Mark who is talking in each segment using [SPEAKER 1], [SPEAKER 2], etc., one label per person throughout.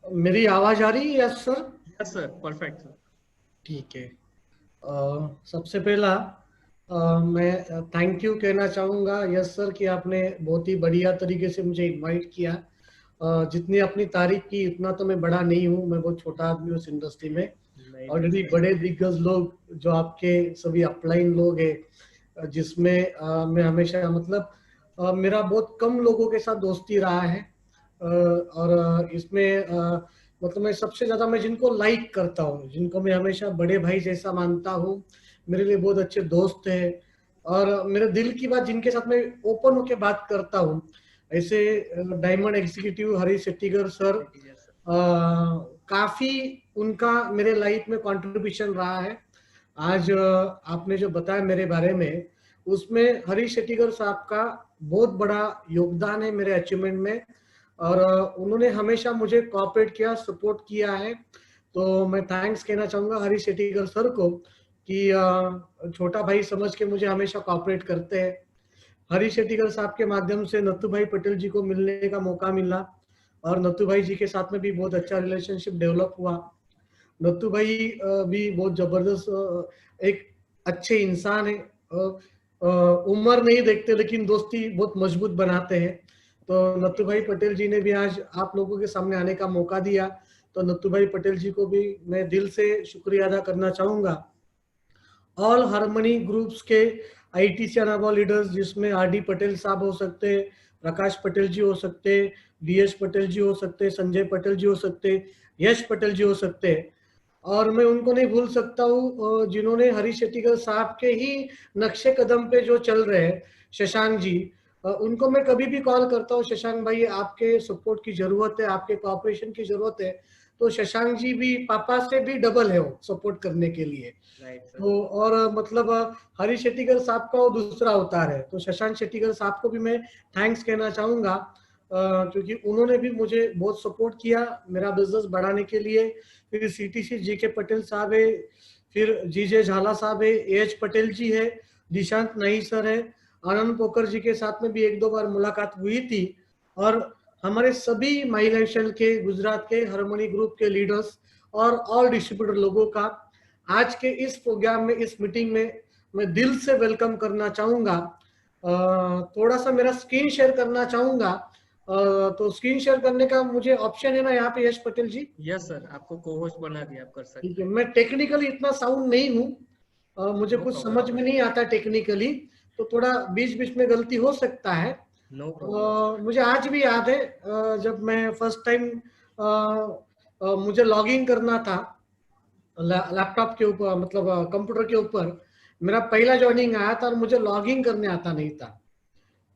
[SPEAKER 1] मेरी आवाज आ रही है? Yes sir.
[SPEAKER 2] Yes sir, perfect sir.
[SPEAKER 1] ठीक है। सबसे पहला मैं थैंक यू कहना चाहूँगा यस सर कि आपने बहुत ही बढ़िया तरीके से मुझे इनवाइट किया। जितनी अपनी तारीफ की उतना तो मैं बड़ा नहीं हूँ, मैं बहुत छोटा आदमी हूँ इस इंडस्ट्री में।
[SPEAKER 2] नहीं नहीं
[SPEAKER 1] ऑलरेडी
[SPEAKER 2] सर।
[SPEAKER 1] बड़े दिग्गज लोग जो आपके सभी अपलाइन लोग हैं, जिसमें मैं हमेशा मतलब मेरा बहुत कम लोगों के साथ दोस्ती रहा है। और इसमें मतलब मैं सबसे ज्यादा मैं जिनको लाइक करता हूँ, जिनको मैं हमेशा बड़े भाई जैसा मानता हूँ, मेरे लिए बहुत अच्छे दोस्त है और मेरे दिल की बात जिनके साथ मैं ओपन होके बात करता हूँ, ऐसे डायमंड एग्जीक्यूटिव हरी शेट्टीगर सर,
[SPEAKER 2] यस सर।
[SPEAKER 1] काफी उनका मेरे लाइफ में कंट्रीब्यूशन रहा है। आज आपने जो बताया मेरे बारे में, उसमें हरी शेट्टीगर साहब का बहुत बड़ा योगदान है मेरे अचीवमेंट में। और उन्होंने हमेशा मुझे कोऑपरेट किया, सपोर्ट किया है। तो मैं थैंक्स कहना चाहूंगा हरी शेट्टीगर सर को कि छोटा भाई समझ के मुझे हमेशा कोऑपरेट करते हैं। हरी शेट्टीगर साहब के माध्यम से नत्थू भाई पटेल जी को मिलने का मौका मिला और नत्थू भाई जी के साथ में भी बहुत अच्छा रिलेशनशिप डेवलप हुआ। नत्थू भाई भी बहुत जबरदस्त एक अच्छे इंसान है। उम्र नहीं देखते लेकिन दोस्ती बहुत मजबूत बनाते हैं। तो नत्थू भाई पटेल जी ने भी आज आप लोगों के सामने आने का मौका दिया, तो नत्थू भाई पटेल जी को भी मैं दिल से शुक्रिया अदा करना चाहूंगा। ऑल हार्मनी ग्रुप्स के आईटीसी अनाबा लीडर्स, जिसमें आर डी पटेल साहब हो सकते, प्रकाश पटेल जी हो सकते, बीएस पटेल जी हो सकते, संजय पटेल जी हो सकते, यश पटेल जी हो सकते, और मैं उनको नहीं भूल सकता हूँ जिन्होंने हरीश शेट्टीकर साहब के ही नक्शे कदम पे जो चल रहे हैं, शशांक जी। उनको मैं कभी भी कॉल करता हूँ, शशांक भाई आपके सपोर्ट की जरूरत है, आपके कोऑपरेशन की जरूरत है। तो शशांक जी भी पापा से भी डबल है वो सपोर्ट करने के लिए।
[SPEAKER 2] Right sir.
[SPEAKER 1] तो और मतलब हरीश शेट्टीकर साहब का वो दूसरा अवतार है, तो शशांक शेट्टीकर साहब को भी मैं थैंक्स कहना चाहूंगा, क्योंकि उन्होंने भी मुझे बहुत सपोर्ट किया मेरा बिजनेस बढ़ाने के लिए। फिर सीटीसी जी के पटेल साहब है, फिर जीजे झाला साहब है, एच पटेल जी है, दिशांत नाई सर है, आनंद पोकर जी के साथ में भी एक दो बार मुलाकात हुई थी। और हमारे सभी माइलेशन के गुजरात के हार्मनी ग्रुप के लीडर्स और ऑल डिस्ट्रीब्यूटर लोगों का आज के इस प्रोग्राम में, इस मीटिंग में मैं दिल से वेलकम करना चाहूंगा। थोड़ा सा मेरा स्क्रीन शेयर करना चाहूंगा। तो स्क्रीन शेयर करने का मुझे ऑप्शन है ना यहाँ पे, यश पटेल जी?
[SPEAKER 2] यस सर, आपको को होस्ट बना दिया, आप कर
[SPEAKER 1] ठीक
[SPEAKER 2] सकते
[SPEAKER 1] है,
[SPEAKER 2] हैं।
[SPEAKER 1] मैं टेक्निकली इतना साउंड नहीं हूँ, मुझे
[SPEAKER 2] नो
[SPEAKER 1] कुछ
[SPEAKER 2] प्रॉब्लम
[SPEAKER 1] समझ में
[SPEAKER 2] सर।
[SPEAKER 1] नहीं आता टेक्निकली, तो थोड़ा बीच बीच में गलती हो सकता है।
[SPEAKER 2] No problem sir.
[SPEAKER 1] मुझे आज भी याद है जब मैं फर्स्ट टाइम मुझे लॉगिन करना था लैपटॉप के ऊपर, मतलब कंप्यूटर के ऊपर, मेरा पहला ज्वाइनिंग आया था और मुझे लॉगिन करने आता नहीं था।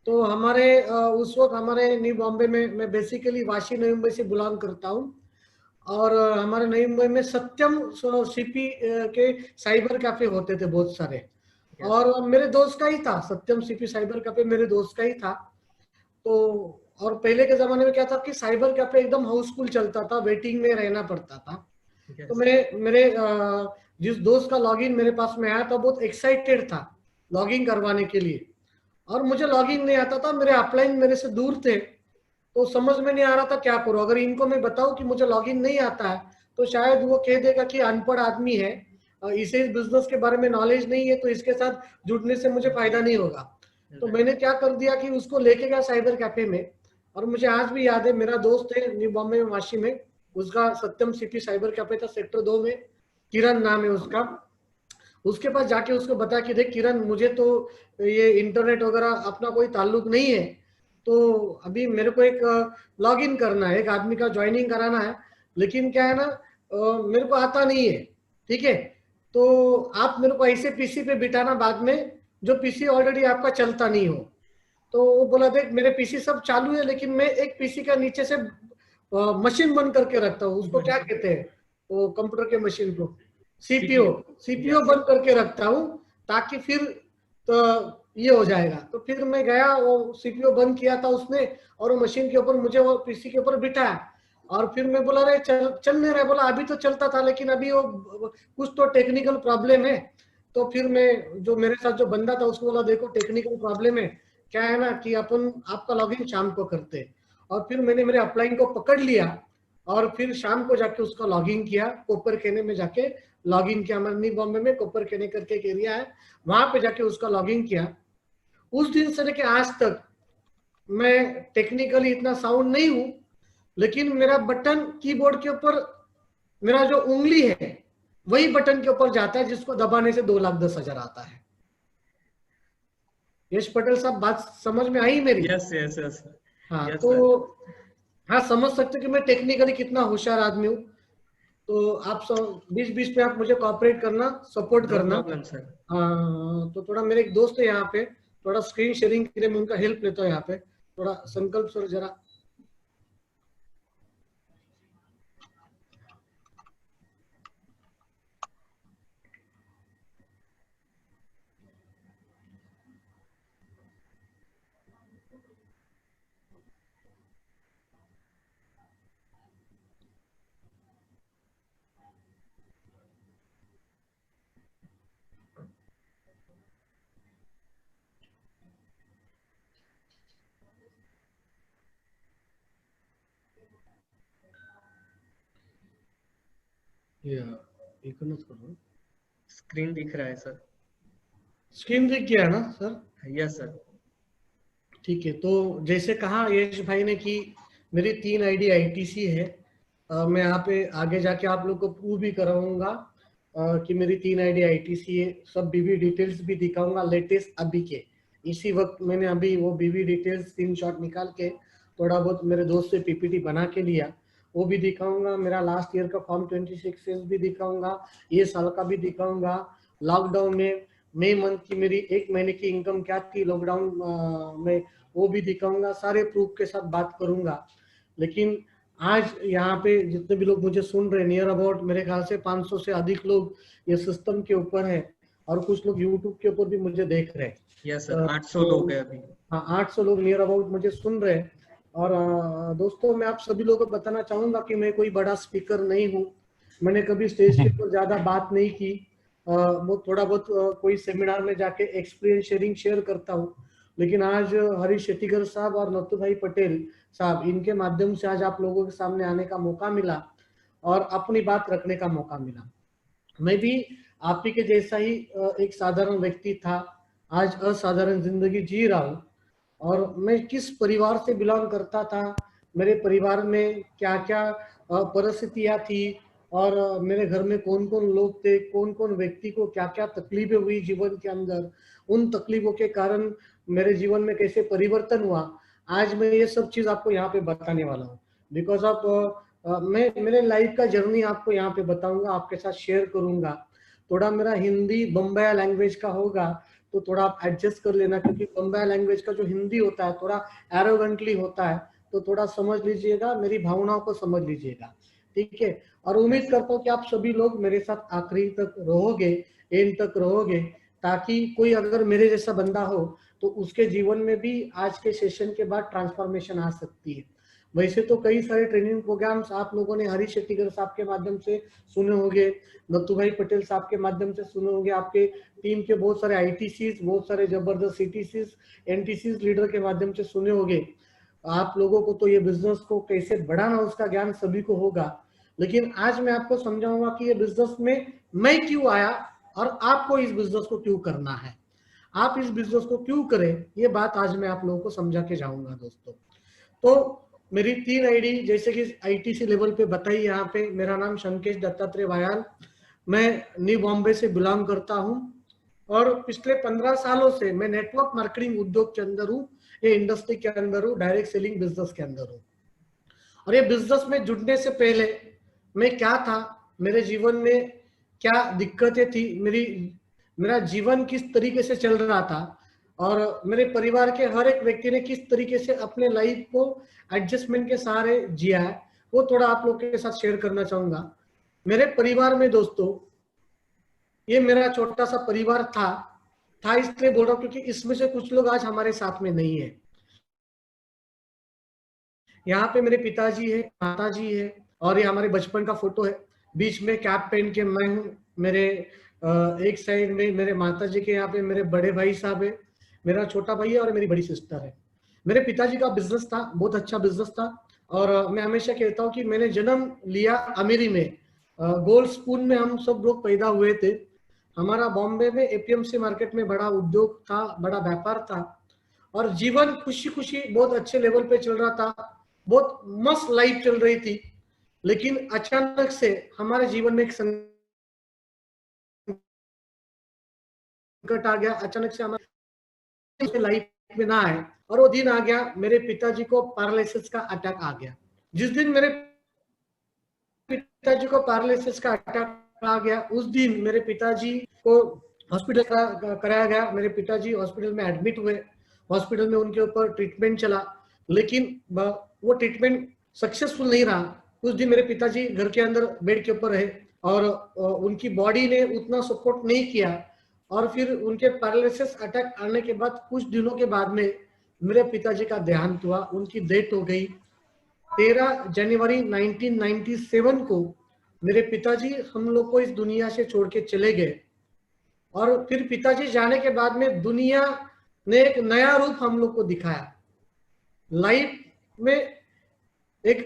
[SPEAKER 1] तो हमारे उस वक्त हमारे न्यू बॉम्बे में, मैं बेसिकली वाशी नई मुंबई से बिलोंग करता हूँ, और हमारे नई मुंबई में सत्यम सीपी के साइबर कैफे होते थे बहुत सारे,
[SPEAKER 2] यस सर।
[SPEAKER 1] और मेरे दोस्त का ही था, सत्यम सीपी साइबर कैफे मेरे दोस्त का ही था। तो और पहले के जमाने में क्या था कि साइबर कैफे एकदम हाउसफुल चलता था, वेटिंग में रहना पड़ता था। तो
[SPEAKER 2] यस सर।
[SPEAKER 1] मैं मेरे जिस दोस्त का लॉगिन मेरे पास में आया था बहुत एक्साइटेड था लॉगिन करवाने के लिए, और मुझे लॉगिन नहीं आता था, मेरे अपलाइन मेरे से दूर थे, तो समझ में नहीं आ रहा था क्या करूं। अगर इनको मैं बताऊं कि मुझे लॉगिन नहीं आता है तो शायद वो कह देगा कि अनपढ़ आदमी है, इसे इस बिजनेस के बारे में नॉलेज नहीं है, तो इसके साथ जुड़ने से मुझे फायदा नहीं होगा। तो
[SPEAKER 2] राइट।
[SPEAKER 1] मैंने क्या कर दिया कि उसको लेके गया साइबर कैफे में, और मुझे आज भी याद है, मेरा दोस्त है न्यू बॉम्बे में वाशी में, उसका सत्यम सिटी साइबर कैफे था सेक्टर 2 में, किरण नाम है उसका। उसके पास जाके उसको बता कि देख किरण, मुझे तो ये इंटरनेट वगैरह अपना कोई ताल्लुक नहीं है, तो अभी मेरे को एक लॉगिन करना है, एक आदमी का ज्वाइनिंग कराना है, लेकिन क्या है ना, मेरे को आता नहीं है, ठीक है? तो आप मेरे को ऐसे पीसी पे बिठाना बाद में जो पीसी ऑलरेडी आपका चलता नहीं हो। तो वो बोला देख मेरे पीसी सब चालू है, लेकिन मैं एक पीसी का नीचे से मशीन बंद करके रखता हूँ, उसको क्या कहते हैं वो कंप्यूटर के मशीन को, सीपीओ,
[SPEAKER 2] सीपीयू।
[SPEAKER 1] CPO
[SPEAKER 2] yes.
[SPEAKER 1] बंद करके रखता हूँ, ताकि फिर तो ये हो जाएगा। तो फिर मैं गया, वो सीपीओ बंद किया था उसने, और वो मशीन के ऊपर मुझे वो पीसी के ऊपर बिठाया, और फिर मैं बोला रे चल नहीं रहा, बोला अभी तो चलता था लेकिन अभी वो कुछ तो टेक्निकल प्रॉब्लम है। तो फिर मैं, जो मेरे साथ जो बंदा था, उसको बोला देखो टेक्निकल प्रॉब्लम है, क्या है ना कि अपन आपका लॉगिन शाम को करते हैं। और फिर मैंने मेरे अपलाइन को पकड़ लिया, और फिर शाम को जाके उसका लॉगिन किया, कोपर खेने में जाके लॉगिन किया। न्यू बॉम्बे में कोपर खेने करके एक एरिया है, वहां पे जाके उसका लॉगिन किया। उस दिन से लेके आज तक मैं टेक्निकली इतना साउंड नहीं हूं, लेकिन मेरा बटन कीबोर्ड के ऊपर, मेरा जो उंगली है वही बटन के ऊपर जाता है, जिसको दबाने से 2,10,000 आता है। यश पटेल साहब, बात समझ में आई मेरी?
[SPEAKER 2] Yes yes yes.
[SPEAKER 1] हाँ
[SPEAKER 2] यस
[SPEAKER 1] तो
[SPEAKER 2] सर।
[SPEAKER 1] हाँ, समझ सकते कि मैं टेक्निकली कितना होशियार आदमी हूँ। तो आप बीच बीच में आप मुझे कोऑपरेट करना, सपोर्ट
[SPEAKER 2] नो
[SPEAKER 1] करना।
[SPEAKER 2] Problem sir.
[SPEAKER 1] तो थोड़ा मेरे एक दोस्त है यहाँ पे, थोड़ा स्क्रीन शेयरिंग के लिए मैं उनका हेल्प लेता हूँ यहाँ पे। थोड़ा संकल्प सर जरा।
[SPEAKER 2] स्क्रीन दिख रहा है सर।
[SPEAKER 1] स्क्रीन दिख गया है ना सर?
[SPEAKER 2] Yes sir.
[SPEAKER 1] ठीक है, तो जैसे कहा यश भाई ने कि मेरी 3 आईडी आईटीसी है। मैं यहाँ पे आगे जाके आप लोग को प्रूव भी कराऊंगा कि मेरी 3 आईडी आईटीसी है। सब बीवी डिटेल्स भी दिखाऊंगा लेटेस्ट अभी के। इसी वक्त मैंने अभी वो बीवी डिटेल्स स्क्रीनशॉट निकाल के थोड़ा बहुत मेरे दोस्त से पीपीटी बना के लिया, वो भी दिखाऊंगा। मेरा लास्ट ईयर का फॉर्म 26 भी दिखाऊंगा, ये साल का भी दिखाऊंगा। लॉकडाउन में मई मंथ की मेरी 1 महीने की इनकम क्या थी लॉकडाउन में, वो भी दिखाऊंगा। सारे प्रूफ के साथ बात करूंगा। लेकिन आज यहाँ पे जितने भी लोग मुझे सुन रहे हैं, नियर अबाउट मेरे ख्याल से 500 से अधिक लोग ये सिस्टम के ऊपर है, और कुछ लोग यूट्यूब के ऊपर भी मुझे देख रहे हैं।
[SPEAKER 2] यस सर, 800 लोग हैं अभी।
[SPEAKER 1] हाँ, 800 लोग नियर अबाउट मुझे सुन रहे हैं। और दोस्तों, मैं आप सभी लोगों को बताना चाहूंगा कि मैं कोई बड़ा स्पीकर नहीं हूँ। मैंने कभी स्टेज के ऊपर ज्यादा बात नहीं की। वो थोड़ा बहुत कोई सेमिनार में जाके एक्सपीरियंस शेयरिंग शेयर करता हूँ। लेकिन आज हरीश शेट्टीगर साहब और नत्थू भाई पटेल साहब, इनके माध्यम से आज आप लोगों के सामने आने का मौका मिला और अपनी बात रखने का मौका मिला। मैं भी आप ही के जैसा ही एक साधारण व्यक्ति था, आज असाधारण जिंदगी जी रहा हूँ। और मैं किस परिवार से बिलोंग करता था, मेरे परिवार में क्या क्या परिस्थितियां थी, और मेरे घर में कौन कौन लोग थे, कौन कौन व्यक्ति को क्या क्या तकलीफें हुई जीवन के अंदर, उन तकलीफों के कारण मेरे जीवन में कैसे परिवर्तन हुआ, आज मैं ये सब चीज आपको यहाँ पे बताने वाला हूँ। बिकॉज ऑफ मैं मेरे लाइफ का जर्नी आपको यहाँ पे बताऊंगा, आपके साथ शेयर करूंगा। थोड़ा मेरा हिंदी बम्बई लैंग्वेज का होगा, तो थोड़ा आप एडजस्ट कर लेना, क्योंकि बम्बई लैंग्वेज का जो हिंदी होता है थोड़ा एरोगेंटली होता है, तो थोड़ा समझ लीजिएगा, मेरी भावनाओं को समझ लीजिएगा। ठीक है, और उम्मीद करता हूँ कि आप सभी लोग मेरे साथ आखिरी तक रहोगे, एंड तक रहोगे, ताकि कोई अगर मेरे जैसा बंदा हो तो उसके जीवन में भी आज के सेशन के बाद ट्रांसफॉर्मेशन आ सकती है। वैसे तो कई सारे ट्रेनिंग प्रोग्राम्स आप लोगों ने हरीश शेट्टीगर साहब के माध्यम से सुने होंगे, नत्थू भाई पटेल साहब के माध्यम से सुने होंगे, आपके टीम के बहुत सारे आईटीसीज, बहुत सारे जबरदस्त सीटीसीज, एनटीसीज लीडर के माध्यम से सुने होंगे। आप लोगों को तो ये बिजनेस को कैसे बढ़ाना उसका ज्ञान सभी को होगा। लेकिन आज मैं आपको समझाऊंगा कि ये बिजनेस में मैं क्यों आया और आपको इस बिजनेस को क्यों करना है, आप इस बिजनेस को क्यों करें, ये बात आज मैं आप लोगों को समझा के जाऊंगा दोस्तों। तो मेरी 3 आईडी जैसे कि आईटीसी लेवल पे बताई, यहाँ पे मेरा नाम शंकेश दत्तात्रेय वायाल, मैं न्यू बॉम्बे से बिलोंग करता हूँ, और पिछले 15 सालों से मैं नेटवर्क मार्केटिंग उद्योग के अंदर हूँ, ये इंडस्ट्री के अंदर हूँ, डायरेक्ट सेलिंग बिजनेस के अंदर हूँ। और ये बिजनेस में जुड़ने से पहले मैं क्या था, मेरे जीवन में क्या दिक्कतें थी, मेरा जीवन किस तरीके से चल रहा था, और मेरे परिवार के हर एक व्यक्ति ने किस तरीके से अपने लाइफ को एडजस्टमेंट के सहारे जिया है, वो थोड़ा आप लोग के साथ शेयर करना चाहूंगा। मेरे परिवार में दोस्तों, ये मेरा छोटा सा परिवार था इसलिए बोल रहा हूँ क्योंकि इसमें से कुछ लोग आज हमारे साथ में नहीं है। यहाँ पे मेरे पिताजी है, माताजी है, और ये हमारे बचपन का फोटो है। बीच में कैप पहन के मैं हूँ, मेरे एक साइड में मेरे माताजी के यहाँ पे मेरे बड़े भाई साहब है, मेरा छोटा भाई है, और मेरी बड़ी सिस्टर है। मेरे पिताजी का बिजनेस था, बहुत अच्छा बिजनेस था, और मैं हमेशा कहता हूँ कि मैंने जन्म लिया अमीरी में, गोल्ड स्पून में हम सब लोग पैदा हुए थे। हमारा बॉम्बे में एपीएमसी मार्केट में बड़ा उद्योग था, बड़ा व्यापार था, और जीवन खुशी खुशी बहुत अच्छे लेवल पे चल रहा था, बहुत मस्त लाइफ चल रही थी। लेकिन अचानक से हमारे जीवन में एक संकट आ गया, अचानक से हमारे लाइफ में ना आए, और वो दिन आ गया, मेरे पिताजी को पैरालिसिस का अटैक आ गया। जिस दिन मेरे पिताजी को पैरालिसिस का अटैक आ गया, उस दिन मेरे पिताजी को हॉस्पिटल कराया गया। मेरे पिताजी हॉस्पिटल में एडमिट हुए, हॉस्पिटल में उनके ऊपर ट्रीटमेंट चला, लेकिन वो ट्रीटमेंट सक्सेसफुल नहीं रहा। उस दिन मेरे पिताजी घर के अंदर बेड के ऊपर रहे, और उनकी बॉडी ने उतना सपोर्ट नहीं किया, और फिर उनके पैरालिसिस अटैक आने के बाद कुछ दिनों के बाद में मेरे पिताजी का देहांत हुआ, उनकी डेथ हो गई। 13 जनवरी 1997 को मेरे पिताजी हम लोग को इस दुनिया से छोड़ के चले गए। और फिर पिताजी जाने के बाद में दुनिया ने एक नया रूप हम लोग को दिखाया। लाइफ में एक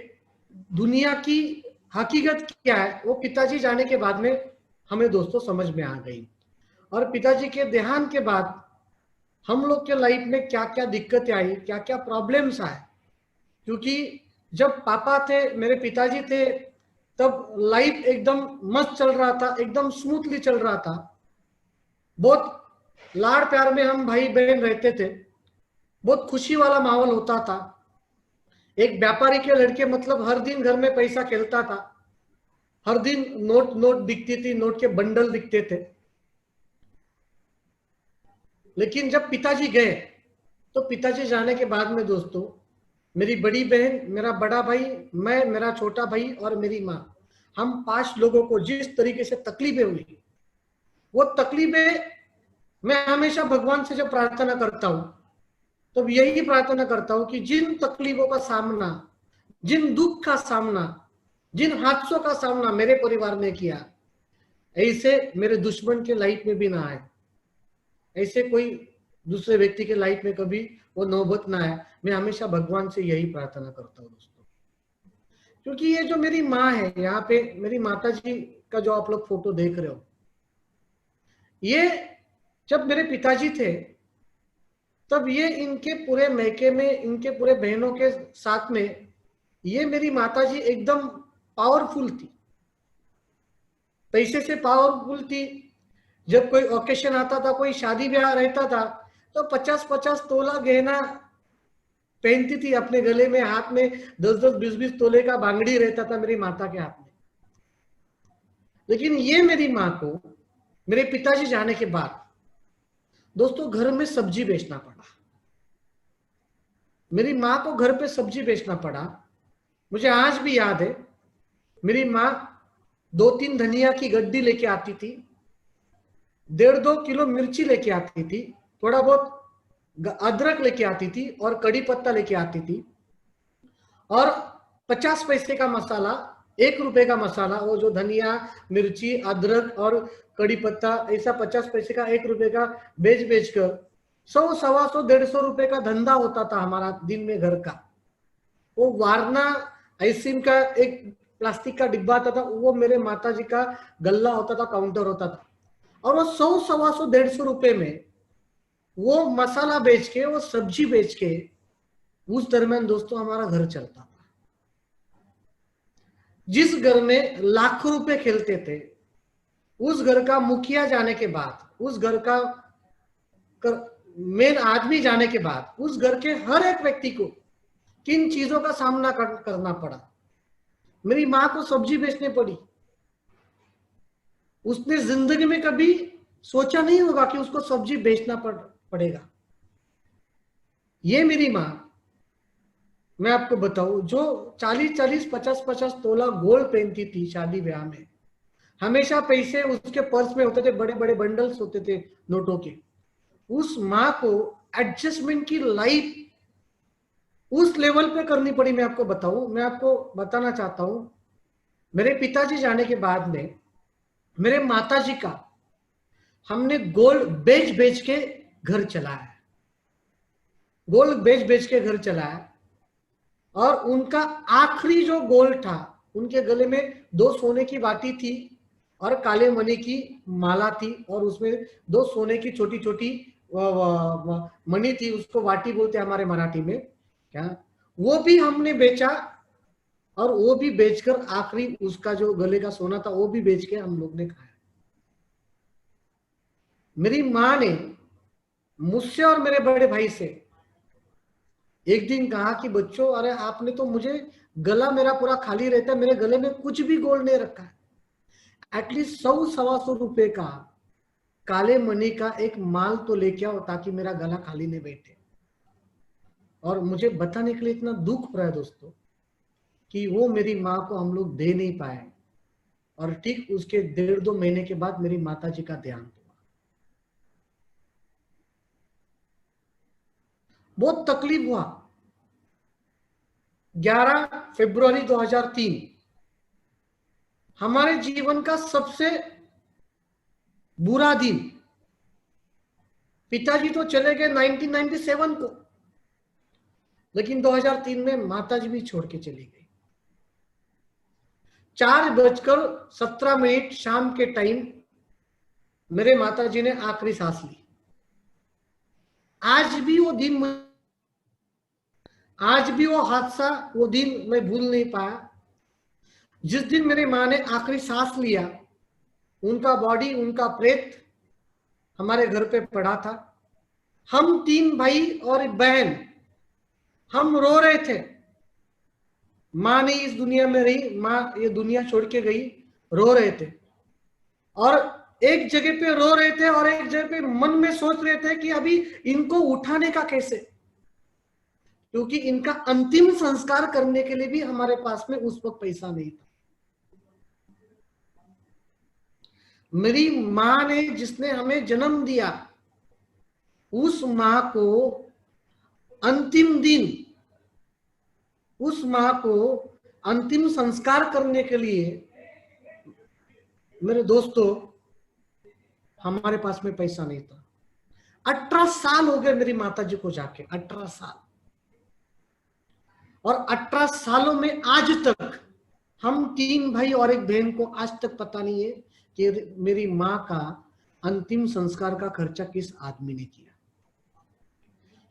[SPEAKER 1] दुनिया की हकीकत क्या है, वो पिताजी जाने के बाद में हमें दोस्तों समझ में आ गई। और पिताजी के देहांत के बाद हम लोग के लाइफ में क्या क्या दिक्कतें आई, क्या क्या प्रॉब्लम्स आए, क्योंकि जब पापा थे, मेरे पिताजी थे, तब लाइफ एकदम मस्त चल रहा था, एकदम स्मूथली चल रहा था, बहुत लाड़ प्यार में हम भाई बहन रहते थे, बहुत खुशी वाला माहौल होता था। एक व्यापारी के लड़के मतलब हर दिन घर में पैसा खेलता था, हर दिन नोट नोट दिखती थी, नोट के बंडल दिखते थे। लेकिन जब पिताजी गए, तो पिताजी जाने के बाद में दोस्तों मेरी बड़ी बहन, मेरा बड़ा भाई, मैं, मेरा छोटा भाई और मेरी माँ, हम 5 लोगों को जिस तरीके से तकलीफें हुई, वो तकलीफें मैं हमेशा भगवान से जब प्रार्थना करता हूं, तब यही प्रार्थना करता हूं कि जिन तकलीफों का सामना, जिन दुख का सामना, जिन हादसों का सामना मेरे परिवार ने किया, ऐसे मेरे दुश्मन के लाइफ में भी ना आए, ऐसे कोई दूसरे व्यक्ति के लाइफ में कभी वो नौबत ना आए। मैं हमेशा भगवान से यही प्रार्थना करता हूँ दोस्तों। क्योंकि ये जो मेरी माँ है, यहाँ पे मेरी माता जी का जो आप लोग फोटो देख रहे हो, ये जब मेरे पिताजी थे तब ये इनके पूरे मैके में, इनके पूरे बहनों के साथ में, ये मेरी माता जी एकदम पावरफुल थी, पैसे से पावरफुल थी। जब कोई ओकेशन आता था, कोई शादी ब्याह रहता था, तो 50-50 तोला गहना पहनती थी अपने गले में, हाथ में 10-10, 20-20 तोले का बांगड़ी रहता था मेरी माता के हाथ में। लेकिन ये मेरी माँ को मेरे पिताजी जाने के बाद दोस्तों घर में सब्जी बेचना पड़ा। मेरी माँ को घर पे सब्जी बेचना पड़ा। मुझे आज भी याद है, मेरी माँ 2-3 धनिया की गड्डी लेके आती थी, 1.5-2 किलो मिर्ची लेके आती थी, थोड़ा बहुत अदरक लेके आती थी, और कड़ी पत्ता लेके आती थी, और 50 पैसे का मसाला, 1 रुपए का मसाला, वो जो धनिया, मिर्ची, अदरक और कड़ी पत्ता, ऐसा 50 पैसे का, 1 रुपए का बेच बेच कर 100, 125, 150 रुपए का धंधा होता था हमारा दिन में घर का। वो वारना आइसक्रीम का एक प्लास्टिक का डिब्बा आता था, वो मेरे माता जी का गल्ला होता था, काउंटर होता था, और वो 100, 125, 150 रुपए में वो मसाला बेच के, वो सब्जी बेच के, उस दरमियान दोस्तों हमारा घर चलता था। जिस घर में लाखों रुपए खेलते थे, उस घर का मुखिया जाने के बाद, उस घर का मेन आदमी जाने के बाद, उस घर के हर एक व्यक्ति को किन चीजों का सामना करना पड़ा। मेरी माँ को सब्जी बेचनी पड़ी। उसने जिंदगी में कभी सोचा नहीं होगा कि उसको सब्जी बेचना पड़ेगा। ये मेरी माँ, मैं आपको बताऊं, जो 40-40, 50-50 तोला गोल्ड पहनती थी शादी ब्याह में, हमेशा पैसे उसके पर्स में होते थे, बड़े बड़े बंडल्स होते थे नोटों के। उस माँ को एडजस्टमेंट की लाइफ उस लेवल पे करनी पड़ी। मैं आपको बताऊं, मैं आपको बताना चाहता हूं, मेरे पिताजी जाने के बाद में मेरे माताजी का हमने गोल्ड बेच बेच के घर चलाया, गोल्ड बेच बेच के घर चलाया। और उनका आखिरी जो गोल था, उनके गले में 2 सोने की वाटी थी और काले मणि की माला थी, और उसमें 2 सोने की छोटी छोटी मणि थी, उसको वाटी बोलते हैं हमारे मराठी में क्या। वो भी हमने बेचा, और वो भी बेचकर आखिरी उसका जो गले का सोना था वो भी बेच के हम लोग ने खाया। मेरी माँ ने मुझसे और मेरे बड़े भाई से एक दिन कहा कि बच्चों, अरे आपने तो मुझे, गला मेरा पूरा खाली रहता है, मेरे गले में कुछ भी गोल्ड नहीं रखा है, एटलीस्ट 100-125 रुपए का काले मणि का एक माल तो लेके आओ ताकि मेरा गला खाली नहीं बैठे। और मुझे बताने के लिए इतना दुख हो रहा है दोस्तों कि वो मेरी माँ को हम लोग दे नहीं पाए, और ठीक उसके 1.5-2 महीने के बाद मेरी माता जी का देहांत हुआ। बहुत तकलीफ हुआ। 11 फरवरी 2003 हमारे जीवन का सबसे बुरा दिन। पिताजी तो चले गए 1997 को, लेकिन 2003 में माताजी भी छोड़ के चली गई। 4:17 शाम के टाइम मेरे माताजी ने आखिरी सांस ली। आज भी वो दिन, आज भी वो हादसा, वो दिन मैं भूल नहीं पाया। जिस दिन मेरी माँ ने आखिरी सांस लिया, उनका बॉडी, उनका प्रेत हमारे घर पे पड़ा था। हम 3 भाई और एक बहन, हम रो रहे थे। माँ नहीं इस दुनिया में रही, माँ ये दुनिया छोड़ के गई, रो रहे थे। और एक जगह पे रो रहे थे और एक जगह पे मन में सोच रहे थे कि अभी इनको उठाने का कैसे, क्योंकि इनका अंतिम संस्कार करने के लिए भी हमारे पास में उस वक्त पैसा नहीं था। मेरी माँ ने, जिसने हमें जन्म दिया, उस माँ को अंतिम दिन, उस माँ को अंतिम संस्कार करने के लिए मेरे दोस्तों हमारे पास में पैसा नहीं था। 18 साल हो गए मेरी माता जी को जाके, 18 साल। और 18 सालों में आज तक हम 3 भाई और एक बहन को आज तक पता नहीं है कि मेरी माँ का अंतिम संस्कार का खर्चा किस आदमी ने किया।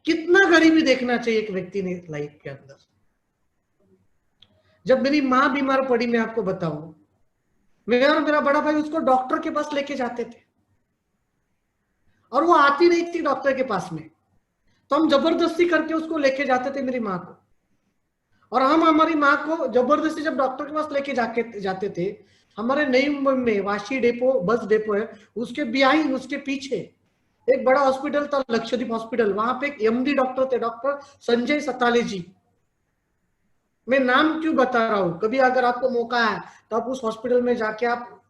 [SPEAKER 1] कितना गरीबी देखना चाहिए एक व्यक्ति ने लाइफ के अंदर। जब मेरी माँ बीमार पड़ी, मैं आपको बताऊं, मैं और मेरा बड़ा भाई उसको डॉक्टर के पास लेके जाते थे, और वो आती नहीं थी डॉक्टर के पास में, तो हम जबरदस्ती करके उसको लेके जाते थे मेरी माँ को। और हम हमारी माँ को जबरदस्ती जब डॉक्टर के पास लेके जाते थे, हमारे नई मुंबई में वाशी डेपो, बस डेपो है, उसके बिहाइंड, उसके पीछे एक बड़ा हॉस्पिटल था, लक्षद्वीप हॉस्पिटल। वहां पे एक एमडी डॉक्टर थे, डॉक्टर संजय सताले जी। मैं नाम क्यों बता रहा हूं, कभी अगर आपको मौका है तो आप उस हॉस्पिटल में जाके आप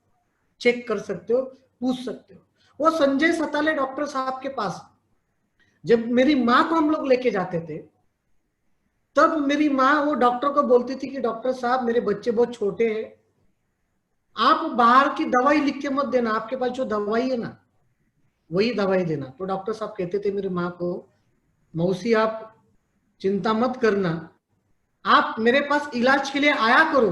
[SPEAKER 1] चेक कर सकते हो, पूछ सकते हो। वो संजय सताले डॉक्टर साहब के पास जब मेरी माँ को हम लोग लेके जाते थे, तब मेरी माँ वो डॉक्टर को बोलती थी कि डॉक्टर साहब, मेरे बच्चे बहुत छोटे हैं, आप बाहर की दवाई लिख के मत देना, आपके पास जो दवाई है ना वही दवाई देना। तो डॉक्टर साहब कहते थे मेरी माँ को, मौसी आप चिंता मत करना, आप मेरे पास इलाज के लिए आया करो,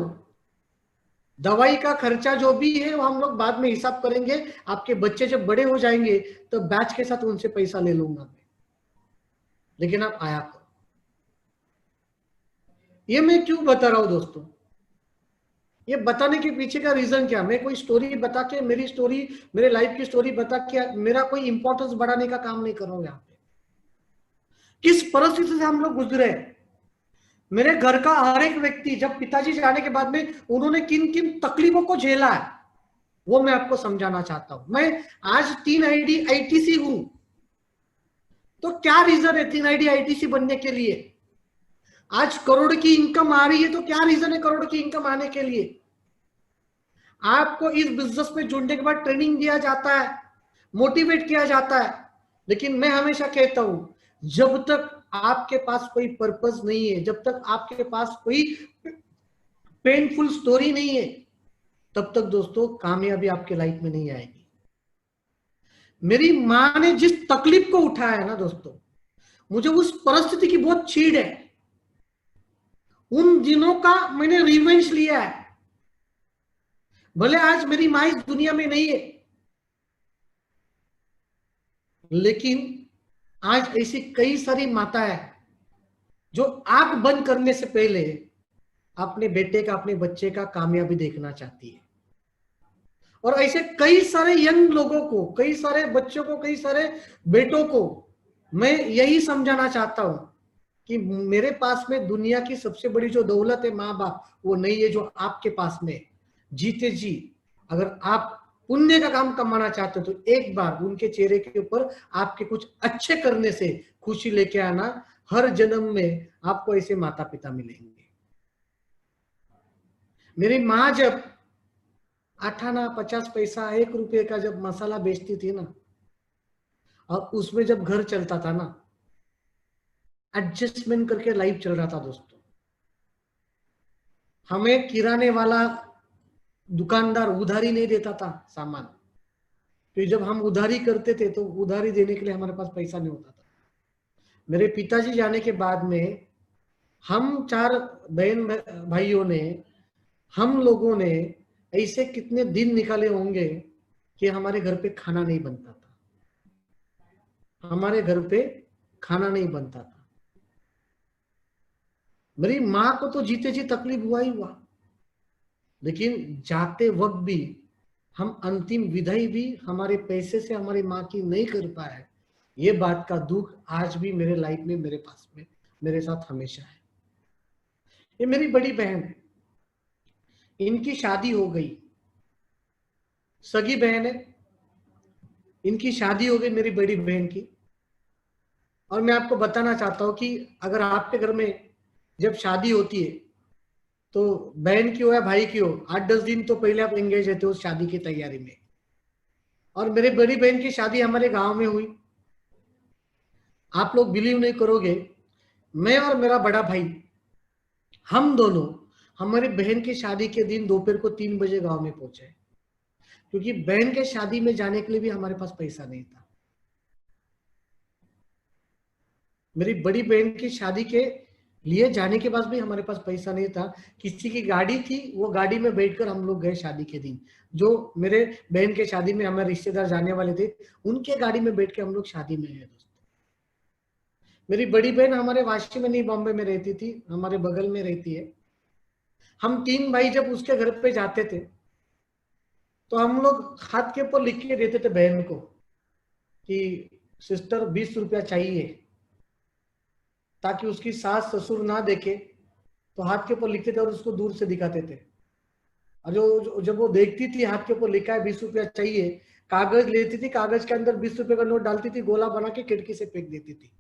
[SPEAKER 1] दवाई का खर्चा जो भी है वो हम लोग बाद में हिसाब करेंगे, आपके बच्चे जब बड़े हो जाएंगे तो बैच के साथ उनसे पैसा ले लूंगा मैं, लेकिन आप आया करो। ये मैं क्यों बता रहा हूं दोस्तों, ये बताने के पीछे का रीजन क्या, मैं कोई स्टोरी बता के, मेरी स्टोरी, मेरे लाइफ की स्टोरी बता के मेरा कोई इंपॉर्टेंस बढ़ाने का काम नहीं कर रहा हूं। यहाँ पे किस परिस्थिति से हम लोग गुजरे, मेरे घर का हर एक व्यक्ति, जब पिताजी जाने के बाद में उन्होंने किन किन तकलीफों को झेला है, वो मैं आपको समझाना चाहता हूं। मैं आज 3 आईडी आईटीसी हूं, तो क्या रीजन है 3 आईडी आईटीसी बनने के लिए? आज करोड़ की इनकम आ रही है, तो क्या रीजन है करोड़ की इनकम आने के लिए? आपको इस बिजनेस में जुड़ने के बाद ट्रेनिंग दिया जाता है, मोटिवेट किया जाता है, लेकिन मैं हमेशा कहता हूं, जब तक आपके पास कोई पर्पस नहीं है, जब तक आपके पास कोई पेनफुल स्टोरी नहीं है, तब तक दोस्तों कामयाबी आपके लाइफ में नहीं आएगी। मेरी मां ने जिस तकलीफ को उठाया है ना दोस्तों, मुझे उस परिस्थिति की बहुत चीड़ है। उन दिनों का मैंने रिवेंज लिया है। भले आज मेरी माँ इस दुनिया में नहीं है, लेकिन आज ऐसी कई सारी माताएं हैं जो आंख बंद करने से पहले अपने बेटे का, अपने बच्चे का कामयाबी देखना चाहती है। और ऐसे कई सारे यंग लोगों को, कई सारे बच्चों को, कई सारे बेटों को मैं यही समझाना चाहता हूं कि मेरे पास में दुनिया की सबसे बड़ी जो दौलत है माँ बाप, वो नहीं है जो आपके पास में। जीते जी अगर आप पुण्य का काम कमाना चाहते हो तो एक बार उनके चेहरे के ऊपर आपके कुछ अच्छे करने से खुशी लेके आना। हर जन्म में आपको ऐसे माता पिता मिलेंगे। मेरी माँ जब 8 आना 50 पैसा 1 रुपए का जब मसाला बेचती थी ना, और उसमें जब घर चलता था ना, एडजस्टमेंट करके लाइफ चल रहा था दोस्तों। हमें किराने वाला दुकानदार उधारी नहीं देता था सामान, तो जब हम उधारी करते थे तो उधारी देने के लिए हमारे पास पैसा नहीं होता था। मेरे पिताजी जाने के बाद में हम 4 बहन भाइयों ने, हम लोगों ने ऐसे कितने दिन निकाले होंगे कि हमारे घर पे खाना नहीं बनता था, हमारे घर पे खाना नहीं बनता था। मेरी माँ को तो जीते जी तकलीफ हुआ ही हुआ, लेकिन जाते वक्त भी हम अंतिम विदाई भी हमारे पैसे से हमारी माँ की नहीं कर पाए। ये बात का दुख आज भी मेरे लाइफ में, मेरे पास में, मेरे साथ हमेशा है। ये मेरी बड़ी बहन, इनकी शादी हो गई, सगी बहन है, इनकी शादी हो गई मेरी बड़ी बहन की। और मैं आपको बताना चाहता हूं कि अगर आपके घर में जब शादी होती है तो बहन की हो या भाई की हो, 8-10 दिन तो पहले आप एंगेज रहते हो उस शादी की तैयारी में। और मेरी बड़ी बहन की शादी हमारे गांव में हुई। आप लोग बिलीव नहीं करोगे, मैं और मेरा बड़ा भाई, हम दोनों हमारी बहन की शादी के दिन दोपहर को 3 बजे गांव में पहुंचे, क्योंकि बहन के शादी में जाने के लिए भी हमारे पास पैसा नहीं था। मेरी बड़ी बहन की शादी के लिए जाने के बाद भी हमारे पास पैसा नहीं था। किसी की गाड़ी थी, वो गाड़ी में बैठकर हम लोग गए शादी के दिन। जो मेरे बहन के शादी में हमारे रिश्तेदार जाने वाले थे, उनके गाड़ी में बैठ के हम लोग शादी में गए दोस्तों। मेरी बड़ी बहन हमारे वाशी में नहीं, बॉम्बे में रहती थी, हमारे बगल में रहती है। हम 3 भाई जब उसके घर पे जाते थे तो हम लोग हाथ के ऊपर लिख के देते थे बहन को कि सिस्टर 20 रुपया चाहिए, ताकि उसकी सास ससुर ना देखे। तो हाथ के ऊपर लिखते थे और उसको दूर से दिखाते थे। और जब वो देखती थी हाथ के ऊपर लिखा है 20 रुपया चाहिए, कागज लेती थी, कागज के अंदर 20 रुपए का नोट डालती थी, गोला बना के खिड़की से फेंक देती थी।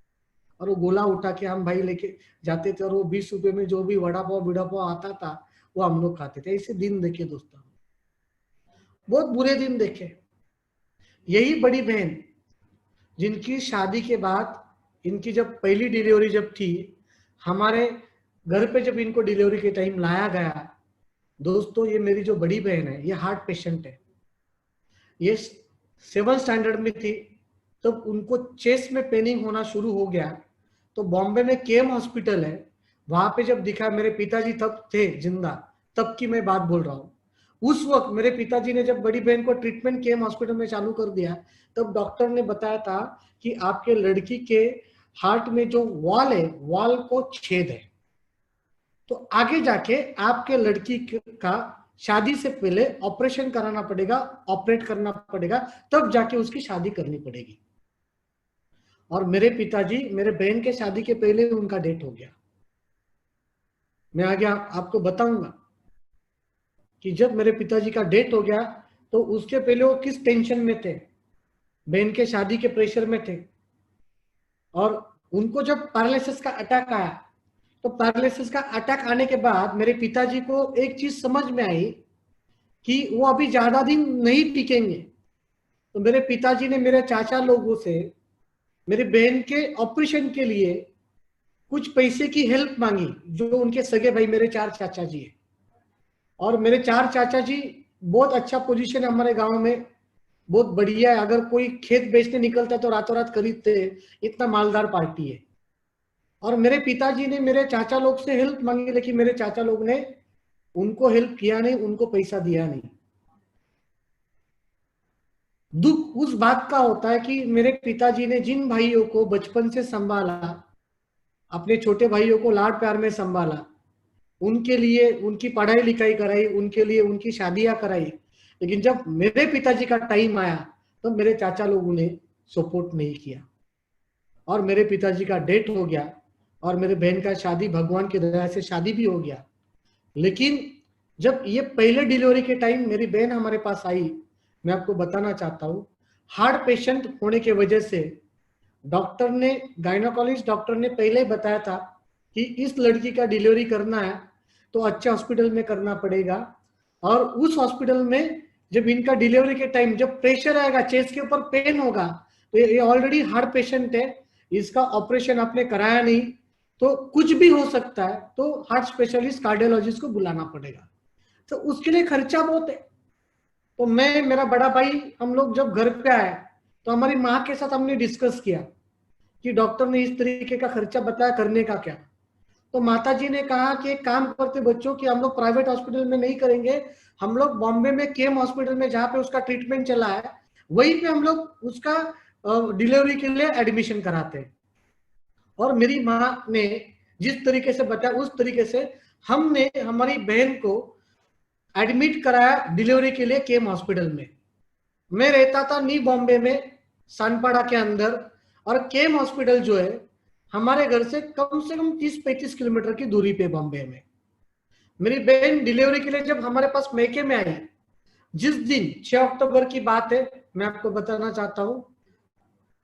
[SPEAKER 1] और वो गोला उठा के हम भाई लेके जाते थे, और वो 20 रुपए में जो भी वड़ा पाव बिड़ा पाव आता था वो हम लोग खाते थे। ऐसे दिन देखे दोस्तों, बहुत बुरे दिन देखे। यही बड़ी बहन जिनकी शादी के बाद, इनकी जब पहली डिलीवरी जब थी, हमारे घर पे जब इनको डिलीवरी के टाइम लाया गया दोस्तों, ये मेरी जो बड़ी बहन है ये हार्ट पेशेंट है। ये 7th स्टैंडर्ड में थी तब उनको चेस्ट में पेनिंग होना शुरू हो गया। तो बॉम्बे में केम हॉस्पिटल है, वहां पे जब दिखा, मेरे पिताजी तब थे जिंदा, तब की मैं बात बोल रहा हूँ। उस वक्त मेरे पिताजी ने जब बड़ी बहन को ट्रीटमेंट केम हॉस्पिटल में चालू कर दिया, तब डॉक्टर ने बताया था कि आपके लड़की के हार्ट में जो वॉल है, वॉल को छेद है, तो आगे जाके आपके लड़की का शादी से पहले ऑपरेशन कराना पड़ेगा, ऑपरेट करना पड़ेगा, तब जाके उसकी शादी करनी पड़ेगी। और मेरे पिताजी, मेरे बहन के शादी के पहले उनका डेथ हो गया। मैं आगे आपको बताऊंगा कि जब मेरे पिताजी का डेथ हो गया तो उसके पहले वो किस टेंशन में थे, बहन के शादी के प्रेशर में थे। और उनको जब पैरालिसिस का अटैक आया, तो पैरालिसिस का अटैक आने के बाद मेरे पिताजी को एक चीज समझ में आई कि वो अभी ज्यादा दिन नहीं टिकेंगे। तो मेरे पिताजी ने मेरे चाचा लोगों से मेरे बहन के ऑपरेशन के लिए कुछ पैसे की हेल्प मांगी, जो उनके सगे भाई मेरे 4 चाचा जी है। और मेरे 4 चाचा जी बहुत अच्छा पोजीशन है हमारे गांव में, बहुत बढ़िया है। अगर कोई खेत बेचने निकलता है तो रातों रात खरीदते, इतना मालदार पार्टी है। और मेरे पिताजी ने मेरे चाचा लोग से हेल्प मांगी, लेकिन मेरे चाचा लोग ने उनको हेल्प किया नहीं, उनको पैसा दिया नहीं। दुख उस बात का होता है कि मेरे पिताजी ने जिन भाइयों को बचपन से संभाला, अपने छोटे भाइयों को लाड प्यार में संभाला, उनके लिए उनकी पढ़ाई लिखाई कराई, उनके लिए उनकी शादियां कराई, लेकिन जब मेरे पिताजी का टाइम आया तो मेरे चाचा लोगों ने सपोर्ट नहीं किया और मेरे पिताजी का डेथ हो गया और मेरे बहन का शादी भगवान की दया से शादी भी हो गया। लेकिन जब ये पहले डिलीवरी के टाइम मेरी बहन हमारे पास आई, मैं आपको बताना चाहता हूँ, हार्ट पेशेंट होने की वजह से डॉक्टर ने, गायनोकोलॉजिस्ट डॉक्टर ने पहले ही बताया था कि इस लड़की का डिलीवरी करना है तो अच्छे हॉस्पिटल में करना पड़ेगा। और उस हॉस्पिटल में जब इनका डिलीवरी के टाइम जब प्रेशर आएगा, चेस्ट के ऊपर पेन होगा, तो ये ऑलरेडी हार्ट पेशेंट है, इसका ऑपरेशन आपने कराया नहीं तो कुछ भी हो सकता है, तो हार्ट स्पेशलिस्ट कार्डियोलॉजिस्ट को बुलाना पड़ेगा, तो उसके लिए खर्चा बहुत है। तो मैं, मेरा बड़ा भाई, हम लोग जब घर पे आए तो हमारी माँ के साथ हमने डिस्कस किया कि डॉक्टर ने इस तरीके का खर्चा बताया, करने का क्या। तो माता जी ने कहा कि एक काम करते बच्चों कि हम लोग प्राइवेट हॉस्पिटल में नहीं करेंगे, हम लोग बॉम्बे में केम हॉस्पिटल में जहाँ पे उसका ट्रीटमेंट चला है वहीं पे हम लोग उसका डिलीवरी के लिए एडमिशन कराते हैं। और मेरी माँ ने जिस तरीके से बताया उस तरीके से हमने हमारी बहन को एडमिट कराया डिलीवरी के लिए केम हॉस्पिटल में। मैं रहता था न्यू बॉम्बे में, सानपाड़ा के अंदर, और केम हॉस्पिटल जो है हमारे घर से कम 30-35 किलोमीटर की दूरी पे बॉम्बे में। मेरी बहन डिलीवरी के लिए जब हमारे पास मैके में आई, जिस दिन 6 अक्टूबर की बात है, मैं आपको बताना चाहता हूँ,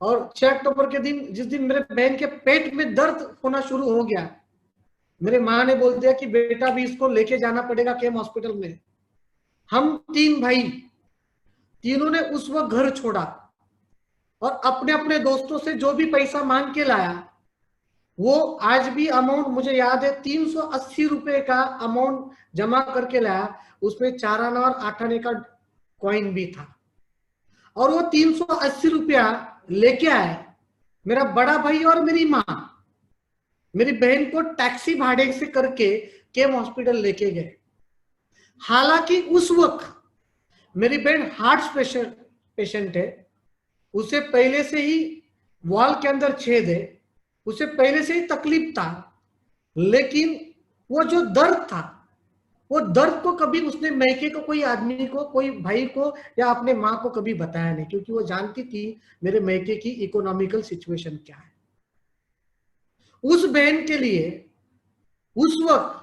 [SPEAKER 1] और 6 अक्टूबर के दिन जिस दिन मेरे बहन के पेट में दर्द होना शुरू हो गया, मेरे माँ ने बोल दिया कि बेटा भी इसको लेके जाना पड़ेगा केम हॉस्पिटल में। हम 3 भाई, तीनों ने उस वक्त घर छोड़ा और अपने अपने दोस्तों से जो भी पैसा मांग के लाया, वो आज भी अमाउंट मुझे याद है, 380 रुपए का अमाउंट जमा करके लाया। उसमें 4 आना और 8 आने का कॉइन भी था, और वो 380 रुपया लेके आए मेरा बड़ा भाई और मेरी माँ मेरी बहन को टैक्सी भाड़े से करके केम हॉस्पिटल लेके गए। हालांकि उस वक्त मेरी बहन हार्ट पेशेंट है, उसे पहले से ही वॉल के अंदर छेद है, उसे पहले से ही तकलीफ था, लेकिन वो जो दर्द था, वो दर्द को कभी उसने मैके को, कोई आदमी को, कोई भाई को या अपने माँ को कभी बताया नहीं, क्योंकि वो जानती थी मेरे मैके की इकोनॉमिकल सिचुएशन क्या है। उस बहन के लिए उस वक्त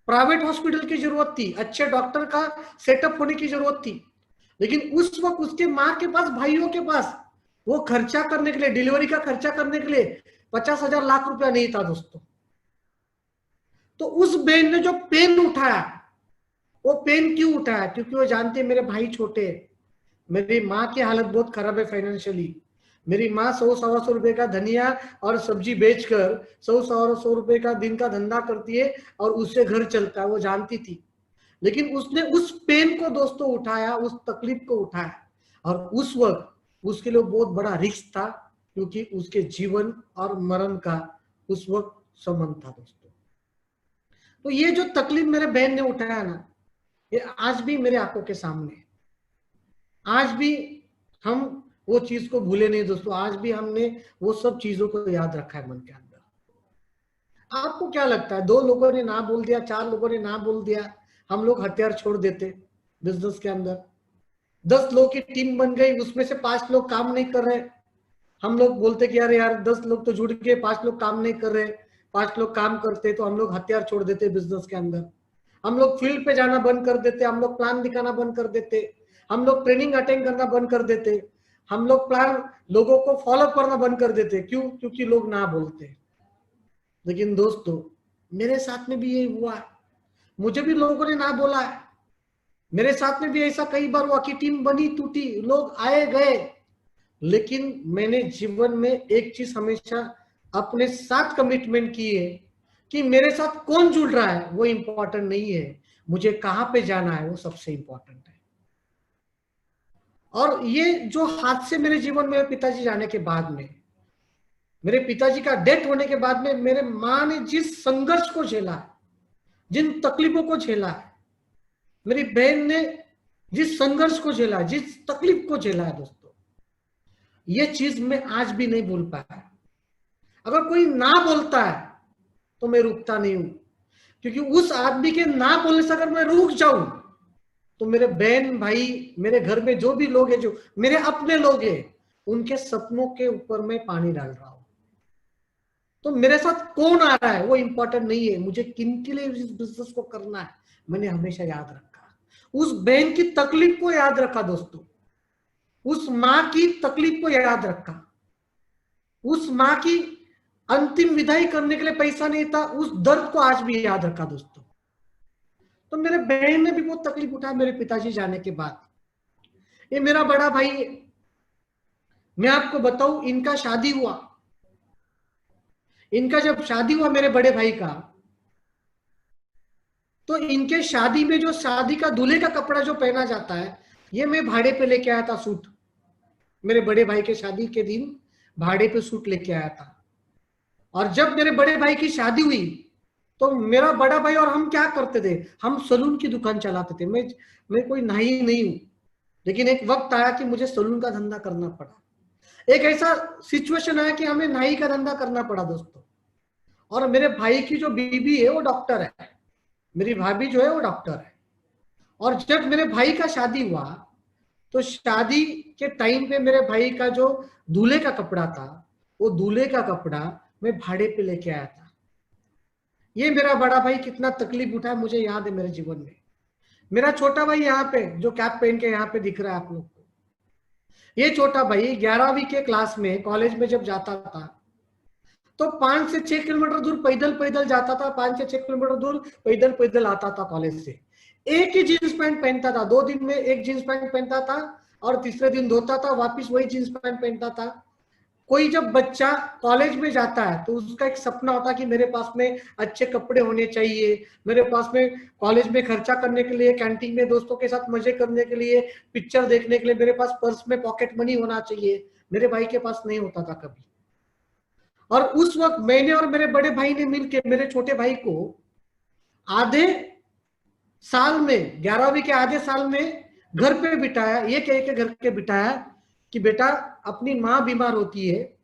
[SPEAKER 1] प्राइवेट हॉस्पिटल की जरूरत थी, अच्छे डॉक्टर का सेटअप होने की जरूरत थी, लेकिन उस वक्त उसके माँ के पास, भाइयों के पास वो खर्चा करने के लिए, डिलीवरी का खर्चा करने के लिए 50,000 लाख रुपया नहीं था दोस्तों। तो उस बहन ने जो पेन उठाया, वो पेन क्यों उठाया? क्योंकि वो जानते हैं मेरे भाई छोटे, मेरी माँ की हालत बहुत खराब है फाइनेंशियली। मेरी माँ 100-125 रुपए का धनिया और सब्जी बेचकर 100-125 रुपए का दिन का धंधा करती है और उससे घर चलता है, वो जानती थी। लेकिन उसने उस पेन को दोस्तों उठाया, उस तकलीफ को उठाया, और उस वक्त उसके लिए बहुत बड़ा रिस्क था, क्योंकि उसके जीवन और मरण का उस वक्त संबंध था दोस्तों। तो ये जो तकलीफ मेरे बहन ने उठाया ना, ये आज भी मेरे आंखों के सामने, आज भी हम वो चीज को भूले नहीं दोस्तों, आज भी हमने वो सब चीजों को याद रखा है मन के अंदर। आपको क्या लगता है, 2 लोगों ने ना बोल दिया, 4 लोगों ने ना बोल दिया, हम लोग हथियार छोड़ देते बिजनेस के अंदर? 10 लोग की टीम बन गई, उसमें से 5 लोग काम नहीं कर रहे, हम लोग बोलते कि यार यार 10 लोग तो जुड़ के 5 लोग काम नहीं कर रहे, 5 लोग काम करते, तो हम लोग हथियार छोड़ देते बिजनेस के अंदर, हम लोग फील्ड पे जाना बंद कर देते, हम लोग प्लान दिखाना बंद कर देते, हम लोग ट्रेनिंग अटेंड करना बंद कर देते, हम लोग प्लान लोगों को फॉलो करना बंद कर देते। क्यों? क्योंकि लोग ना बोलते। लेकिन दोस्तों मेरे साथ में भी यही हुआ है, मुझे भी लोगों ने ना बोला है, मेरे साथ में भी ऐसा कई बार हुआ कि टीम बनी टूटी, लोग आए गए, लेकिन मैंने जीवन में एक चीज हमेशा अपने साथ कमिटमेंट की है कि मेरे साथ कौन जुड़ रहा है वो इंपॉर्टेंट नहीं है, मुझे कहां पे जाना है वो सबसे इंपॉर्टेंट है। और ये जो हादसे मेरे जीवन में पिताजी जाने के बाद में, मेरे पिताजी का डेथ होने के बाद में मेरे माँ ने जिस संघर्ष को झेला है, जिन तकलीफों को झेला है, मेरी बहन ने जिस संघर्ष को झेला, जिस तकलीफ को झेला है दोस्तों, ये चीज मैं आज भी नहीं भूल पाया। अगर कोई ना बोलता है तो मैं रुकता नहीं हूं, क्योंकि उस आदमी के ना बोलने से अगर मैं रुक जाऊं तो मेरे बहन भाई, मेरे घर में जो भी लोग हैं, जो मेरे अपने लोग हैं, उनके सपनों के ऊपर मैं पानी डाल रहा हूं। तो मेरे साथ कौन आ रहा है वो इंपॉर्टेंट नहीं है, मुझे किन के लिए इस बिजनेस को करना है मैंने हमेशा याद रखा। उस बहन की तकलीफ को याद रखा दोस्तों, उस माँ की तकलीफ को याद रखा, उस माँ की अंतिम विदाई करने के लिए पैसा नहीं था, उस दर्द को आज भी याद रखा दोस्तों। तो मेरे बहन ने भी बहुत तकलीफ उठाया मेरे पिताजी जाने के बाद। ये मेरा बड़ा भाई है, मैं आपको बताऊं, इनका शादी हुआ, इनका जब शादी हुआ मेरे बड़े भाई का, तो इनके शादी में जो शादी का दूल्हे का कपड़ा जो पहना जाता है, ये मैं भाड़े पे लेके आया था सूट। मेरे बड़े भाई के शादी के दिन भाड़े पे सूट लेके आया था। और जब मेरे बड़े भाई की शादी हुई तो मेरा बड़ा भाई और हम क्या करते थे, हम सलून की दुकान चलाते थे। मैं कोई नाई नहीं हूं, लेकिन एक वक्त आया कि मुझे सलून का धंधा करना पड़ा। एक ऐसा सिचुएशन आया कि हमें नाई का धंधा करना पड़ा दोस्तों। और मेरे भाई की जो बीबी है वो डॉक्टर है, मेरी भाभी जो है वो डॉक्टर है। और जब मेरे भाई का शादी हुआ तो शादी के टाइम पे मेरे भाई का जो दूल्हे का कपड़ा था, वो दूल्हे का कपड़ा मैं भाड़े पे लेके आया था। ये मेरा बड़ा भाई कितना तकलीफ उठाया मुझे याद है मेरे जीवन में। मेरा छोटा भाई यहाँ पे जो कैप पहन के यहाँ पे दिख रहा है आप लोग को, ये छोटा भाई 11वीं के क्लास में कॉलेज में जब जाता था तो 5 से 6 किलोमीटर दूर पैदल पैदल जाता था, 5 से 6 किलोमीटर दूर पैदल पैदल आता था कॉलेज से। एक ही जींस पैंट पहनता था, 2 दिन में एक जींस पैंट पहनता था और तीसरे दिन धोता था, वापस वही जींस पैंट पहनता था। कोई जब बच्चा कॉलेज में जाता है तो उसका एक सपना होता है कि मेरे पास में अच्छे कपड़े होने चाहिए, मेरे पास में कॉलेज में खर्चा करने के लिए, कैंटीन में दोस्तों के साथ मजे करने के लिए, पिक्चर देखने के लिए मेरे पास पर्स में पॉकेट मनी होना चाहिए। मेरे भाई के पास नहीं होता था कभी। और उस वक्त मैंने और मेरे बड़े भाई ने मिलकर मेरे छोटे भाई को आधे साल में, 11वीं के आधे साल में घर पे बिठाया, ये कह के घर के बिठाया कि बेटा अपनी माँ बीमार होती है,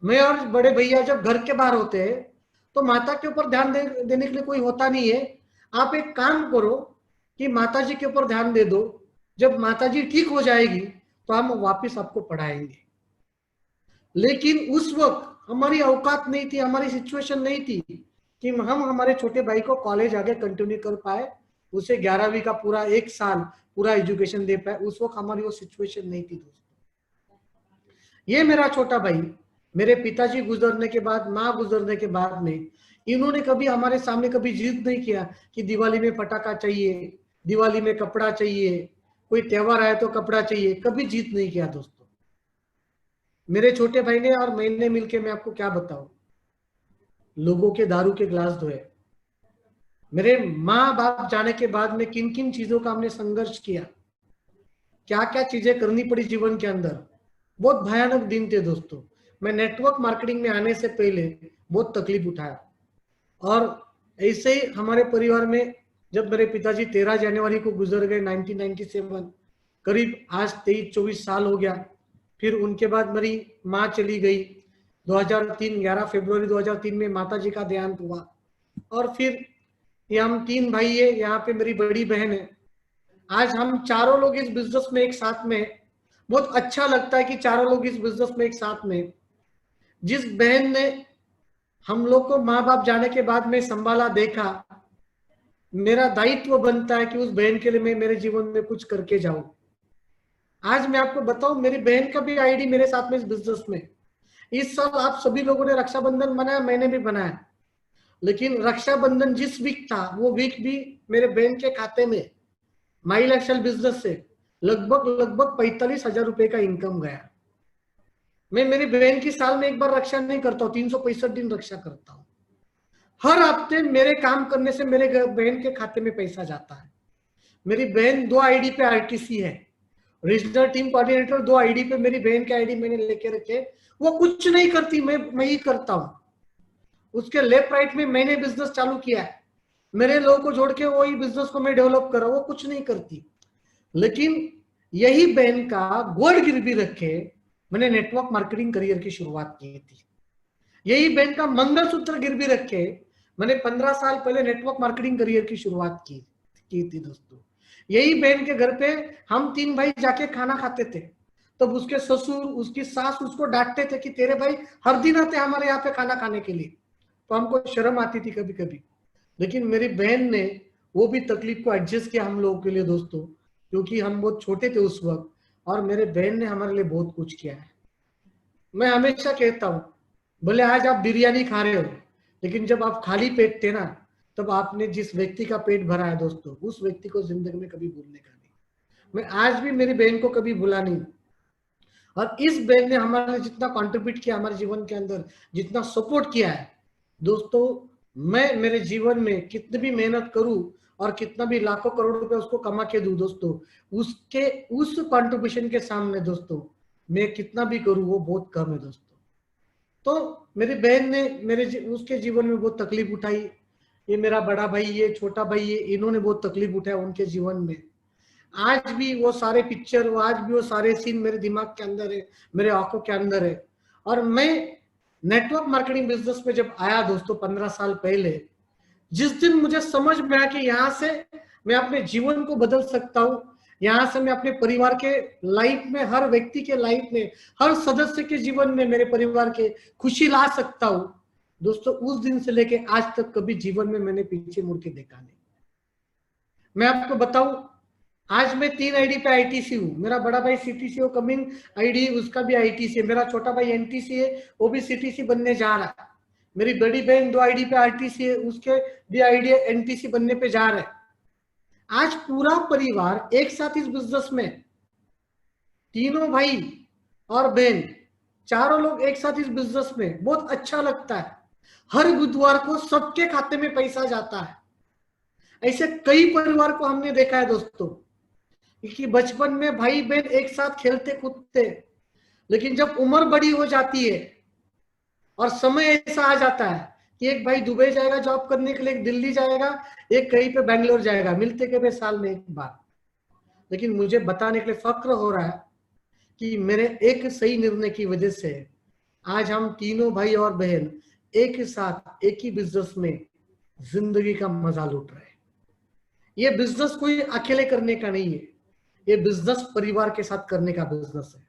[SPEAKER 1] मैं और बड़े भैया जब घर के बाहर होते हैं तो माता के ऊपर ध्यान देने के लिए कोई होता नहीं है, आप एक काम करो कि माता जी के ऊपर ध्यान दे दो, जब माता जी ठीक हो जाएगी तो हम वापस आपको पढ़ाएंगे। लेकिन उस वक्त हमारी औकात नहीं थी, हमारी सिचुएशन नहीं थी कि हम हमारे छोटे भाई को कॉलेज आगे कंटिन्यू कर पाए, उसे 11वीं का पूरा एक साल पूरा एजुकेशन दे पाए। उस वक्त हमारी वो सिचुएशन नहीं थी दोस्तों। ये मेरा छोटा भाई मेरे पिताजी गुजरने के बाद, माँ गुजरने के बाद में, इन्होंने कभी हमारे सामने कभी जिद नहीं किया कि दिवाली में पटाखा चाहिए, दिवाली में कपड़ा चाहिए, कोई त्योहार आए तो कपड़ा चाहिए, कभी जिद नहीं किया दोस्तों। मेरे छोटे भाई ने और मैंने मिलके, मैं आपको क्या बताऊं, लोगों के दारू के गिलास धोए। मेरे माँ बाप जाने के बाद में किन किन चीजों का हमने संघर्ष किया, क्या क्या चीजें करनी पड़ी जीवन के अंदर। बहुत भयानक दिन थे दोस्तों। मैं नेटवर्क मार्केटिंग में आने से पहले बहुत तकलीफ उठाया। और ऐसे ही हमारे परिवार में जब मेरे पिताजी 13 जनवरी को गुजर गए 1997, करीब आज 23-24 साल हो गया। फिर उनके बाद मेरी माँ चली गई 2003, 11 फरवरी 2003 में माता जी का देहांत हुआ। और फिर ये हम 3 भाई है, यहाँ पे मेरी बड़ी बहन है। आज हम चारों लोग इस बिजनेस में एक साथ में, बहुत अच्छा लगता है कि चारों लोग इस बिजनेस में एक साथ में। जिस बहन ने हम लोग को माँ बाप जाने के बाद में संभाला, देखा, मेरा दायित्व बनता है कि उस बहन के लिए मैं मेरे जीवन में कुछ करके जाऊं। आज मैं आपको बताऊं, मेरी बहन का भी आईडी मेरे साथ में इस बिजनेस में। इस साल आप सभी लोगों ने रक्षाबंधन बनाया, मैंने भी बनाया, लेकिन रक्षाबंधन जिस वीक था वो वीक भी मेरे बहन के खाते में माई लाइफस्टाइल बिजनेस से लगभग 45,000 रुपए का इनकम गया। मैं मेरी बहन की साल में एक बार रक्षा नहीं करता हूँ, 365 दिन रक्षा करता हूँ। हर हफ्ते मेरे काम करने से मेरे बहन के खाते में पैसा जाता है। मेरी बहन 2 आईडी पे आरटीसी है, रीजनल टीम कोऑर्डिनेटर 2 आईडी पे मेरी बहन के आईडी मैंने लेके रखे, वो कुछ नहीं करती, मैं ही करता हूं। उसके लेफ्ट राइट में मैंने बिजनेस चालू किया है, मेरे लोगों को जोड़ के वही बिजनेस को मैं डेवलप कर रहा हूं, वो कुछ नहीं करती। लेकिन यही बहन का गोल्ड गिरवी रखे मैंने नेटवर्क मार्केटिंग करियर की शुरुआत की थी। यही बहन का मंगलसूत्र गिरवी रखे मैंने 15 साल पहले नेटवर्क मार्केटिंग करियर की शुरुआत की थी दोस्तों। यही बहन के घर पे हम 3 भाई जाके खाना खाते थे, तब उसके ससुर उसकी सास उसको डांटते थे कि तेरे भाई हर दिन आते हमारे यहाँ पे खाना खाने के लिए, तो हमको शर्म आती थी कभी कभी। लेकिन मेरी बहन ने वो भी तकलीफ को एडजस्ट किया हम लोगों के लिए दोस्तों, क्योंकि हम बहुत छोटे थे उस वक्त, और मेरे बहन ने हमारे लिए बहुत कुछ किया है। मैं हमेशा कहता हूँ, भले आज आप बिरयानी खा रहे हो, लेकिन जब आप खाली पेट थे ना, तब आपने जिस व्यक्ति का पेट भरा है दोस्तों, उस व्यक्ति को जिंदगी में कभी भूलने का नहीं। मैं आज भी मेरी बहन को कभी भूला नहीं, और इस बहन ने हमारे जितना कंट्रीब्यूट किया हमारे जीवन के अंदर, जितना सपोर्ट किया है दोस्तों, मैं मेरे जीवन में कितनी भी मेहनत करूं और कितना भी लाखों करोड़ रुपए उसको कमा के दूं दोस्तों, उसके उस कंट्रीब्यूशन के सामने दोस्तों मैं कितना भी करूं वो बहुत कम है दोस्तों। तो मेरी बहन ने उसके जीवन में बहुत तकलीफ उठाई, ये मेरा बड़ा भाई, ये छोटा भाई, ये इन्होंने बहुत तकलीफ उठाया उनके जीवन में। आज भी वो सारे पिक्चर, आज भी वो सारे सीन मेरे दिमाग के अंदर है, मेरे आंखों के अंदर है। और मैं नेटवर्क मार्केटिंग बिजनेस में जब आया दोस्तों 15 साल पहले, जिस दिन मुझे समझ में आया कि यहाँ से मैं अपने जीवन को बदल सकता हूँ, यहाँ से मैं अपने परिवार के लाइफ में, हर व्यक्ति के लाइफ में, हर सदस्य के जीवन में मेरे परिवार के खुशी ला सकता हूँ दोस्तों, उस दिन से लेके आज तक कभी जीवन में मैंने पीछे मुड़ के देखा नहीं। मैं आपको बताऊं, आज मैं 3 आईडी पे आईटीसी हूँ। मेरा बड़ा भाई सीटीसी हो, कमिंग आईडी उसका भी आईटीसी है। मेरा छोटा भाई एनटीसी है, वो भी सीटीसी बनने जा रहा है। मेरी बड़ी बहन 2 आईडी पे आरटीसी है, उसके भी आईडी एनटीसी बनने पे जा रहा है। आज पूरा परिवार एक साथ इस बिजनेस में, तीनों भाई और बहन, चारों लोग एक साथ इस बिजनेस में, बहुत अच्छा लगता है। हर बुधवार को सबके खाते में पैसा जाता है। ऐसे कई परिवार को हमने देखा है दोस्तों कि बचपन में भाई बहन एक साथ खेलते कूदते, लेकिन जब उम्र बड़ी हो जाती है और समय ऐसा आ जाता है कि एक भाई दुबई जाएगा जॉब करने के लिए, एक दिल्ली जाएगा, एक कहीं पे बैंगलोर जाएगा, मिलते कभी साल में एक बार। लेकिन मुझे बताने के लिए फक्र हो रहा है कि मेरे एक सही निर्णय की वजह से आज हम तीनों भाई और बहन एक साथ एक ही बिजनेस में जिंदगी का मजा लूट रहे हैं। ये बिजनेस कोई अकेले करने का नहीं है, ये बिजनेस परिवार के साथ करने का बिजनेस है।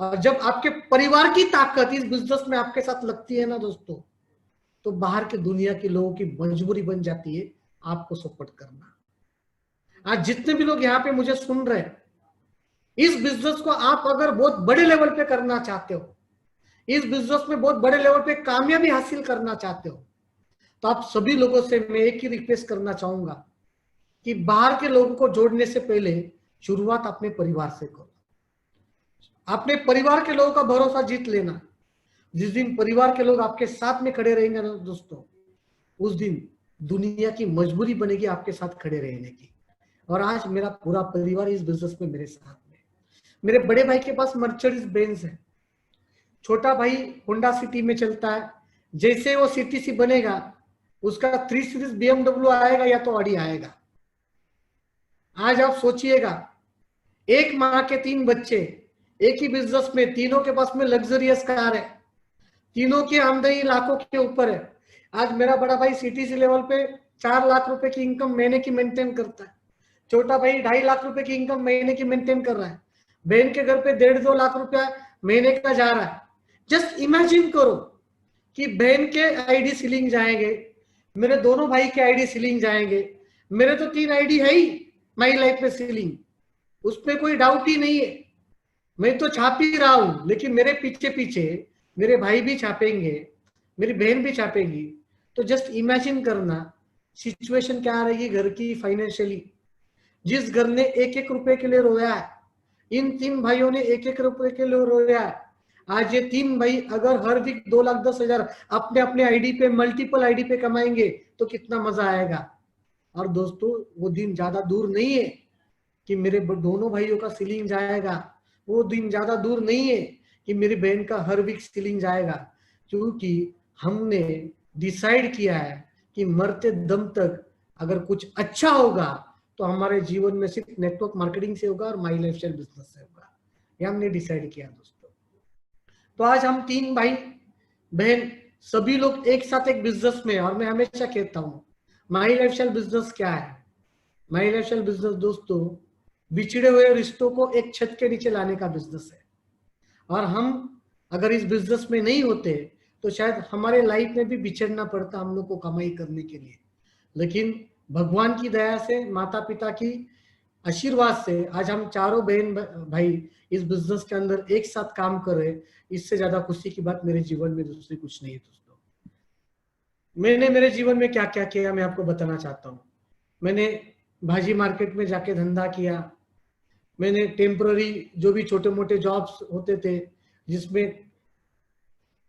[SPEAKER 1] और जब आपके परिवार की ताकत इस बिजनेस में आपके साथ लगती है ना दोस्तों, तो बाहर के दुनिया के लोगों की मजबूरी बन जाती है आपको सपोर्ट करना। आज जितने भी लोग यहाँ पे मुझे सुन रहे हैं, इस बिजनेस को आप अगर बहुत बड़े लेवल पे करना चाहते हो, इस बिजनेस में बहुत बड़े लेवल पे कामयाबी हासिल करना चाहते हो, तो आप सभी लोगों से मैं एक ही रिक्वेस्ट करना चाहूंगा कि बाहर के लोगों को जोड़ने से पहले शुरुआत अपने परिवार से करो। अपने परिवार के लोगों का भरोसा जीत लेना। जिस दिन परिवार के लोग आपके साथ में खड़े रहेंगे ना दोस्तों, उस दिन दुनिया की मजबूरी बनेगी आपके साथ खड़े रहने की। और आज मेरा पूरा परिवार इस बिजनेस में मेरे साथ में। मेरे बड़े भाई के पास मर्सिडीज बेंज है, छोटा भाई होंडा सिटी में चलता है। जैसे वो सीटीसी बनेगा, उसका 3 सीरीज BMW आएगा या तो ऑडी आएगा। आज आप सोचिएगा, एक माँ के 3 बच्चे, एक ही बिजनेस में, तीनों के पास में लग्जरियस कार है, तीनों की आमदनी लाखों के ऊपर है। आज मेरा बड़ा भाई सीटीसी लेवल पे 4 लाख रुपए की इनकम महीने की मेंटेन करता है, छोटा भाई 2.5 लाख रुपए की इनकम महीने की मेंटेन कर रहा है, बहन के घर पे 1.5-2 लाख रुपया महीने का जा रहा है। जस्ट इमेजिन करो कि बहन के आईडी सीलिंग जाएंगे, मेरे दोनों भाई के आईडी सीलिंग जाएंगे, मेरे तो 3 आईडी है ही माई लाइफ में सीलिंग, उसमें कोई डाउट ही नहीं है। मैं तो छाप ही रहा हूं, लेकिन मेरे पीछे पीछे मेरे भाई भी छापेंगे, मेरी बहन भी छापेगी। तो जस्ट इमेजिन करना सिचुएशन क्या रहेगी घर की फाइनेंशियली। जिस घर ने 1-1 रुपए के लिए रोया है, इन 3 भाइयों ने 1-1 रुपए के लिए रोया है। आज ये 3 भाई अगर हर वीक 2,10,000 अपने अपने आईडी पे, मल्टीपल आईडी पे कमाएंगे तो कितना मजा आएगा। और दोस्तों वो दिन ज्यादा दूर नहीं है कि मेरे दोनों भाइयों का सीलिंग जाएगा, वो दिन ज्यादा दूर नहीं है कि मेरी बहन का हर वीक सीलिंग जाएगा, क्योंकि हमने डिसाइड किया है कि मरते दम तक अगर कुछ अच्छा होगा तो हमारे जीवन में सिर्फ नेटवर्क मार्केटिंग से होगा और माई लाइफस्टाइल बिजनेस से होगा। ये हमने डिसाइड किया दोस्तों। तो आज हम 3 भाई बहन सभी लोग एक साथ एक बिजनेस में, और मैं हमेशा कहता हूं माई लाइफस्टाइल बिजनेस क्या है। माई लाइफस्टाइल बिजनेस दोस्तों बिछड़े हुए रिश्तों को एक छत के नीचे लाने का बिजनेस है। और हम अगर इस बिजनेस में नहीं होते तो शायद हमारे लाइफ में भी बिछड़ना पड़ता हम लोग को कमाई करने के लिए। लेकिन भगवान की दया से, माता पिता की आशीर्वाद से आज हम चारों बहन भाई इस बिजनेस के अंदर एक साथ काम कर रहे। इससे ज्यादा खुशी की बात मेरे जीवन में दूसरी कुछ नहीं है दोस्तों। मैंने मेरे जीवन में क्या क्या किया मैं आपको बताना चाहता हूँ। मैंने भाजी मार्केट में जाके धंधा किया। मैंने टेम्पररी जो भी छोटे मोटे जॉब्स होते थे जिसमें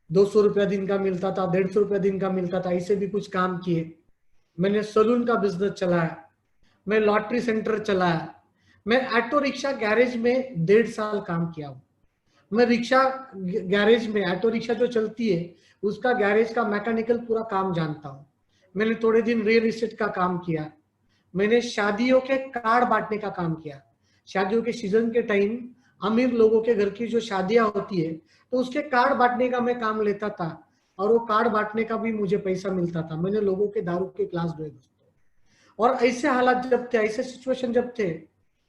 [SPEAKER 1] 200 रुपया दिन का मिलता था, 150 रुपया दिन का मिलता था, ऐसे भी कुछ काम किए। मैंने सलून का बिजनेस चलाया, मैं लॉटरी सेंटर चलाया, मैं ऑटो रिक्शा गैरेज में 1.5 साल काम किया हूँ। मैं रिक्शा गैरेज में, ऑटो रिक्शा जो चलती है उसका गैरेज का मैकेनिकल पूरा काम जानता हूँ। मैंने थोड़े दिन रियल एस्टेट का काम किया। मैंने शादियों के कार्ड बांटने का काम किया। शादियों के सीजन के टाइम अमीर लोगों के घर की जो शादियां होती है तो उसके कार्ड बांटने का मैं काम लेता था, और वो कार्ड बांटने का भी मुझे पैसा मिलता था। मैंने लोगों के दारू के क्लास हुए दोस्तों। और ऐसे हालात जब थे, ऐसे सिचुएशन जब थे,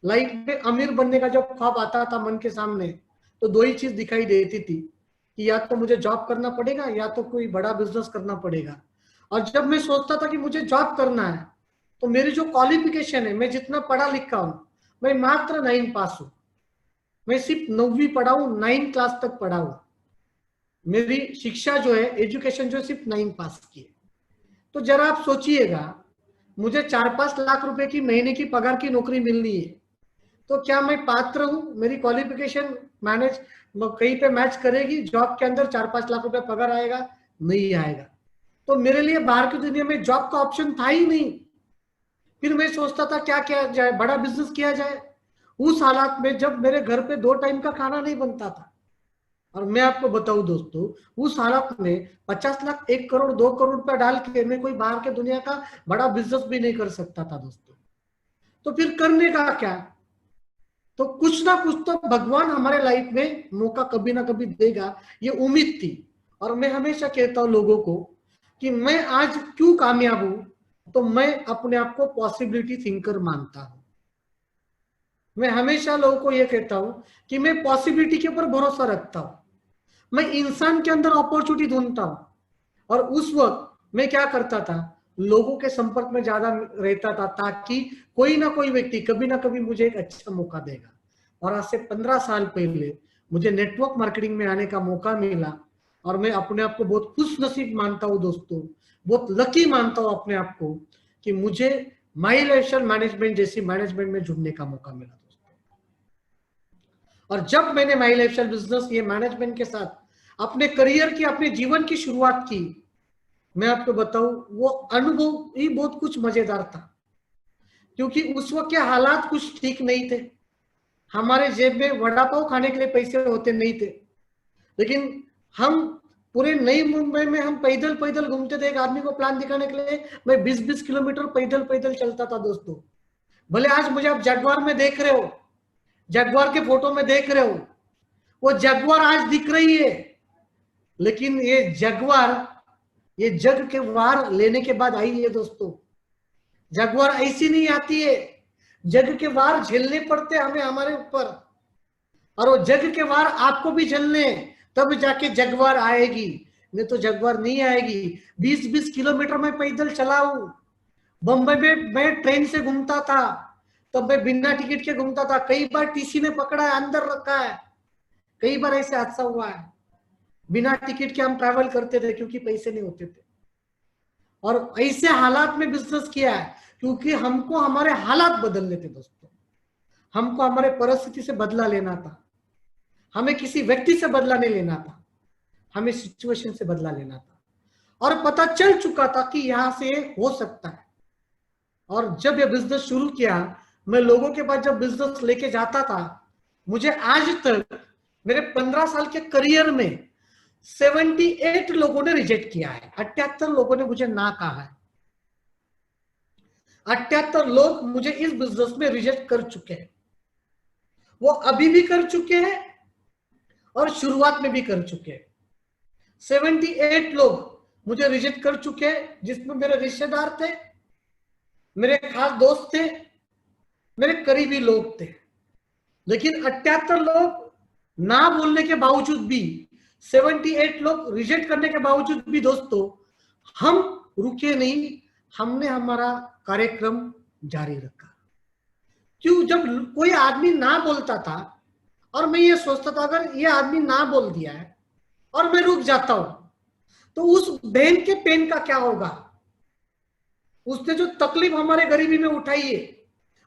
[SPEAKER 1] लाइफ में अमीर बनने का जब ख्वाब आता था मन के सामने, तो 2 ही चीज दिखाई देती थी कि या तो मुझे जॉब करना पड़ेगा या तो कोई बड़ा बिजनेस करना पड़ेगा। और जब मैं सोचता था कि मुझे जॉब करना है तो मेरी जो क्वालिफिकेशन है, मैं जितना पढ़ा लिखा हूं, मैं मात्र 9 पास हूं। मैं सिर्फ 9वीं पढ़ा हूं, 9 क्लास तक पढ़ा हूं। मेरी शिक्षा जो है, एजुकेशन जो है सिर्फ 9 पास की है। तो जरा आप सोचिएगा, मुझे 4-5 लाख रुपए की महीने की पगार की नौकरी मिलनी है, तो क्या मैं पात्र हूं? मेरी क्वालिफिकेशन मैनेज कहीं पे मैच करेगी? जॉब के अंदर 4-5 लाख रुपए पगार आएगा? नहीं आएगा। तो मेरे लिए बाहर की दुनिया में जॉब का ऑप्शन था ही नहीं। फिर मैं सोचता था क्या किया जाए, बड़ा बिजनेस किया जाए। उस हालात में जब मेरे घर पे 2 टाइम का खाना नहीं बनता था, और मैं आपको बताऊं दोस्तों, उस हालात में 50 लाख, 1 करोड़, 2 करोड़ रुपया डाल के मैं कोई बाहर के दुनिया का बड़ा बिजनेस भी नहीं कर सकता था दोस्तों। तो फिर करने का क्या? तो कुछ ना कुछ तो भगवान हमारे लाइफ में मौका कभी ना कभी देगा, ये उम्मीद थी। और मैं हमेशा कहता हूं लोगों को कि मैं आज क्यों कामयाब हूं, तो मैं अपने आप को पॉसिबिलिटी थिंकर मानता हूं। मैं हमेशा लोगों को यह कहता हूं कि मैं पॉसिबिलिटी के ऊपर भरोसा रखता हूं। मैं इंसान के अंदर अपॉर्चुनिटी ढूंढता हूं। और उस वक्त मैं क्या करता था, लोगों के संपर्क में ज्यादा रहता था, ताकि कोई ना कोई व्यक्ति कभी ना कभी मुझे एक अच्छा मौका देगा। और आज से 15 साल पहले मुझे नेटवर्क मार्केटिंग में आने का मौका मिला, और मैं अपने आप को बहुत खुश नसीब मानता हूं दोस्तों, बहुत लकी मानता हूं अपने आप को कि मुझे माई लाइफस्टाइल मैनेजमेंट जैसी मैनेजमेंट में जुड़ने का मौका मिला दोस्तों। और जब मैंने माई लाइफस्टाइल बिजनेस, ये मैनेजमेंट के साथ अपने करियर की, अपने जीवन की शुरुआत की, मैं आपको बताऊं वो अनुभव ही बहुत कुछ मजेदार था। क्योंकि उस वक्त के हालात कुछ ठीक नहीं थे। हमारे जेब में वड़ा पाव खाने के लिए पैसे होते नहीं थे, लेकिन हम पूरे नई मुंबई में हम पैदल पैदल घूमते थे। एक आदमी को प्लान दिखाने के लिए मैं 20-20 किलोमीटर पैदल पैदल चलता था दोस्तों। भले आज मुझे आप जगवार में देख रहे हो, जगवार के फोटो में देख रहे हो, वो जगवार आज दिख रही है, लेकिन ये जगवार, ये जग के वार लेने के बाद आई है दोस्तों। जगवार ऐसी नहीं आती है, जग के वार झेलने पड़ते हमें हमारे ऊपर, और वो जग के वार आपको भी झेलने, तब जाके जगवार आएगी, नहीं तो जगवार नहीं आएगी। 20-20 किलोमीटर में पैदल चला हूं। बम्बई में मैं ट्रेन से घूमता था, तब मैं बिना टिकट के घूमता था। कई बार टीसी ने पकड़ा है, अंदर रखा है। कई बार ऐसे हादसा हुआ है। बिना टिकट के हम ट्रैवल करते थे क्योंकि पैसे नहीं होते थे। और ऐसे हालात में बिजनेस किया है क्योंकि हमको हमारे हालात बदलने थे दोस्तों। हमको हमारे परिस्थिति से बदला लेना था। हमें किसी व्यक्ति से बदला नहीं लेना था, हमें सिचुएशन से बदला लेना था। और पता चल चुका था कि यहां से हो सकता है। और जब यह बिजनेस शुरू किया मैं लोगों के पास जब बिजनेस लेके जाता था, मुझे आज तक मेरे 15 साल के करियर में 78 लोगों ने रिजेक्ट किया है, 78 लोगों ने मुझे ना कहा है। 78 लोग मुझे इस बिजनेस में रिजेक्ट कर चुके हैं। वो अभी भी कर चुके हैं और शुरुआत में भी कर चुके हैं। 78 लोग मुझे रिजेक्ट कर चुके हैं, जिसमें मेरे रिश्तेदार थे, मेरे खास दोस्त थे, मेरे करीबी लोग थे। लेकिन 78 लोग ना बोलने के बावजूद भी, 78 लोग रिजेक्ट करने के बावजूद भी दोस्तों, हम रुके नहीं, हमने हमारा कार्यक्रम जारी रखा। क्यों? जब कोई आदमी ना बोलता था और मैं ये सोचता था अगर ये आदमी ना बोल दिया है और मैं रुक जाता हूं तो उस बहन के पेन का क्या होगा? उसने जो तकलीफ हमारे गरीबी में उठाई है,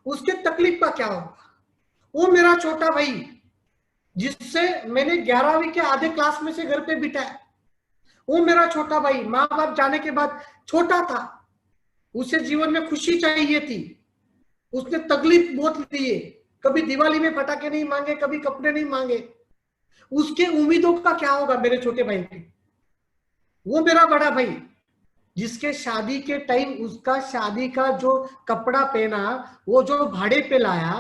[SPEAKER 1] उसके तकलीफ का क्या होगा? वो मेरा छोटा भाई जिससे मैंने 11वीं के आधे क्लास में से घर पे बिठाया, वो मेरा छोटा भाई माँ बाप जाने के बाद छोटा था, उसे जीवन में खुशी चाहिए थी, उसने तकलीफ बहुत ली है, कभी दिवाली में पटाखे नहीं मांगे, कभी कपड़े नहीं मांगे। उसके उम्मीदों का क्या होगा मेरे छोटे भाई के? वो मेरा बड़ा भाई जिसके शादी के टाइम उसका शादी का जो कपड़ा पहना, वो जो भाड़े पे लाया,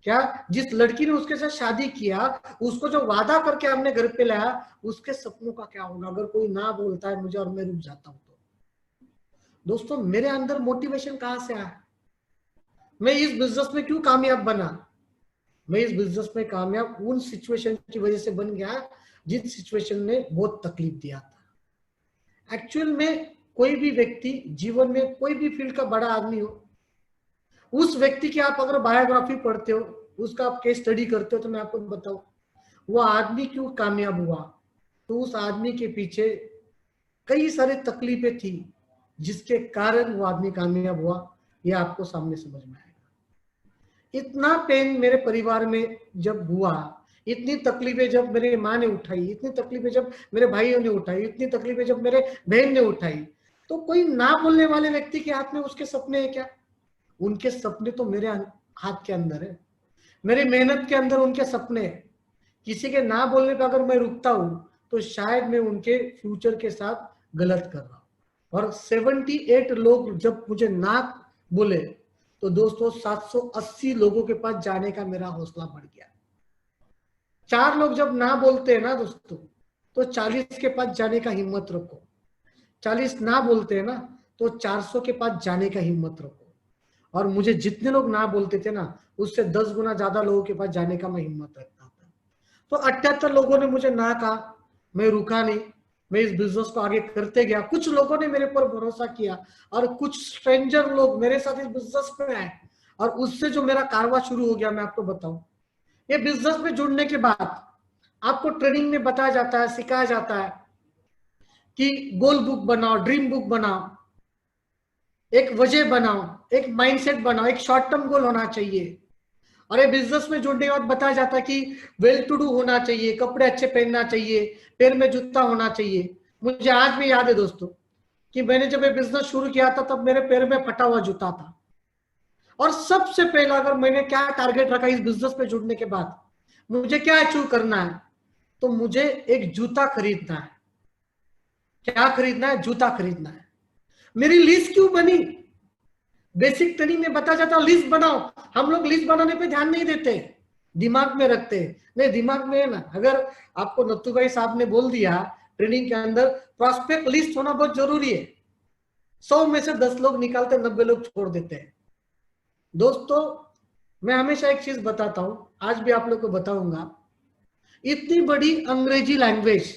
[SPEAKER 1] क्या जिस लड़की ने उसके साथ शादी किया, उसको जो वादा करके हमने घर पे लाया, उसके सपनों का क्या होगा अगर कोई ना बोलता है मुझे और मैं रुक जाता हूं तो? दोस्तों, मेरे अंदर मोटिवेशन कहां से आया? मैं इस बिजनेस में क्यों कामयाब बना? मैं इस बिजनेस में कामयाब उन सिचुएशन की वजह से बन गया जिन सिचुएशन ने बहुत तकलीफ दिया था। एक्चुअल में कोई भी व्यक्ति जीवन में कोई भी फील्ड का बड़ा आदमी हो, उस व्यक्ति की आप अगर बायोग्राफी पढ़ते हो, उसका आप केस स्टडी करते हो, तो मैं आपको बताऊं वो आदमी क्यों कामयाब हुआ, तो उस आदमी के पीछे कई सारी तकलीफें थी जिसके कारण वो आदमी कामयाब हुआ। ये आपको सामने समझ में आएगा। इतना पेन मेरे परिवार में जब हुआ, इतनी तकलीफें जब मेरे माँ ने उठाई, इतनी तकलीफें जब मेरे भाइयों ने उठाई, इतनी तकलीफें जब मेरे बहन ने उठाई, तो कोई ना बोलने वाले व्यक्ति के हाथ में उसके सपने हैं क्या? उनके सपने तो मेरे हाथ के अंदर है, मेरी मेहनत के अंदर उनके सपने हैं। किसी के ना बोलने पर अगर मैं रुकता हूं तो शायद मैं उनके फ्यूचर के साथ गलत कर रहा हूं। और 78 लोग जब मुझे ना बोले तो दोस्तों 780 लोगों के पास जाने का मेरा हौसला बढ़ गया। 4 लोग जब ना बोलते हैं ना दोस्तों, तो 40 के पास जाने का हिम्मत रखो। 40 ना बोलते हैं ना, तो 400 के पास जाने का हिम्मत रखो। और मुझे जितने लोग ना बोलते थे ना, उससे 10 गुना ज्यादा लोगों के पास जाने का मैं हिम्मत रखता था। तो 78 लोगों ने मुझे ना कहा, मैं रुका नहीं, मैं इस बिजनेस को आगे करते गया। कुछ लोगों ने मेरे पर भरोसा किया और कुछ स्ट्रेंजर लोग मेरे साथ इस बिजनेस में आए, और उससे जो मेरा कारवा शुरू हो गया, मैं आपको बताऊं, ये बिजनेस में जुड़ने के बाद आपको ट्रेनिंग में बताया जाता है, सिखाया जाता है कि गोल बुक बनाओ, ड्रीम बुक बनाओ, एक वजह बनाओ, एक माइंडसेट बनाओ, एक शॉर्ट टर्म गोल होना चाहिए। और ये बिजनेस में जुड़ने के बाद बताया जाता है कि वेल टू डू होना चाहिए, कपड़े अच्छे पहनना चाहिए, पैर में जूता होना चाहिए। मुझे आज भी याद है दोस्तों कि मैंने जब ये बिजनेस शुरू किया था तब मेरे पैर में फटा हुआ जूता था। और सबसे पहला अगर मैंने क्या टारगेट रखा इस बिजनेस में जुड़ने के बाद, मुझे क्या अचीव करना है, तो मुझे एक जूता खरीदना है। क्या खरीदना है? जूता खरीदना है। मेरी लिस्ट क्यों बनी? बेसिक ट्रेनिंग में बताया जाता है लिस्ट बनाओ। हम लोग लिस्ट बनाने पे ध्यान नहीं देते, दिमाग में रखते हैं। नहीं, दिमाग में है ना, अगर आपको नत्थू भाई साहब ने बोल दिया ट्रेनिंग के अंदर प्रॉस्पेक्ट लिस्ट होना बहुत जरूरी है, 100 में से 10 लोग निकालते, 90 लोग छोड़ देते हैं। दोस्तों, मैं हमेशा एक चीज बताता हूं, आज भी आप लोग को बताऊंगा, इतनी बड़ी अंग्रेजी लैंग्वेज,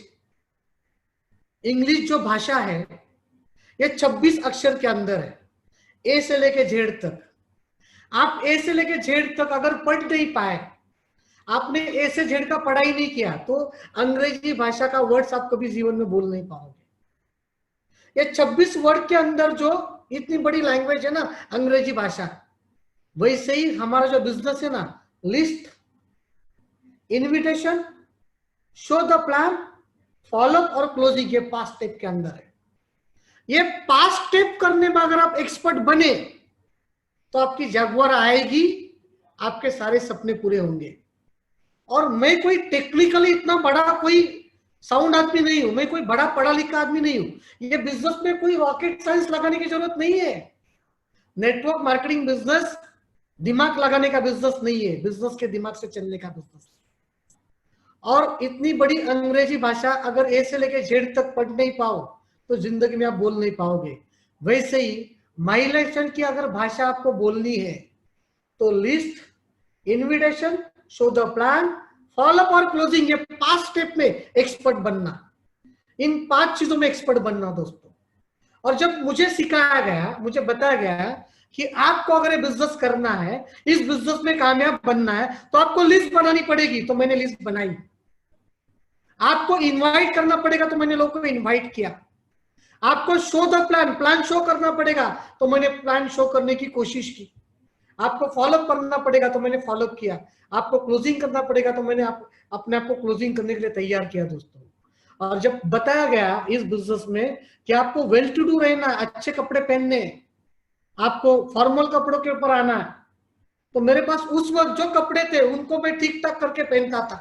[SPEAKER 1] इंग्लिश जो भाषा है, ये 26 अक्षर के अंदर है, ए से लेके जेड तक। आप ए से लेके जेड तक अगर पढ़ नहीं पाए, आपने ए से जेड का पढ़ाई नहीं किया, तो अंग्रेजी भाषा का वर्ड्स आप कभी जीवन में बोल नहीं पाओगे। ये 26 वर्ड के अंदर जो इतनी बड़ी लैंग्वेज है ना अंग्रेजी भाषा, वैसे ही हमारा जो बिजनेस है ना, list, invitation, show the plan, follow और क्लोजिंग, ये 5 स्टेप के अंदर है। ये 5 स्टेप करने में अगर आप एक्सपर्ट बने तो आपकी जगुआर आएगी आपके सारे सपने पूरे होंगे। और मैं कोई टेक्निकली इतना बड़ा कोई साउंड आदमी नहीं हूं, मैं कोई बड़ा पढ़ा लिखा आदमी नहीं हूं। ये बिजनेस में कोई रॉकेट साइंस लगाने की जरूरत नहीं है। नेटवर्क मार्केटिंग बिजनेस दिमाग लगाने का बिजनेस नहीं है, बिजनेस के दिमाग से चलने का बिजनेस। और इतनी बड़ी अंग्रेजी भाषा अगर ए से लेके जेड तक पढ़ नहीं पाओ तो जिंदगी में आप बोल नहीं पाओगे। वैसे ही माई लाइफ की अगर भाषा आपको बोलनी है तो list, invitation, show the plan, follow up और क्लोजिंग, ये 5 स्टेप में एक्सपर्ट बनना। इन 5 चीजों में एक्सपर्ट बनना दोस्तों। और जब मुझे सिखाया गया, मुझे बताया गया कि आपको अगर ये बिजनेस करना है, इस बिजनेस में कामयाब बनना है, तो आपको लिस्ट बनानी पड़ेगी, तो मैंने लिस्ट बनाई। आपको इनवाइट करना पड़ेगा, तो मैंने लोगों को इनवाइट किया। आपको show the plan, plan show करना पड़ेगा, तो मैंने प्लान शो करने की कोशिश की। आपको फॉलोअप करना पड़ेगा, तो मैंने फॉलोअप किया। आपको क्लोजिंग करना पड़ेगा, तो मैंने अपने आप को क्लोजिंग करने के लिए तैयार किया दोस्तों। और जब बताया गया इस बिजनेस में कि आपको वेल टू डू रहना, अच्छे कपड़े पहनने, आपको फॉर्मल कपड़ों के ऊपर आना है, तो मेरे पास उस वक्त जो कपड़े थे उनको मैं ठीक ठाक करके पहनता था,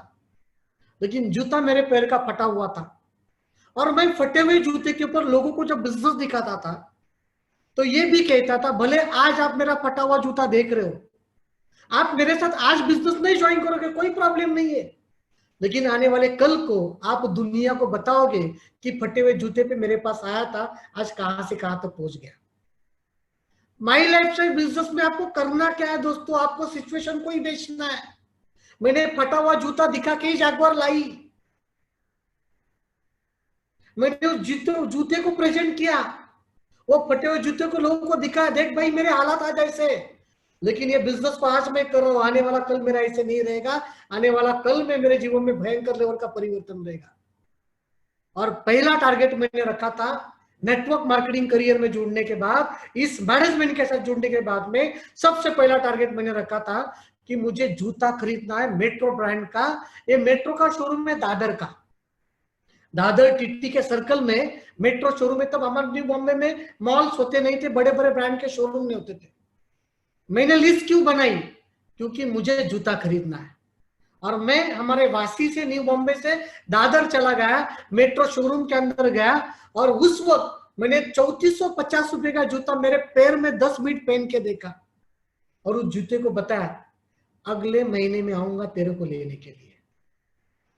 [SPEAKER 1] लेकिन जूता मेरे पैर का फटा हुआ था। और मैं फटे हुए जूते के ऊपर लोगों को जब बिजनेस दिखाता था तो ये भी कहता था, भले आज आप मेरा फटा हुआ जूता देख रहे हो, आप मेरे साथ आज बिजनेस नहीं ज्वाइन करोगे, कोई प्रॉब्लम नहीं है, लेकिन आने वाले कल को आप दुनिया को बताओगे कि फटे हुए जूते पे मेरे पास आया था, आज कहां से कहां तक पहुंच गया। माई लाइफस्टाइल बिजनेस में आपको करना क्या है दोस्तों, आपको सिचुएशन को ही बेचना है। मैंने फटा हुआ जूता दिखा के ही जैगवार लाई, मैंने उस जूते को प्रेजेंट किया, वो फटे हुए जूते को लोगों को दिखाया, देख भाई मेरे हालात आज ऐसे, लेकिन ये बिजनेस को आज मैं कर रहा हूं, आने वाला कल मेरा ऐसे नहीं रहेगा, आने वाला कल में मेरे जीवन में भयंकर लेवल का परिवर्तन रहेगा। और पहला टारगेट मैंने रखा था नेटवर्क मार्केटिंग करियर में जुड़ने के बाद, इस मैनेजमेंट के साथ जुड़ने के बाद में सबसे पहला टारगेट मैंने रखा था कि मुझे जूता खरीदना है मेट्रो ब्रांड का। ये मेट्रो का शोरूम है दादर का, दादर टीटी के सर्कल में मेट्रो शोरूम है। तब हमारे न्यू बॉम्बे में मॉल्स होते नहीं थे, बड़े बड़े ब्रांड के शोरूम नहीं होते थे। मैंने लिस्ट क्यों बनाई, क्योंकि मुझे जूता खरीदना है। और मैं हमारे वासी से, न्यू बॉम्बे से दादर चला गया, मेट्रो शोरूम के अंदर गया, और उस वक्त मैंने 3450 रुपए का जूता मेरे पैर में 10 मिनट पहन के देखा, और उस जूते को बताया अगले महीने में आऊंगा तेरे को लेने के लिए।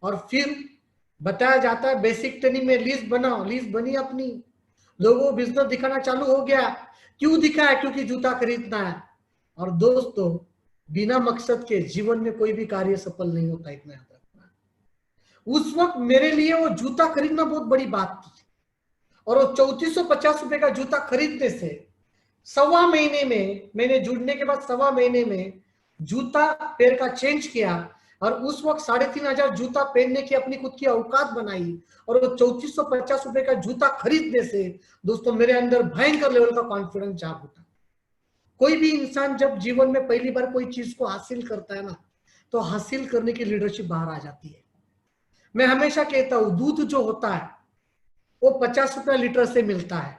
[SPEAKER 1] और फिर बताया जाता है बेसिक ट्रेनिंग में लिस्ट बनाओ, लिस्ट बनी अपनी, लोगों को बिजनेस दिखाना चालू हो गया। क्यों दिखाया, क्योंकि जूता खरीदना है। और दोस्तों बिना मकसद के जीवन में कोई भी कार्य सफल नहीं होता, इतना याद रखना। उस वक्त मेरे लिए वो जूता खरीदना बहुत बड़ी बात थी, और वो 3450 रुपए का जूता खरीदने से 1.25 महीने में, मैंने जुड़ने के बाद 1.25 महीने में जूता पैर का चेंज किया, और उस वक्त 3500 जूता पहनने की अपनी खुद की औकात बनाई। और वो 3450 रुपए का जूता खरीदने से दोस्तों मेरे अंदर भयंकर लेवल का कॉन्फिडेंस जाग उठा। कोई भी इंसान जब जीवन में पहली बार कोई चीज को हासिल करता है ना, तो हासिल करने की लीडरशिप बाहर आ जाती है। मैं हमेशा कहता हूं दूध जो होता है वो 50 रुपया लीटर से मिलता है,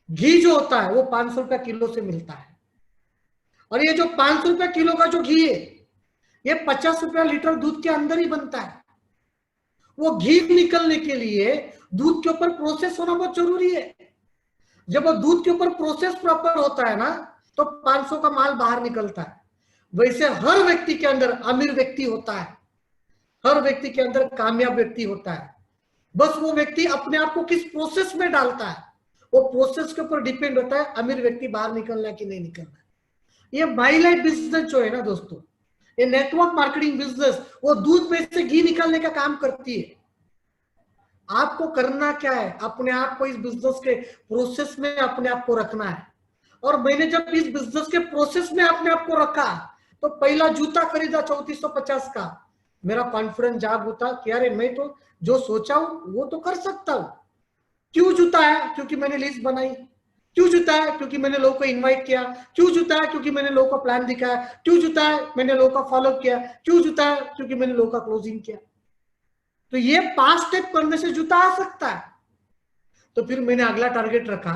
[SPEAKER 1] घी जो होता है वो 500 रुपया किलो से मिलता है। और ये जो 500 रुपया किलो का जो घी है, ये 50 रुपया लीटर दूध के अंदर ही बनता है। वो घी निकलने के लिए दूध के ऊपर प्रोसेस होना बहुत जरूरी है। जब वो दूध के ऊपर प्रोसेस प्रॉपर होता है ना, तो 500 का माल बाहर निकलता है। वैसे हर व्यक्ति के अंदर अमीर व्यक्ति होता है, हर व्यक्ति के अंदर कामयाब व्यक्ति होता है, बस वो व्यक्ति अपने आप को किस प्रोसेस में डालता है, वो प्रोसेस के ऊपर डिपेंड होता है अमीर व्यक्ति बाहर निकलना है कि नहीं निकलना है। ये माई लाइफ बिजनेस जो है ना दोस्तों, ये नेटवर्क मार्केटिंग बिजनेस, वो दूध में से घी निकालने का काम करती है। आपको करना क्या है, अपने आप को इस बिजनेस के प्रोसेस में अपने आप को रखना है। और मैंने जब इस बिजनेस के प्रोसेस में अपने आप को रखा, तो पहला जूता खरीदा 3450 का, मेरा कॉन्फिडेंस जाग उठा कि अरे मैं तो जो सोचा हूं वो तो कर सकता हूं। क्यों जूता है, क्योंकि मैंने लिस्ट बनाई। क्यों जूता है, क्योंकि मैंने लोगों को इनवाइट किया। क्यों जूता है, क्योंकि मैंने लोगों को प्लान दिखाया। क्यों जूता है, मैंने लोगों का फॉलो किया। क्यों जूता है, क्योंकि मैंने लोगों का क्लोजिंग किया। तो ये 5 स्टेप करने से जूता आ सकता है। तो फिर मैंने अगला टारगेट रखा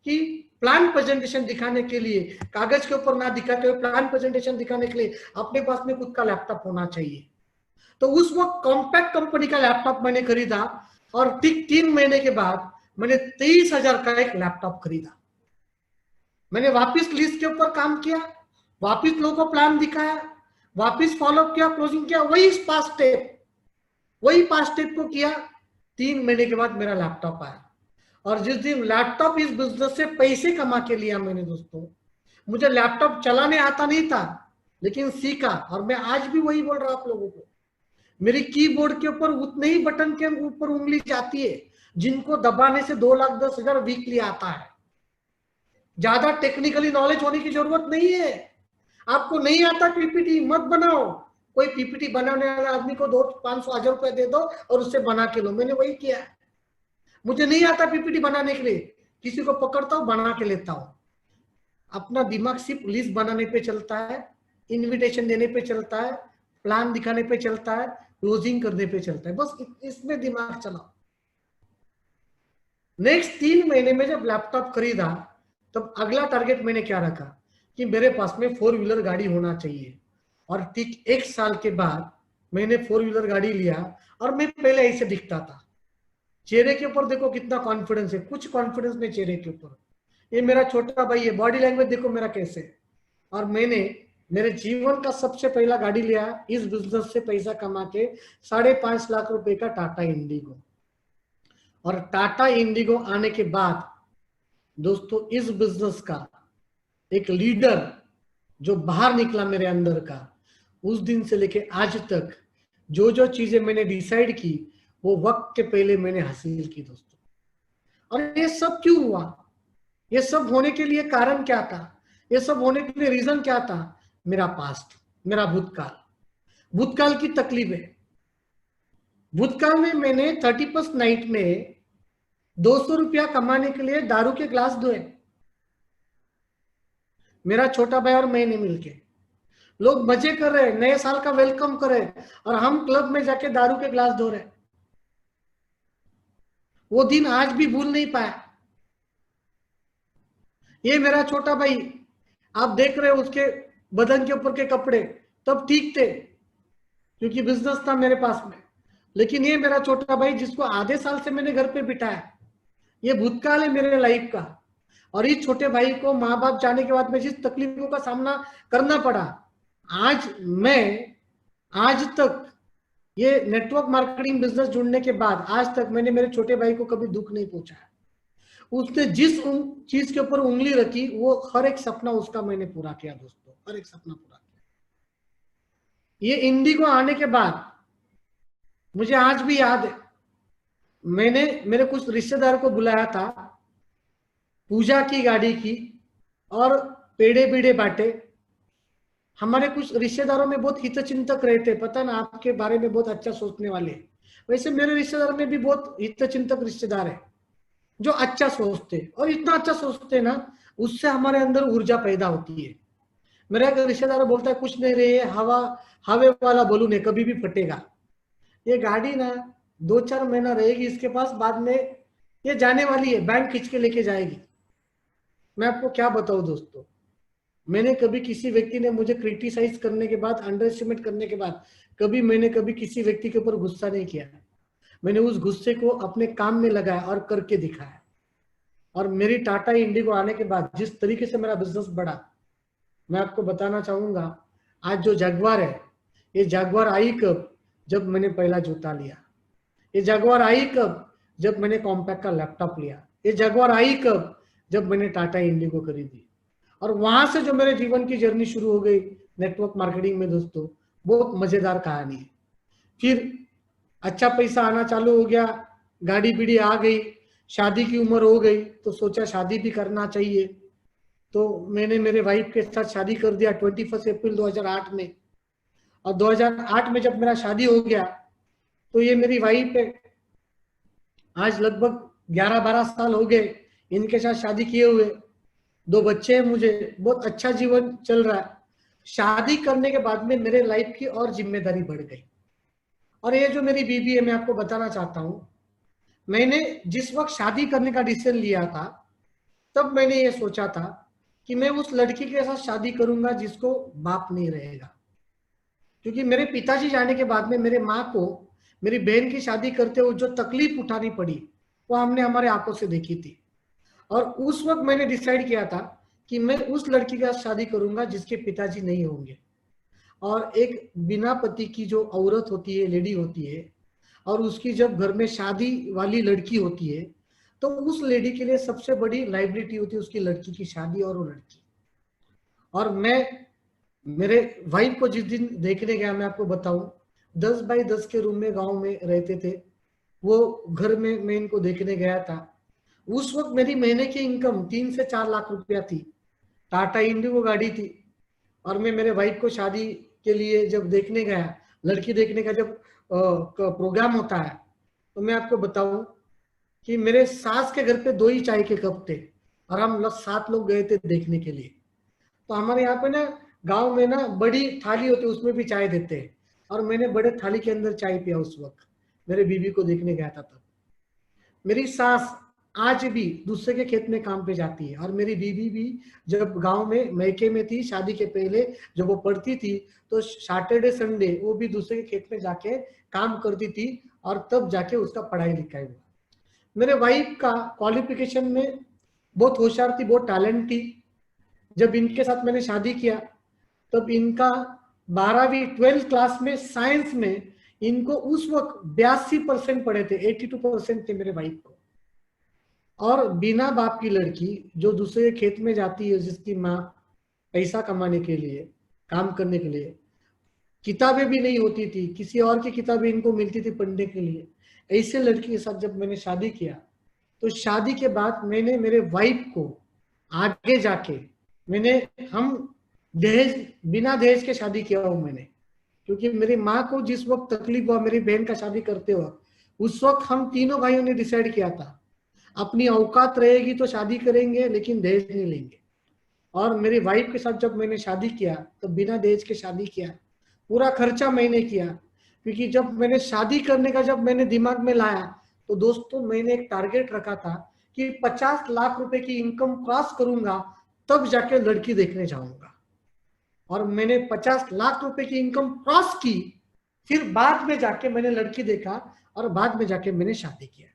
[SPEAKER 1] कि प्लान प्रेजेंटेशन दिखाने के लिए, कागज के ऊपर ना दिखाते हुए प्लान प्रेजेंटेशन दिखाने के लिए अपने पास में खुद का लैपटॉप होना चाहिए। तो उस वक्त कॉम्पैक्ट कंपनी का लैपटॉप मैंने खरीदा और ठीक 3 महीने के बाद मैंने 23,000 का एक लैपटॉप खरीदा। मैंने वापस लीज के ऊपर काम किया, वापस लोगों को प्लान दिखाया, वापस फॉलो किया, क्लोजिंग किया, वही 5 स्टेप को किया। 3 महीने के बाद मेरा लैपटॉप आया और जिस दिन लैपटॉप इस बिजनेस से पैसे कमा के लिया मैंने दोस्तों, मुझे लैपटॉप चलाने आता नहीं था लेकिन सीखा और मैं आज भी वही बोल रहा हूं आप लोगों को। मेरी कीबोर्ड के ऊपर उतने ही बटन के ऊपर उंगली जाती है जिनको दबाने से 2,10,000 वीकली आता है। ज्यादा टेक्निकली नॉलेज होने की जरूरत नहीं है। आपको नहीं आता पीपीटी, मत बनाओ। कोई पीपीटी बनाने वाले आदमी को 200-500 रुपए दे दो और उससे बना के लो। मैंने वही किया है। मुझे नहीं आता पीपीटी बनाने के लिए, किसी को पकड़ता हूं, बना के लेता हूं। अपना दिमाग सिर्फ लिस्ट बनाने पे चलता है, इनविटेशन देने पे चलता है, प्लान दिखाने पे चलता है, क्लोजिंग करने पे चलता है, बस इसमें दिमाग चलाओ। नेक्स्ट 3 महीने में जब लैपटॉप खरीदा तब अगला टारगेट मैंने क्या रखा कि मेरे पास में 4 व्हीलर गाड़ी होना चाहिए। और ठीक 1 साल के बाद मैंने 4 व्हीलर गाड़ी लिया और मैं पहले ऐसे दिखता था। चेहरे के ऊपर देखो कितना कॉन्फिडेंस है, कुछ कॉन्फिडेंस नहीं चेहरे के ऊपर। ये मेरा छोटा भाई है, बॉडी लैंग्वेज देखो मेरा कैसे। और मैंने मेरे जीवन का सबसे पहला गाड़ी लिया इस बिजनेस से पैसा कमा के 5.5 लाख रुपए का टाटा इंडिगो। और टाटा इंडिगो आने के बाद दोस्तों इस बिजनेस का एक लीडर जो बाहर निकला मेरे अंदर का, उस दिन से लेके आज तक जो जो चीजें मैंने डिसाइड की वो वक्त के पहले मैंने हासिल की दोस्तों। और ये सब क्यों हुआ? ये सब होने के लिए कारण क्या था? ये सब होने के लिए रीजन क्या था? मेरा पास्ट, मेरा भूतकाल, भूतकाल की तकलीफें। भूतकाल में मैंने 31st नाइट में 200 रुपया कमाने के लिए दारू के ग्लास धोए, मेरा छोटा भाई और मैंने मिलके। लोग मजे कर रहे, नए साल का वेलकम कर रहे और हम क्लब में जाके दारू के ग्लास धो रहे। वो दिन आज भी भूल नहीं पाया। ये मेरा छोटा भाई, आप देख रहे हो उसके बदन के ऊपर के कपड़े तब ठीक थे क्योंकि बिजनेस था मेरे पास में, लेकिन ये मेरा छोटा भाई जिसको आधे साल से मैंने घर पे बिठाया, ये भूतकाल है मेरे लाइफ का। और इस छोटे भाई को माँ बाप जाने के बाद में जिस तकलीफों का सामना करना पड़ा, आज तक ये नेटवर्क मार्केटिंग बिजनेस जुड़ने के बाद आज तक मैंने मेरे छोटे भाई को कभी दुख नहीं पहुंचाया। उसने जिस चीज के ऊपर उंगली रखी वो हर एक सपना उसका मैंने पूरा किया दोस्तों, हर एक सपना पूरा किया। ये इंडिगो आने के बाद मुझे आज भी याद है, मैंने मेरे कुछ रिश्तेदार को बुलाया था, पूजा की गाड़ी की और पेड़े बीड़े बांटे। हमारे कुछ रिश्तेदारों में बहुत हितचिंतक रहते, पता ना आपके बारे में बहुत अच्छा सोचने वाले। वैसे मेरे रिश्तेदारों में भी बहुत हितचिंतक रिश्तेदार है जो अच्छा सोचते, और इतना अच्छा सोचते ना उससे हमारे अंदर ऊर्जा पैदा होती है। मेरा एक रिश्तेदार बोलता है कुछ नहीं रहे, हवे वाला बलून है, कभी भी फटेगा। ये गाड़ी ना 2-4 महीना रहेगी इसके पास, बाद में ये जाने वाली है, बैंक खींच के लेके जाएगी। मैं आपको क्या बताऊं दोस्तों, मैंने कभी किसी व्यक्ति ने मुझे क्रिटिसाइज करने के बाद, अंडर एस्टिमेट करने के बाद मैंने कभी किसी व्यक्ति के ऊपर गुस्सा नहीं किया। मैंने उस गुस्से को अपने काम में लगाया और करके दिखाया। और मेरी टाटा इंडिगो आने के बाद जिस तरीके से मेरा बिजनेस बढ़ा, मैं आपको बताना चाहूंगा। आज जो जगवार है, ये जगवार आई कब? जब मैंने पहला जूता लिया। ये जगवार आई कब? जब मैंने कॉम्पैक्ट का लैपटॉप लिया। ये जगवार आई कब? जब मैंने टाटा इंडिगो खरीदी। और वहां से जो मेरे जीवन की जर्नी शुरू हो गई नेटवर्क मार्केटिंग में दोस्तों, बहुत मजेदार कहानी है। फिर अच्छा पैसा आना चालू हो गया, गाड़ी बीड़ी आ गई, शादी की उम्र हो गई, तो सोचा शादी भी करना चाहिए। तो मैंने मेरे वाइफ के साथ शादी कर दिया 21 अप्रैल 2008 में। और 2008 में जब मेरा शादी हो गया तो ये मेरी वाइफ है, आज लगभग 11-12 साल हो गए इनके साथ शादी किए हुए, 2 बच्चे हैं मुझे, बहुत अच्छा जीवन चल रहा है। शादी करने के बाद में मेरे लाइफ की और जिम्मेदारी बढ़ गई। और ये जो मेरी बीवी है, मैं आपको बताना चाहता हूं, मैंने जिस वक्त शादी करने का डिसीजन लिया था तब मैंने ये सोचा था कि मैं उस लड़की के साथ शादी करूंगा जिसको बाप नहीं रहेगा। क्योंकि मेरे पिताजी जाने के बाद में मेरे माँ को मेरी बहन की शादी करते हुए जो तकलीफ उठानी पड़ी वो हमने हमारे आंखों से देखी थी। और उस वक्त मैंने डिसाइड किया था कि मैं उस लड़की के साथ शादी करूंगा जिसके पिताजी नहीं होंगे। और एक बिना पति की जो औरत होती है, लेडी होती है, और उसकी जब घर में शादी वाली लड़की होती है, तो उस लेडी के लिए सबसे बड़ी लाइबिलिटी होती है उसकी लड़की की शादी और वो लड़की। और मैं मेरे वाइफ को जिस दिन देखने गया, मैं आपको बताऊं, 10 बाई 10 के रूम में गांव में रहते थे, वो घर में मैं इनको देखने गया था। उस वक्त मेरी महीने की इनकम 3 से 4 लाख रुपया थी, टाटा इंडिगो गाड़ी थी। और मैं मेरे वाइफ को शादी के लिए जब देखने गया, लड़की देखने का जब प्रोग्राम होता है, तो मैं आपको बताऊं कि मेरे सास के घर पे 2 ही चाय के कप थे और हम 7 लोग गए थे देखने के लिए। तो हमारे यहाँ पे ना गांव में ना बड़ी थाली होती है, उसमें भी चाय देते हैं, और मैंने बड़े थाली के अंदर चाय पिया उस वक्त मेरे बीवी को देखने गया था। तब मेरी सास आज भी दूसरे के खेत में काम पे जाती है, और मेरी बीवी भी जब गांव में मैके में थी शादी के पहले, जब वो पढ़ती थी, तो सैटरडे संडे वो भी दूसरे के खेत में जाके काम करती थी, और तब जाके उसका पढ़ाई लिखाई हुआ। मेरे वाइफ का क्वालिफिकेशन में बहुत होशियार थी, बहुत टैलेंट थी। जब इनके साथ मैंने शादी किया तब इनका 12वीं 12th क्लास में साइंस में इनको उस वक्त 82% पढ़े थे, 82% थे मेरे वाइफ को। और बिना बाप की लड़की जो दूसरे खेत में जाती है, जिसकी माँ पैसा कमाने के लिए, काम करने के लिए, किताबें भी नहीं होती थी, किसी और की किताबें इनको मिलती थी पढ़ने के लिए, ऐसे लड़की के साथ जब मैंने शादी किया, तो शादी के बाद मैंने मेरे वाइफ को आगे जाके मैंने हम दहेज, बिना दहेज के शादी किया हूं मैंने। क्योंकि मेरी माँ को जिस वक्त तकलीफ हुआ मेरी बहन का शादी करते वक्त, उस वक्त हम तीनों भाइयों ने डिसाइड किया था अपनी औकात रहेगी तो शादी करेंगे, लेकिन दहेज नहीं लेंगे। और मेरी वाइफ के साथ जब मैंने शादी किया तो बिना दहेज के शादी किया, पूरा खर्चा मैंने किया। क्योंकि जब मैंने शादी करने का जब मैंने दिमाग में लाया, तो दोस्तों मैंने एक टारगेट रखा था कि 50 लाख रुपए की इनकम क्रॉस करूंगा तब जाके लड़की देखने जाऊंगा। और मैंने 50 लाख रुपए की इनकम क्रॉस की, फिर बाद में जाके मैंने लड़की देखा और बाद में जाके मैंने शादी किया।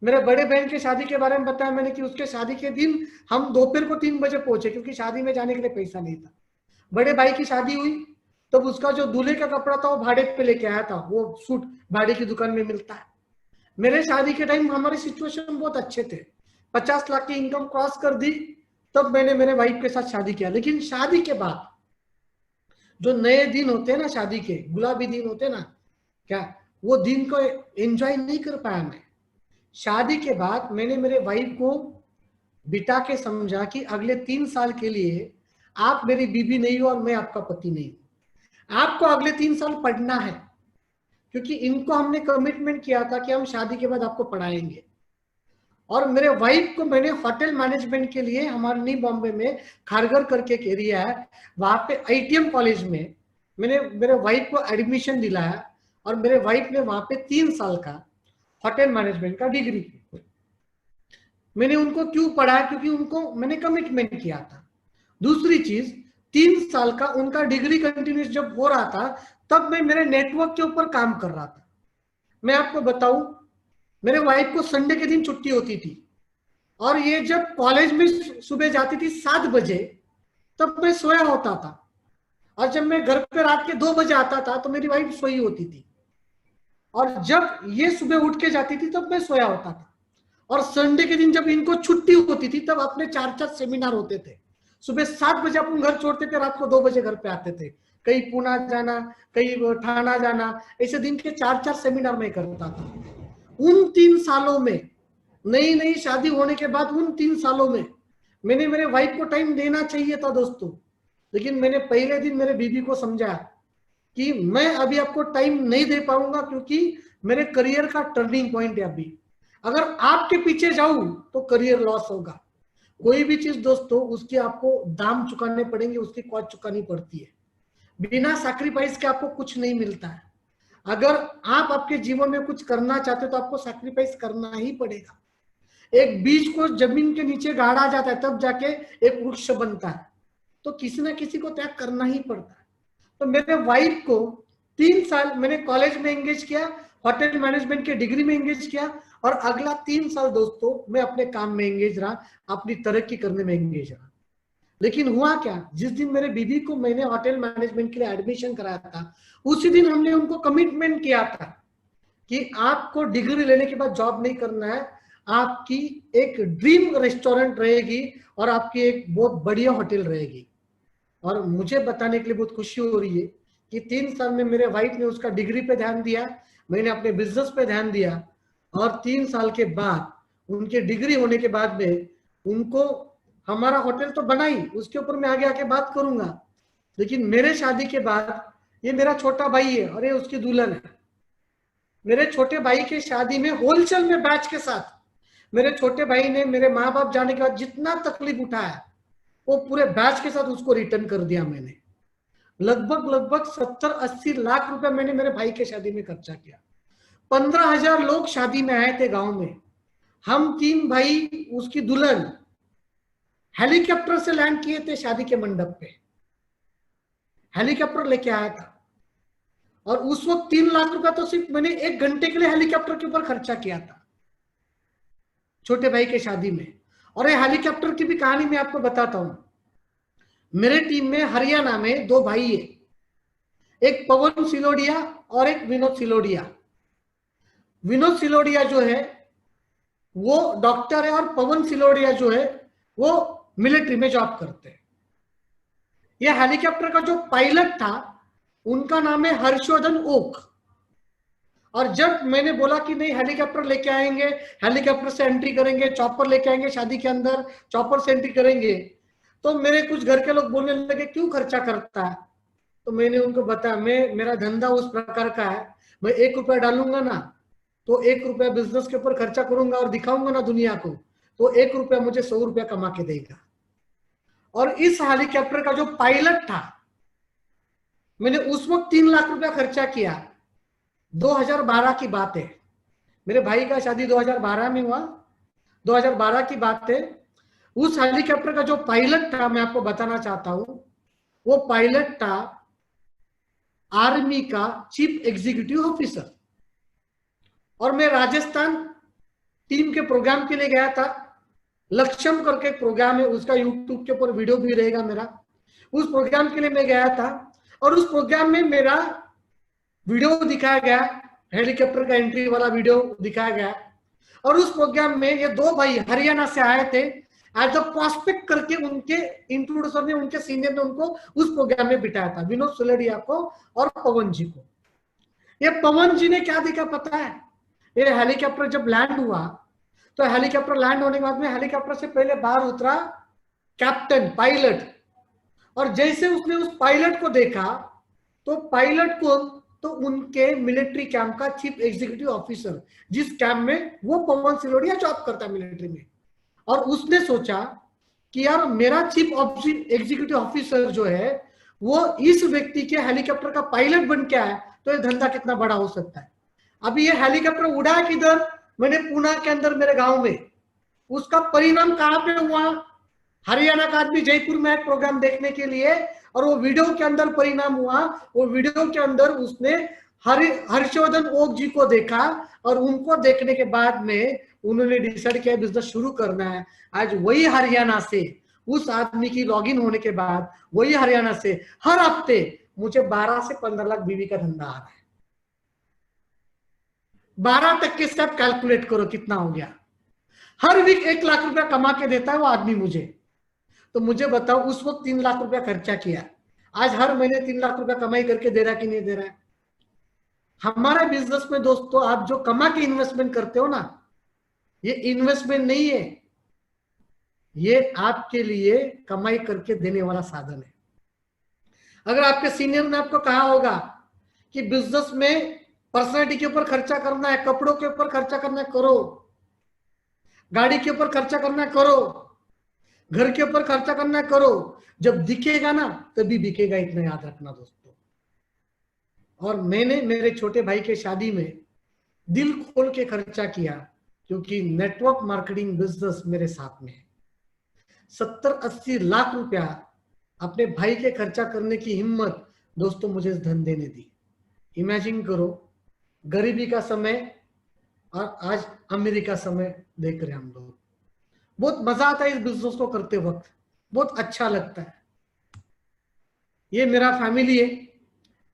[SPEAKER 1] मेरे बड़े बहन की शादी के बारे में बताया मैंने कि उसके शादी के दिन हम दोपहर को 3 बजे पहुंचे, क्योंकि शादी में जाने के लिए पैसा नहीं था। बड़े भाई की शादी हुई तब उसका जो दूल्हे का कपड़ा था वो भाड़े पे लेके आया था, वो सूट भाड़े की दुकान में मिलता है। मेरे शादी के टाइम हमारे सिचुएशन बहुत अच्छे थे, 50 लाख की इनकम क्रॉस कर दी, तब मैंने मेरे वाइफ के साथ शादी किया। लेकिन शादी के बाद जो नए दिन होते हैं ना, शादी के गुलाबी दिन होते हैं ना, क्या वो दिन को एंजॉय नहीं कर पाया मैं। शादी के बाद मैंने मेरे वाइफ को बिठा के समझा कि अगले 3 साल के लिए आप मेरी बीवी नहीं हो और मैं आपका पति नहीं हूं। आपको अगले 3 साल पढ़ना है, क्योंकि इनको हमने कमिटमेंट किया था कि हम शादी के बाद आपको पढ़ाएंगे। और मेरे वाइफ को मैंने होटल मैनेजमेंट के लिए हमारे न्यू बॉम्बे में खारगर करके एक एरिया है, वहां पे ITM कॉलेज में मैंने मेरे वाइफ को एडमिशन दिलाया, और मेरे वाइफ ने वहां पे 3 साल का होटल मैनेजमेंट का डिग्री की। मैंने उनको क्यों पढ़ाया? क्योंकि उनको मैंने कमिटमेंट किया था। दूसरी चीज, 3 साल का उनका डिग्री कंटिन्यूस जब हो रहा था तब मैं मेरे नेटवर्क के ऊपर काम कर रहा था। मैं आपको बताऊं, मेरे वाइफ को संडे के दिन छुट्टी होती थी, और ये जब कॉलेज में सुबह जाती थी 7 बजे, तब मैं सोया होता था, और जब मैं घर पे रात के 2 बजे आता था तो मेरी वाइफ सोई होती थी, और जब ये सुबह उठ के जाती थी तब मैं सोया होता था। और संडे के दिन जब इनको छुट्टी होती थी तब अपने 4-4 सेमिनार होते थे। सुबह 7 बजे अपन घर छोड़ते थे, रात को 2 बजे घर पे आते थे, कहीं पुणे जाना, कहीं ठाणा जाना, ऐसे दिन के 4-4 सेमिनार में करता था। उन 3 सालों में, नई नई शादी होने के बाद उन 3 सालों में मैंने मेरे वाइफ को टाइम देना चाहिए था दोस्तों। लेकिन मैंने पहले दिन मेरे बीबी को समझाया कि मैं अभी आपको टाइम नहीं दे पाऊंगा, क्योंकि मेरे करियर का टर्निंग पॉइंट है अभी। अगर आपके पीछे जाऊं तो करियर लॉस होगा। कोई भी चीज दोस्तों उसकी आपको दाम चुकाने पड़ेंगे, उसकी कॉस्ट चुकानी पड़ती है। बिना सैक्रिफाइस के आपको कुछ नहीं मिलता है। अगर आप आपके जीवन में कुछ करना चाहते हो तो आपको सैक्रिफाइस करना ही पड़ेगा। एक बीज को जमीन के नीचे गाड़ा जाता है तब जाके एक वृक्ष बनता है। तो किसी ना किसी को त्याग करना ही पड़ता है। तो मेरे वाइफ को 3 साल मैंने कॉलेज में एंगेज किया, होटल मैनेजमेंट के डिग्री में एंगेज किया, और अगला 3 साल दोस्तों मैं अपने काम में एंगेज रहा, अपनी तरक्की करने में एंगेज रहा। लेकिन हुआ क्या, जिस दिन मेरे बीबी को मैंने होटल मैनेजमेंट के लिए एडमिशन कराया था, उसी दिन हमने उनको कमिटमेंट किया था कि आपको डिग्री लेने के बाद जॉब नहीं करना है, आपकी एक ड्रीम रेस्टोरेंट रहेगी और आपकी एक बहुत बढ़िया होटल रहेगी। और मुझे बताने के लिए बहुत खुशी हो रही है कि 3 साल में मेरे वाइफ ने उसका डिग्री पे ध्यान दिया, मैंने अपने बिजनेस पे ध्यान दिया, और 3 साल के बाद उनके डिग्री होने के बाद में उनको हमारा होटल तो बना ही, उसके ऊपर मैं आगे आके बात करूंगा। लेकिन मेरे शादी के बाद ये मेरा छोटा भाई है और ये उसकी दुल्हन है। मेरे छोटे भाई के शादी में होलसेल में बैच के साथ मेरे छोटे भाई ने मेरे माँ बाप जाने के बाद जितना तकलीफ उठाया वो पूरे बैच के साथ उसको रिटर्न कर दिया मैंने। लगभग 70-80 लाख रुपए मैंने मेरे भाई के शादी में खर्चा किया। 15,000 लोग शादी में आए थे गांव में। हम 3 भाई उसकी दुल्हन हेलीकॉप्टर से लैंड किए थे शादी के मंडप पे, हेलीकॉप्टर लेके आया था। और उस वक्त 3 लाख रुपया तो सिर्फ मैंने 1 घंटे के लिए हेलीकॉप्टर के ऊपर खर्चा किया था छोटे भाई के शादी में। और ये हेलीकॉप्टर की भी कहानी मैं आपको बताता हूं। मेरे टीम में हरियाणा में 2 भाई है, एक पवन सिलोडिया और एक विनोद सिलोडिया। विनोद सिलोडिया जो है वो डॉक्टर है और पवन सिलोडिया जो है वो मिलिट्री में जॉब करते हैं। यह हेलीकॉप्टर का जो पायलट था उनका नाम है हर्षवर्धन ओक। और जब मैंने बोला कि नहीं हेलीकॉप्टर लेके आएंगे, हेलीकॉप्टर से एंट्री करेंगे, चॉपर लेके आएंगे शादी के अंदर, चॉपर से एंट्री करेंगे, तो मेरे कुछ घर के लोग बोलने लगे क्यों खर्चा करता है। तो मैंने उनको बताया मेरा धंधा उस प्रकार का है, मैं 1 रुपया डालूंगा ना तो 1 रुपया बिजनेस के ऊपर खर्चा करूंगा और दिखाऊंगा ना दुनिया को, तो 1 रुपया मुझे 100 रुपया कमा के देगा। और इस हेलीकॉप्टर का जो पायलट था मैंने उस वक्त 3 लाख रुपया खर्चा किया। 2012 की बात है, मेरे भाई का शादी 2012 में हुआ, 2012 की बात है। उस हेलीकॉप्टर का जो पायलट था मैं आपको बताना चाहता हूं, वो पायलट था आर्मी का चीफ एग्जीक्यूटिव ऑफिसर। और मैं राजस्थान टीम के प्रोग्राम के लिए गया था, लक्ष्यम करके एक प्रोग्राम है, उसका यूट्यूब के ऊपर वीडियो भी रहेगा मेरा। उस प्रोग्राम के लिए मैं गया था और उस प्रोग्राम में मेरा वीडियो दिखाया गया, हेलीकॉप्टर का एंट्री वाला वीडियो दिखाया गया। और उस प्रोग्राम में ये 2 भाई हरियाणा से आए थे एज अ प्रोस्पेक्ट करके, उनके इंट्रोड्यूसर ने, उनके सीनियर ने उनको उस प्रोग्राम में बिठाया था, विनोद सिलोडिया को और पवन जी को। ये पवन जी ने क्या देखा पता है, ये हेलीकॉप्टर जब लैंड हुआ तो हेलीकॉप्टर लैंड होने के बाद में हेलीकॉप्टर से पहले बाहर उतरा कैप्टन पायलट। और जैसे उसने उस पायलट को देखा तो पायलट को तो उनके मिलिट्री कैंप का चीफ एग्जीक्यूटिव ऑफिसर, जिस कैंप में वो पवन सिलोडिया जॉब करता है मिलिट्री में, और उसने सोचा कि यार मेरा चीफ एग्जीक्यूटिव ऑफिसर जो है वो इस व्यक्ति के हेलीकॉप्टर का पायलट बन के आया, तो ये धंधा कितना बड़ा हो सकता है। अभी ये हेलीकॉप्टर उड़ा किधर, मैंने पुणे के अंदर मेरे गांव में, उसका परिणाम कहां पे हुआ, हरियाणा का आदमी जयपुर में एक प्रोग्राम देखने के लिए, और वो वीडियो के अंदर परिणाम हुआ, वो वीडियो के अंदर उसने हर्षवर्धन ओक जी को देखा, और उनको देखने के बाद में उन्होंने डिसाइड किया बिजनेस शुरू करना है। आज वही हरियाणा से, उस आदमी की लॉगिन होने के बाद वही हरियाणा से हर हफ्ते मुझे 12 से 15 लाख बीवी का धंधा आ रहा है। 12 तक के स्टेप कैलकुलेट करो कितना हो गया। हर वीक 1 लाख रुपया कमा के देता है वो आदमी मुझे। तो मुझे बताओ उस वक्त 3 लाख रुपया खर्चा किया, आज हर महीने 3 लाख रुपया कमाई करके दे रहा कि नहीं दे रहा है। हमारे बिजनेस में दोस्तों आप जो कमा के इन्वेस्टमेंट करते हो ना, ये इन्वेस्टमेंट नहीं है, ये आपके लिए कमाई करके देने वाला साधन है। अगर आपके सीनियर ने आपको कहा होगा कि बिजनेस में पर्सनैलिटी के ऊपर खर्चा करना है, कपड़ों के ऊपर खर्चा करना है करो, गाड़ी के ऊपर खर्चा करना है करो, घर के ऊपर खर्चा करना है करो, जब दिखेगा ना तभी बिकेगा, इतना याद रखना दोस्तों। और मैंने मेरे छोटे भाई के शादी में दिल खोल के खर्चा किया, क्योंकि नेटवर्क मार्केटिंग बिजनेस मेरे साथ में है। 70-80 लाख रुपया अपने भाई के खर्चा करने की हिम्मत दोस्तों मुझे इस धंधे ने दी। इमेजिन करो, गरीबी का समय और आज अमीरी का समय देख रहे हैं हम लोग। बहुत मजा आता है इस बिजनेस को करते वक्त, बहुत अच्छा लगता है। ये मेरा फैमिली है,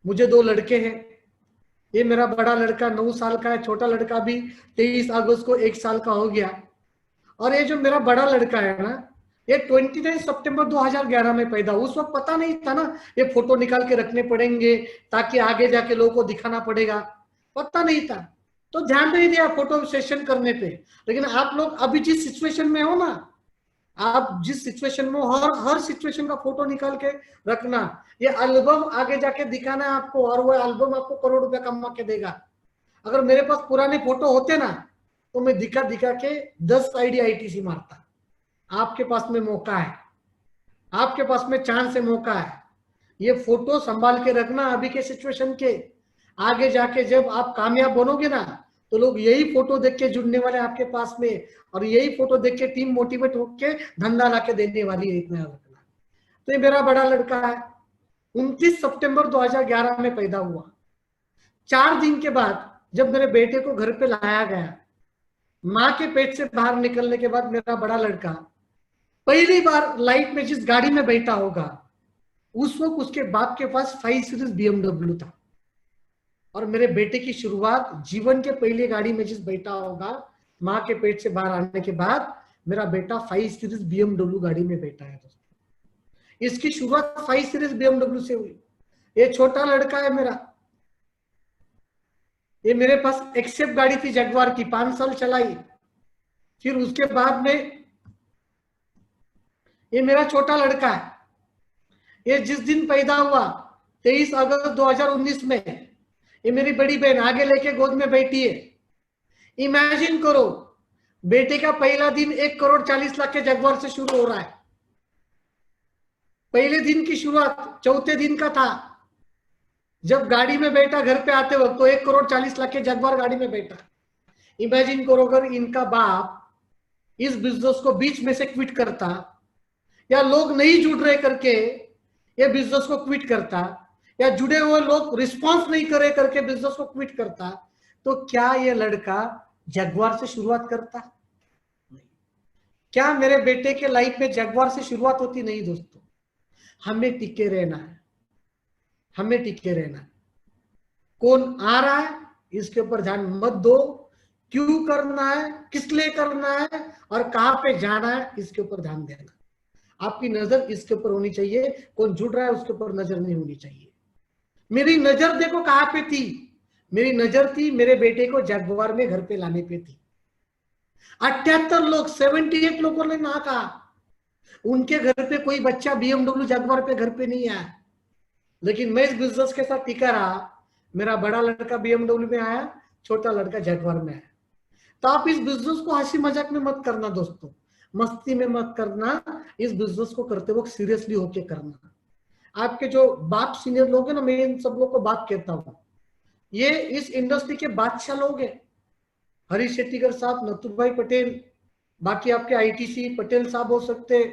[SPEAKER 1] मुझे 2 लड़के हैं। ये मेरा बड़ा लड़का 9 साल का है, छोटा लड़का भी 23 अगस्त को 1 साल का हो गया। और ये जो मेरा बड़ा लड़का है ना, ये 29 सितंबर 2011 में पैदा। उस वक्त पता नहीं था ना ये फोटो निकाल के रखने पड़ेंगे ताकि आगे जाके लोगों को दिखाना पड़ेगा, पता नहीं था, तो ध्यान नहीं दिया फोटो सेशन करने पे। लेकिन आप लोग अभी जिस सिचुएशन में हो ना, आप जिस सिचुएशन में हो, हर सिचुएशन का फोटो निकाल के रखना। ये एल्बम आगे जाके दिखाना है आपको, और वो एल्बम आपको करोड़ रुपया कमा के देगा। अगर मेरे पास पुराने फोटो होते ना तो मैं दिखा दिखा के 10 आईडी आईटीसी मारता। आपके पास में मौका है, आपके पास में चांस है, मौका है। ये फोटो संभाल के रखना अभी के सिचुएशन के। आगे जाके जब आप कामयाब बनोगे ना तो लोग यही फोटो देख के जुड़ने वाले आपके पास में, और यही फोटो देख के टीम मोटिवेट होके धंधा ला के देने वाली है। इतना रखना। तो ये मेरा बड़ा लड़का है, 29 सितंबर 2011 में पैदा हुआ। 4 दिन के बाद जब मेरे बेटे को घर पे लाया गया, माँ के पेट से बाहर निकलने के बाद मेरा बड़ा लड़का पहली बार लाइफ में जिस गाड़ी में बैठा होगा, उस वक्त उसके बाप के पास 5 सीरीज BMW था। और मेरे बेटे की शुरुआत जीवन के पहले गाड़ी में जिस बैठा होगा, माँ के पेट से बाहर आने के बाद मेरा बेटा 5 सीरीज BMW गाड़ी में बैठा है दोस्तों। इसकी शुरुआत 5 सीरीज BMW से हुई। ये छोटा लड़का है मेरा, ये मेरे पास एक्सेप्ट गाड़ी थी जगवार की, 5 साल चलाई। फिर उसके बाद में ये मेरा छोटा लड़का है, ये जिस दिन पैदा हुआ 23 अगस्त 2019 में, ये मेरी बड़ी बहन आगे लेके गोद में बैठी है। इमेजिन करो, बेटे का पहला दिन 1,40,00,000 के जगवार से शुरू हो रहा है। पहले दिन की शुरुआत चौथे दिन का था, जब गाड़ी में बैठा घर पे आते वक्त, तो 1,40,00,000 के जगवार गाड़ी में बैठा। इमेजिन करो अगर इनका बाप इस बिजनेस को बीच में से क्विट करता, या लोग नहीं जुड़ रहे करके ये बिजनेस को क्विट करता, या जुड़े हुए लोग रिस्पांस नहीं करे करके बिजनेस को क्विट करता, तो क्या ये लड़का जगवार से शुरुआत करता? क्या मेरे बेटे के लाइफ में जगवार से शुरुआत होती? नहीं दोस्तों। हमें टिके रहना है, हमें टिके रहना है। कौन आ रहा है इसके ऊपर ध्यान मत दो, क्यों करना है, किस लिए करना है, और कहां पे जाना है, इसके ऊपर ध्यान देना। आपकी नजर इसके ऊपर होनी चाहिए, कौन जुड़ रहा है उसके ऊपर नजर नहीं होनी चाहिए। मेरी नजर देखो कहां पे थी, मेरी नजर थी मेरे बेटे को जगवार में घर पे लाने पे थी। 78 लोग, 78 लोगों ने ना कहा, उनके घर पे कोई बच्चा BMW जगवार पे घर पे नहीं आया, लेकिन मैं इस बिजनेस के साथ टिका रहा। मेरा बड़ा लड़का BMW में आया, छोटा लड़का जगवार में आया। तो आप इस बिजनेस को हंसी मजाक में मत करना दोस्तों, मस्ती में मत करना। इस बिजनेस को करते वक्त सीरियसली होके करना। आपके जो बाप सीनियर लोग हैं ना, मैं इन सब लोग को बाप कहता हूँ, ये इस इंडस्ट्री के बादशाह लोग हैं। हरीश शेट्टीकर साहब, नथु भाई पटेल, बाकी आपके आईटीसी पटेल साहब हो सकते,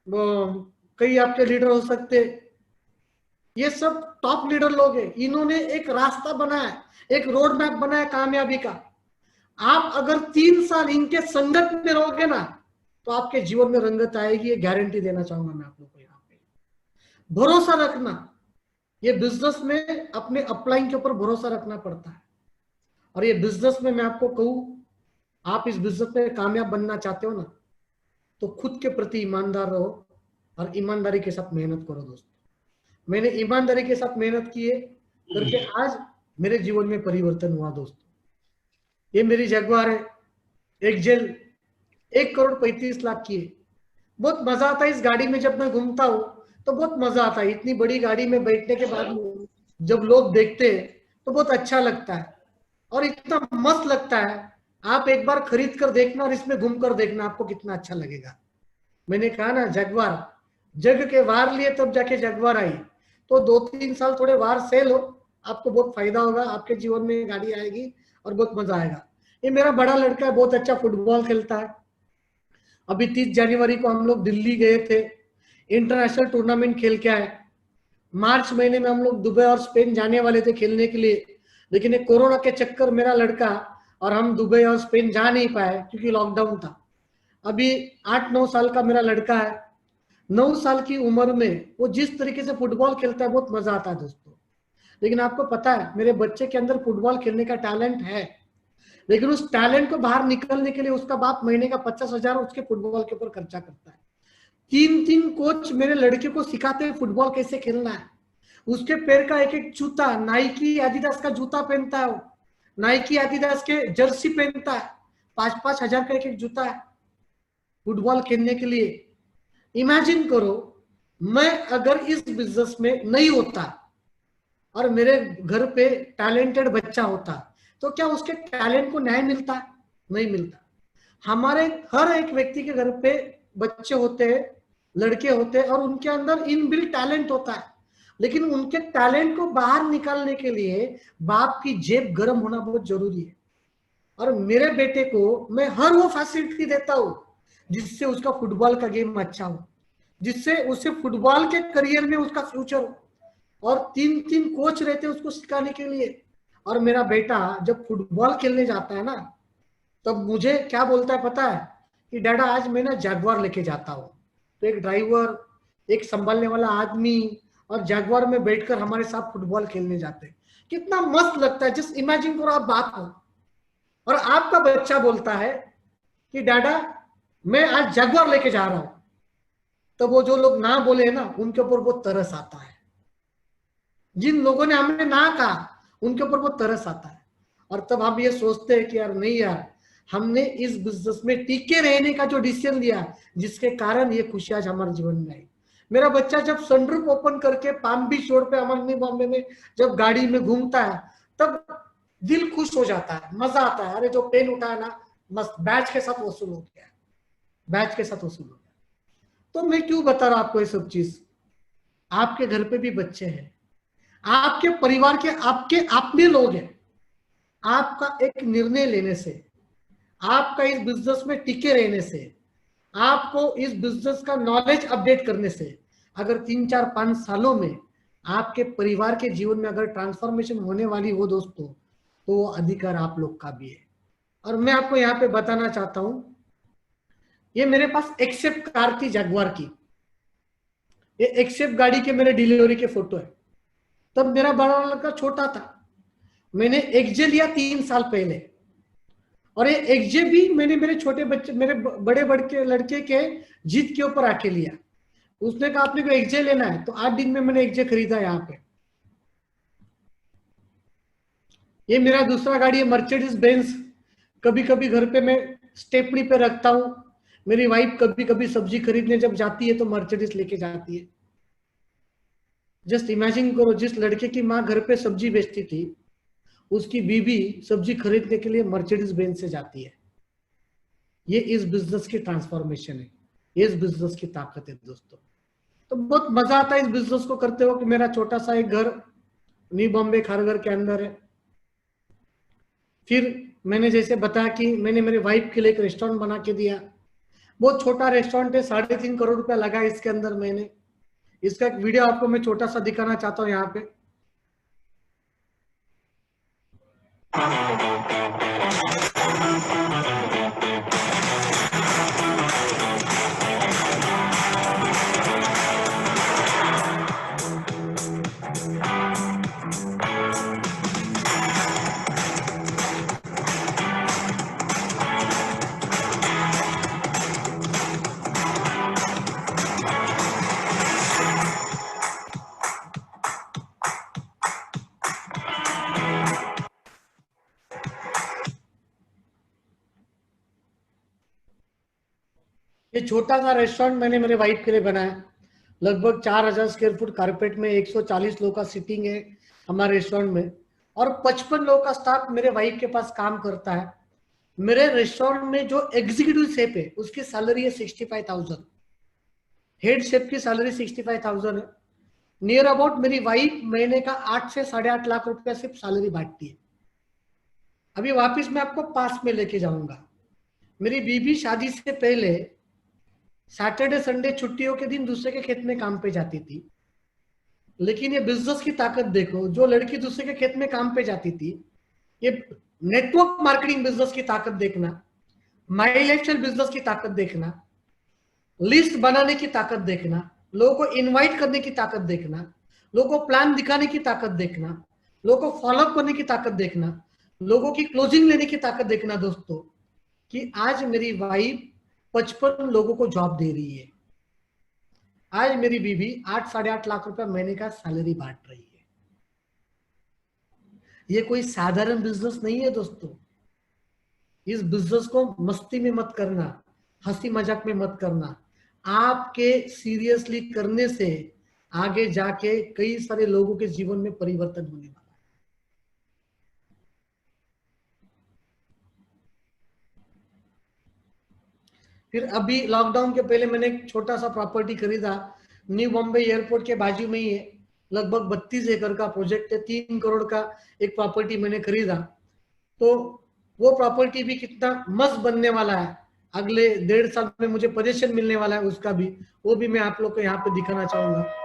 [SPEAKER 1] कई आपके लीडर हो सकते, ये सब टॉप लीडर लोग हैं। इन्होंने एक रास्ता बनाया, एक रोड मैप बनाया कामयाबी का। आप अगर 3 साल इनके संगत में रहोगे ना तो आपके जीवन में रंगत आएगी, ये गारंटी देना चाहूंगा मैं आप लोगों को। यहाँ पे भरोसा रखना, ये बिजनेस में अपने अपलाइन के ऊपर भरोसा रखना पड़ता है। और ये बिजनेस में मैं आपको कहूं, आप इस बिजनेस में कामयाब बनना चाहते हो ना, तो खुद के प्रति ईमानदार रहो और ईमानदारी के साथ मेहनत करो दोस्तों। मैंने ईमानदारी के साथ मेहनत की है करके आज मेरे जीवन में परिवर्तन हुआ दोस्तों। ये मेरी जगवार है, एक्सेल 1,35,00,000 की है। बहुत मजा आता है इस गाड़ी में, जब मैं घूमता हूँ तो बहुत मजा आता है। इतनी बड़ी गाड़ी में बैठने के बाद जब लोग देखते हैं तो बहुत अच्छा लगता है और इतना मस्त लगता है। आप एक बार खरीद कर देखना और इसमें घूम कर देखना, आपको कितना अच्छा लगेगा। मैंने कहा ना, जगवार, जग के वार लिए तब जाके जगवार आई। तो 2-3 साल थोड़े वार सेल हो, आपको बहुत फायदा होगा, आपके जीवन में गाड़ी आएगी और बहुत मजा आएगा। ये मेरा बड़ा लड़का है, बहुत अच्छा फुटबॉल खेलता है। अभी 30 जनवरी को हम लोग दिल्ली गए थे, इंटरनेशनल टूर्नामेंट खेल के आए। मार्च महीने में हम लोग दुबई और स्पेन जाने वाले थे खेलने के लिए, लेकिन ये कोरोना के चक्कर मेरा लड़का और हम दुबई और स्पेन जा नहीं पाए क्योंकि लॉकडाउन था। अभी 8-9 साल का मेरा लड़का है। 9 साल की उम्र में वो जिस तरीके से फुटबॉल खेलता है बहुत मजा आता है दोस्तों। लेकिन आपको पता है मेरे बच्चे के अंदर फुटबॉल खेलने का टैलेंट है, लेकिन उस टैलेंट को बाहर निकलने के लिए उसका बाप महीने का 50,000 उसके फुटबॉल के ऊपर खर्चा करता है। 3-3 कोच मेरे लड़के को सिखाते हैं फुटबॉल कैसे खेलना है। उसके पैर का एक एक जूता, नाइकी एडिडास का जूता पहनता है वो, नाइकी एडिडास के जर्सी पहनता है, 5-5 हजार का एक एक जूता है फुटबॉल खेलने के लिए। इमेजिन करो, मैं अगर इस बिजनेस में नहीं होता और मेरे घर पे टैलेंटेड बच्चा होता तो क्या उसके टैलेंट को न्याय मिलता? नहीं मिलता। हमारे हर एक व्यक्ति के घर पे बच्चे होते हैं, लड़के होते हैं, और उनके अंदर इनबिल्ट टैलेंट होता है, लेकिन उनके टैलेंट को बाहर निकालने के लिए बाप की जेब गर्म होना बहुत जरूरी है। और मेरे बेटे को मैं हर वो फैसिलिटी देता हूं जिससे उसका फुटबॉल का गेम अच्छा हो, जिससे उसे फुटबॉल के करियर में उसका फ्यूचर हो। और 3-3 कोच रहते हैं उसको सिखाने के लिए। और मेरा बेटा जब फुटबॉल खेलने जाता है ना, तब मुझे क्या बोलता है पता है? कि डैडा आज मैं ना जैगवार लेके जाता हूँ। तो एक ड्राइवर, एक संभालने वाला आदमी और जैगवार में बैठकर हमारे साथ फुटबॉल खेलने जाते हैं। कितना मस्त लगता है। जस्ट इमेजिन करो आप बात हो और आपका बच्चा बोलता है कि डैडा मैं आज जैगवार लेके जा रहा हूं। तो वो जो लोग ना बोले ना उनके ऊपर वो तरस आता है। जिन लोगों ने हमने ना कहा उनके ऊपर वो तरस आता है। और तब हम ये सोचते हैं कि यार नहीं यार, हमने इस बिजनेस में टिके रहने का जो डिसीजन लिया, जिसके कारण ये खुशी आज हमारे जीवन में आई। मेरा बच्चा जब सनरूफ ओपन करके पाम बीच रोड पे अमरनी बॉम्बे में जब गाड़ी में घूमता है, तब दिल खुश हो जाता है, मजा आता है। अरे जो पेन उठाया ना, मस्त बैच के साथ वसूल हो गया, बैच के साथ वसूल हो गया। तो मैं क्यों बता रहा आपको ये सब चीज? आपके घर पे भी बच्चे हैं, आपके परिवार के आपके अपने लोग हैं। आपका एक निर्णय लेने से, आपका इस बिजनेस में टिके रहने से, आपको इस बिजनेस का नॉलेज अपडेट करने से, अगर 3-4-5 सालों में आपके परिवार के जीवन में अगर ट्रांसफॉर्मेशन होने वाली हो दोस्तों, तो वो अधिकार आप लोग का भी है। और मैं आपको यहाँ पे बताना चाहता हूं, ये मेरे पास एक्सेप्ट कार थी जगवार की, ये एक्सेप्ट गाड़ी के मेरे डिलीवरी के फोटो है। तब मेरा बड़ा लड़का छोटा था, मैंने एक्जे लिया 3 साल पहले। और ये एक्जे भी मैंने मेरे छोटे बच्चे, मेरे बड़े बड़े लड़के के जिद के ऊपर आके लिया। उसने कहा आपने को एक्जे लेना है, तो 8 दिन में मैंने एक्जे खरीदा। यहाँ पे ये मेरा दूसरा गाड़ी है मर्सिडीज बेंज। कभी कभी घर पे मैं स्टेपनी पे रखता हूँ। मेरी वाइफ कभी कभी सब्जी खरीदने जब जाती है तो मर्सिडीज लेके जाती है। जस्ट इमेजिन करो, जिस लड़के की माँ घर पे सब्जी बेचती थी, उसकी बीबी सब्जी खरीदने के लिए मर्सिडीज बेंज से जाती है। ये इस बिजनेस की ट्रांसफॉर्मेशन है, ये इस बिजनेस की ताकत है दोस्तों। तो बहुत मजा आता है इस बिजनेस को करते हो कि मेरा छोटा सा एक घर न्यू बॉम्बे खारघर के अंदर है। फिर मैंने जैसे बताया कि मैंने मेरे वाइफ के लिए एक रेस्टोरेंट बना के दिया। बहुत छोटा रेस्टोरेंट है, 3.5 करोड़ रुपया लगा इसके अंदर। मैंने इसका एक वीडियो आपको मैं छोटा सा दिखाना चाहता हूँ यहाँ पे। ये छोटा सा रेस्टोरेंट मैंने मेरे वाइफ के लिए बनाया। लगभग 4,000 स्क्वायर फुट कारपेट में 140 लोगों का सीटिंग है हमारे रेस्टोरेंट में, और 55 लोगों का स्टाफ मेरे वाइफ के पास काम करता है। मेरे रेस्टोरेंट में जो एग्जीक्यूटिव शेफ है उसकी सैलरी है 65,000, हेड शेफ की सैलरी 65,000 है। नियर अबाउट मेरी वाइफ महीने का 8 से 8.5 लाख रुपया सिर्फ सैलरी बांटती है। अभी वापस मैं आपको पास में लेके जाऊंगा। मेरी बीबी शादी से पहले सैटरडे संडे छुट्टियों के दिन दूसरे के खेत में काम पे जाती थी। लेकिन ये बिजनेस की ताकत देखो, जो लड़की दूसरे के खेत में काम पे जाती थी, ये नेटवर्क मार्केटिंग बिजनेस की ताकत देखना, माई लाइफस्टाइल बिजनेस की ताकत देखना, लिस्ट बनाने की ताकत देखना, लोगों को इनवाइट करने की ताकत देखना, लोगों को प्लान दिखाने की ताकत देखना, लोगों को फॉलोअप करने की ताकत देखना, लोगों की क्लोजिंग लेने की ताकत देखना दोस्तों, कि आज मेरी वाइफ 55 लोगों को जॉब दे रही है। आज मेरी बीवी 8-8.5 लाख रुपए महीने का सैलरी बांट रही है। ये कोई साधारण बिजनेस नहीं है दोस्तों। इस बिजनेस को मस्ती में मत करना, हंसी मजाक में मत करना। आपके सीरियसली करने से आगे जाके कई सारे लोगों के जीवन में परिवर्तन होने वाला है। फिर अभी लॉकडाउन के पहले मैंने एक छोटा सा प्रॉपर्टी खरीदा, न्यू बॉम्बे एयरपोर्ट के बाजू में ही है, लगभग 32 एकड़ का प्रोजेक्ट है, 3 करोड़ का एक प्रॉपर्टी मैंने खरीदा। तो वो प्रॉपर्टी भी कितना मस्त बनने वाला है, अगले 1.5 साल में मुझे पोजीशन मिलने वाला है उसका भी, वो भी मैं आप लोग को यहाँ पे दिखाना चाहूंगा।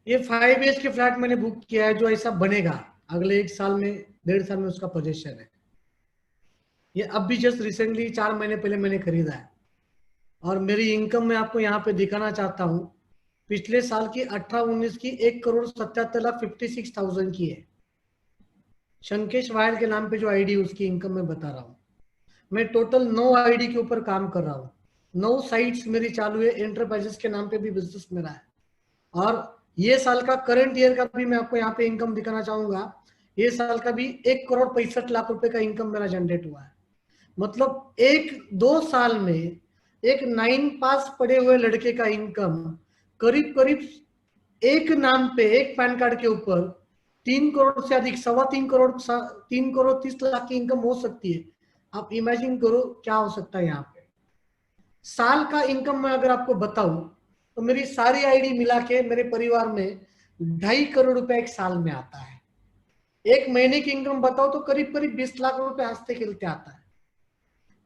[SPEAKER 1] ये 5 BHK फ्लैट मैंने बुक किया है, जो ऐसा बनेगा अगले 1 साल में, 1.5 साल में उसका पोजीशन है। ये अब भी जस्ट रिसेंटली 4 महीने पहले मैंने खरीदा है। और मेरी इनकम मैं आपको यहाँ पे दिखाना चाहता हूँ। पिछले साल की 18-19 की 1,77,56,000 की है। शंकेश वायर के नाम पे जो आईडी, उसकी इनकम मैं बता रहा हूँ। मैं टोटल 9 आईडी के ऊपर काम कर रहा हूँ, 9 साइट्स मेरी चालू है, एंटरप्राइजेस के नाम पे भी बिजनेस मेरा है। और ये साल का करंट ईयर का भी मैं आपको यहाँ पे इनकम दिखाना चाहूंगा। ये साल का भी 1,65,00,000 रुपए का इनकम मेरा जनरेट हुआ है। मतलब 1-2 साल में एक 9 पास पढ़े हुए लड़के का इनकम करीब करीब एक नाम पे, एक पैन कार्ड के ऊपर 3 करोड़ से अधिक, 3.25 करोड़, 3 करोड़ 30 लाख की इनकम हो सकती है। आप इमेजिन करो क्या हो सकता है यहाँ पे। साल का इनकम मैं अगर आपको बताऊं तो मेरी सारी आईडी मिला के मेरे परिवार में 2.5 करोड़ रुपए एक साल में आता है। एक महीने की इनकम बताओ तो करीब करीब 20 लाख रुपए हंसते खेलते आता है।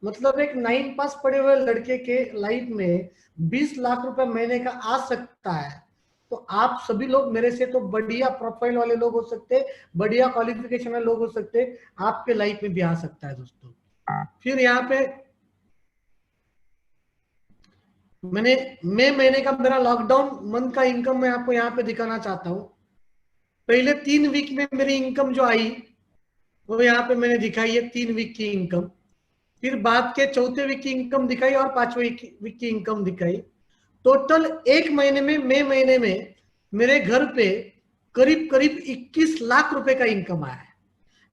[SPEAKER 1] मतलब एक 9 पास पढ़े हुए लड़के के लाइफ में 20 लाख रुपए महीने का आ सकता है। तो आप सभी लोग मेरे से तो बढ़िया प्रोफाइल वाले लोग हो सकते, बढ़िया क्वालिफिकेशन वाले लोग हो सकते, आपके लाइफ में भी आ सकता है दोस्तों। फिर यहाँ पे मैंने मई महीने का मेरा लॉकडाउन मंथ का इनकम मैं आपको यहाँ पे दिखाना चाहता हूँ। पहले 3 वीक में मेरी इनकम जो आई वो यहाँ पे मैंने दिखाई है, 3 वीक की इनकम। फिर बाद के चौथे वीक की इनकम दिखाई और 5वें वीक की इनकम दिखाई। टोटल एक महीने में, मई महीने में मेरे घर पे करीब करीब 21 लाख रुपए का इनकम आया है।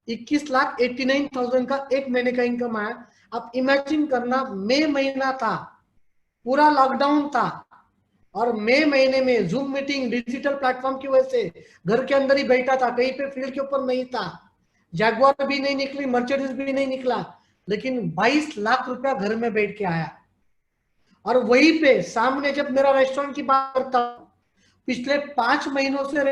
[SPEAKER 1] 21,89,000 का एक महीने का इनकम आया। आप इमेजिन करना, मई महीना था, पूरा लॉकडाउन था, और मई महीने में जूम मीटिंग डिजिटल प्लेटफॉर्म की वजह से घर के अंदर ही बैठा था, कहीं पे फील्ड के ऊपर नहीं था, जैगुआर भी नहीं निकली, मर्सिडीज भी नहीं निकला, लेकिन 22 लाख रुपया घर में बैठ के आया। और वहीं पे सामने जब मेरा रेस्टोरेंट की बात करता हूं, पिछले 5 महीनों से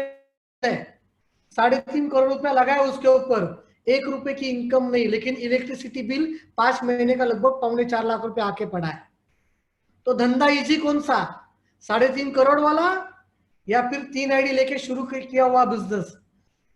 [SPEAKER 1] 3.5 करोड़ रुपया लगाया उसके ऊपर, 1 रुपए की इनकम नहीं, लेकिन इलेक्ट्रिसिटी बिल 5 महीने का लगभग 3.25 लाख रुपया आके पड़ा है। तो धंधा इजी कौन सा, 3.5 करोड़ वाला या फिर 3 आईडी लेके शुरू किया हुआ बिजनेस?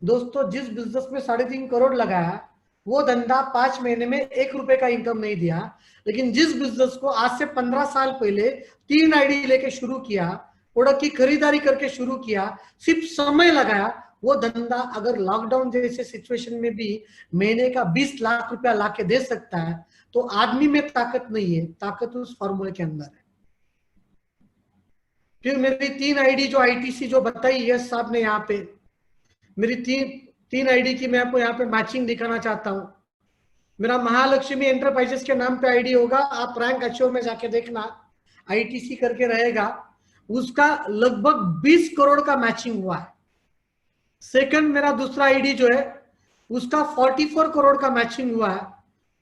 [SPEAKER 1] दोस्तों, जिस बिजनेस में 3.5 करोड़ लगाया वो धंधा 5 महीने में 1 रुपए का इनकम नहीं दिया, लेकिन जिस बिजनेस को आज से 15 साल पहले 3 आईडी लेके शुरू किया, प्रोडक्ट की खरीदारी करके शुरू किया, सिर्फ समय लगाया, वो धंधा अगर लॉकडाउन जैसे सिचुएशन में भी महीने का 20 लाख रुपया लाके दे सकता है, तो आदमी में ताकत नहीं है, ताकत उस फॉर्मूले के अंदर है। फिर मेरी 3 आईडी जो आईटीसी जो बताई यश साहब ने, यहाँ पे मेरी तीन आईडी की मैं आपको यहाँ पे मैचिंग दिखाना चाहता हूँ। मेरा महालक्ष्मी एंटरप्राइजेस के नाम पे आईडी होगा, आप रैंक अश्योर में जाके देखना, आईटीसी करके रहेगा, उसका लगभग 20 करोड़ का मैचिंग हुआ है। सेकंड मेरा दूसरा आईडी जो है उसका 44 करोड़ का मैचिंग हुआ है,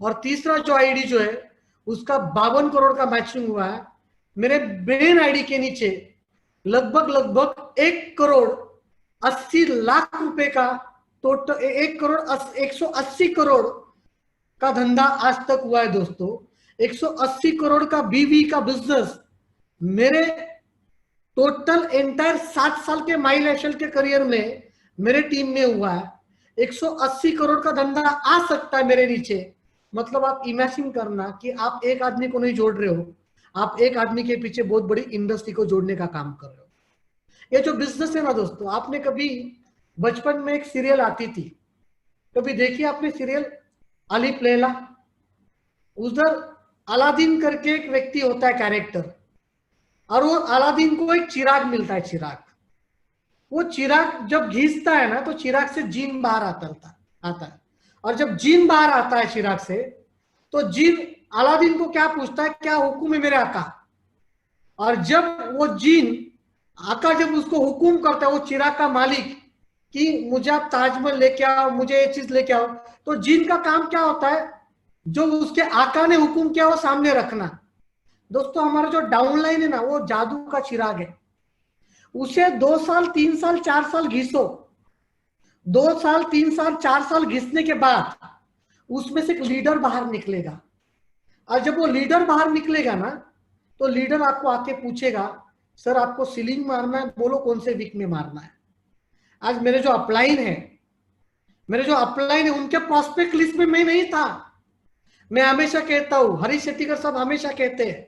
[SPEAKER 1] और तीसरा जो आईडी जो है उसका 52 करोड़ का मैचिंग हुआ है। मेरे मेन आईडी के नीचे लगभग 1 करोड़ 80 लाख रुपए का टोटल, 1 करोड़ 180 करोड़ का धंधा आज तक हुआ है दोस्तों। 180 करोड़ का बीवी का बिजनेस मेरे टोटल एंटायर 7 साल के माइल एशल के करियर में मेरे टीम में हुआ है। 180 करोड़ का धंधा आ सकता है मेरे नीचे। मतलब आप इमेजिन करना कि आप एक आदमी को नहीं जोड़ रहे हो, आप एक आदमी के पीछे बहुत बड़ी इंडस्ट्री को जोड़ने का काम कर रहे हो। ये जो बिजनेस है ना दोस्तों, आपने कभी बचपन में एक सीरियल आती थी, कभी देखी आपने सीरियल अलीफ लैला? उधर अलादीन करके एक व्यक्ति होता है कैरेक्टर, और वो अलादीन को एक चिराग मिलता है, चिराग। वो चिराग जब घिसता है ना तो चिराग से जीन बाहर आता है, और जब जीन बाहर आता है चिराग से, तो जीन अलादीन को क्या पूछता है, क्या हुक्म है मेरे आका? और जब वो जीन आका जब उसको हुक्म करता है, वो चिराग का मालिक, कि मुझे आप ताजमहल लेके आओ, मुझे ये चीज लेके आओ, तो जीन का काम क्या होता है, जो उसके आका ने हुक्म किया वो सामने रखना। दोस्तों, हमारा जो डाउनलाइन है ना, वो जादू का चिराग है। उसे 2 साल 3 साल 4 साल घिसो, 2 साल 3 साल 4 साल घिसने के बाद उसमें से एक लीडर बाहर निकलेगा। और जब वो लीडर बाहर निकलेगा ना, तो लीडर आपको आके पूछेगा, सर आपको सीलिंग मारना है, बोलो कौन से वीक में मारना है। आज मेरे जो अपलाइन है उनके प्रोस्पेक्ट लिस्ट में मैं नहीं था। मैं हमेशा कहता हूं, हरीश शेट्टीकर साहब हमेशा कहते हैं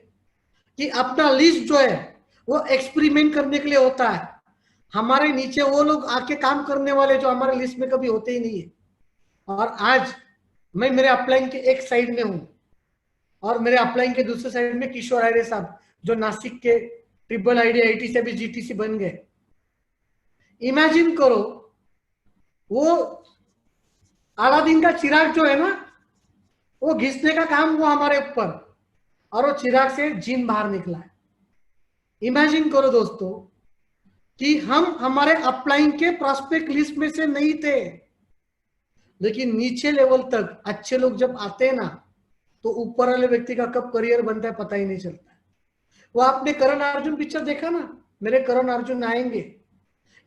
[SPEAKER 1] कि अपना लिस्ट जो है वो एक्सपेरिमेंट करने के लिए होता है। हमारे नीचे वो लोग आके काम करने वाले जो हमारे लिस्ट में कभी होते ही नहीं है। और आज मैं मेरे अपलाइन के एक साइड में हूं, और मेरे अपलाइन के दूसरे साइड में किशोर आयरे साहब, जो नासिक के ट्रिपल आईडी आईटी से भी जीटीसी बन गए। इमेजिन करो, वो अलादीन का चिराग जो है ना, वो घिसने का काम हुआ हमारे ऊपर, और वो चिराग से जीन बाहर निकला है। इमेजिन करो दोस्तों कि हम हमारे अपलाइन के प्रोस्पेक्ट लिस्ट में से नहीं थे, लेकिन नीचे लेवल तक अच्छे लोग जब आते हैं ना, तो ऊपर वाले व्यक्ति का कब करियर बनता है पता ही नहीं चलता। वो आपने करण अर्जुन पिक्चर देखा ना, मेरे करण अर्जुन आएंगे,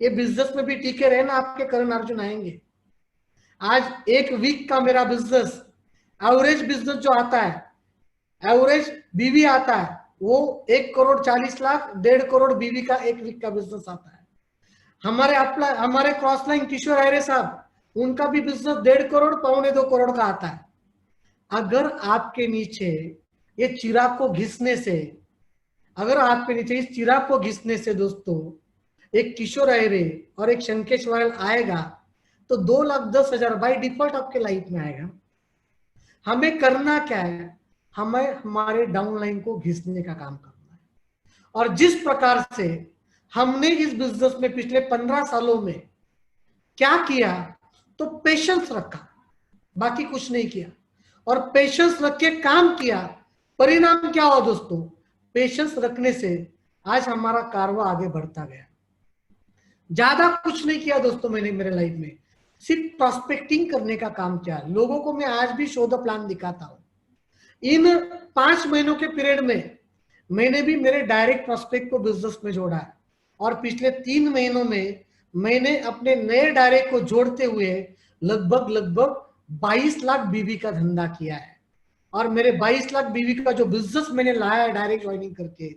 [SPEAKER 1] ये बिजनेस में भी टीके रहे ना, आपके करण अर्जुन आएंगे। आज 1 वीक का मेरा बिजनेस, एवरेज बिजनेस जो आता है, एवरेज बीवी आता है, वो 1 करोड़ 40 लाख 1.5 करोड़ बीवी का 1 वीक का बिजनेस आता है। हमारे क्रॉस लाइन किशोर आयरे साहब, उनका भी बिजनेस 1.5 करोड़ 1.25 करोड़ का आता है। अगर आपके नीचे ये चिराग को घिसने से, अगर आपके नीचे इस चिराग को घिसने से दोस्तों एक किशोर आयरे और एक शंकेश वायल आएगा, तो 2,10,000 बाई डिफॉल्ट आपके लाइफ में आएगा। हमें करना क्या है, हमें हमारे डाउनलाइन को घिसने का काम करना है। और जिस प्रकार से हमने इस बिजनेस में पिछले 15 सालों में क्या किया, तो पेशेंस रखा, बाकी कुछ नहीं किया, और पेशेंस रख के काम किया। परिणाम क्या हुआ दोस्तों, पेशेंस रखने से आज हमारा कारवा आगे बढ़ता गया। ज्यादा कुछ नहीं किया दोस्तों मैंने मेरे लाइफ में, सिर्फ प्रोस्पेक्टिंग करने का काम किया। लोगों को मैं आज भी शो द प्लान दिखाता हूं, इन 5 महीनों के पीरियड में मैंने भी मेरे डायरेक्ट प्रोस्पेक्ट को बिजनेस में जोड़ा है, और पिछले 3 महीनों में मैंने अपने नए डायरेक्ट को जोड़ते हुए लगभग 22 लाख बीवी का धंधा किया है। और मेरे 22 लाख बीवी का जो बिजनेस मैंने लाया है डायरेक्ट ज्वाइनिंग करके,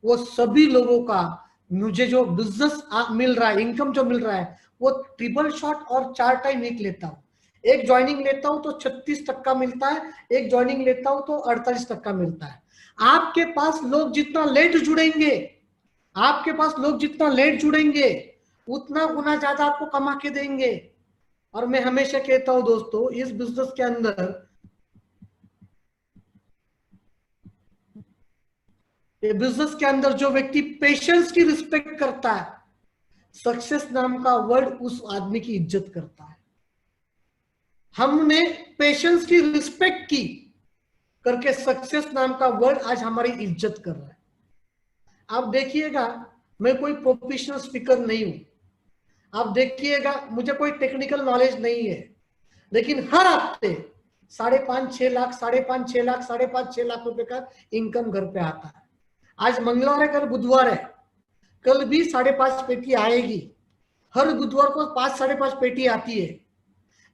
[SPEAKER 1] वो सभी लोगों का मुझे जो बिजनेस मिल रहा है, इनकम जो मिल रहा है, वो ट्रिपल शॉट और 4 टाइम वीक लेता हूँ। एक ज्वाइनिंग लेता हूं तो 36% मिलता है, एक ज्वाइनिंग लेता हूं तो 48% मिलता है। आपके पास लोग जितना लेट जुड़ेंगे, आपके पास लोग जितना लेट जुड़ेंगे, उतना गुना ज्यादा आपको कमा के देंगे। और मैं हमेशा कहता हूं दोस्तों, इस बिजनेस के अंदर, ये बिजनेस के अंदर जो व्यक्ति पेशेंस की रिस्पेक्ट करता है, सक्सेस नाम का वर्ड उस आदमी की इज्जत करता है। हमने पेशेंस की रिस्पेक्ट की करके सक्सेस नाम का वर्ड आज हमारी इज्जत कर रहा है। आप देखिएगा, मैं कोई प्रोफेशनल स्पीकर नहीं हूं, आप देखिएगा मुझे कोई टेक्निकल नॉलेज नहीं है, लेकिन हर हफ्ते 5.5-6 लाख 5.5-6 लाख 5.5-6 लाख रुपए का इनकम घर पे आता है। आज मंगलवार है, कल बुधवार है, कल भी 5.5 पेटी आएगी। हर बुधवार को 5-5.5 पेटी आती है।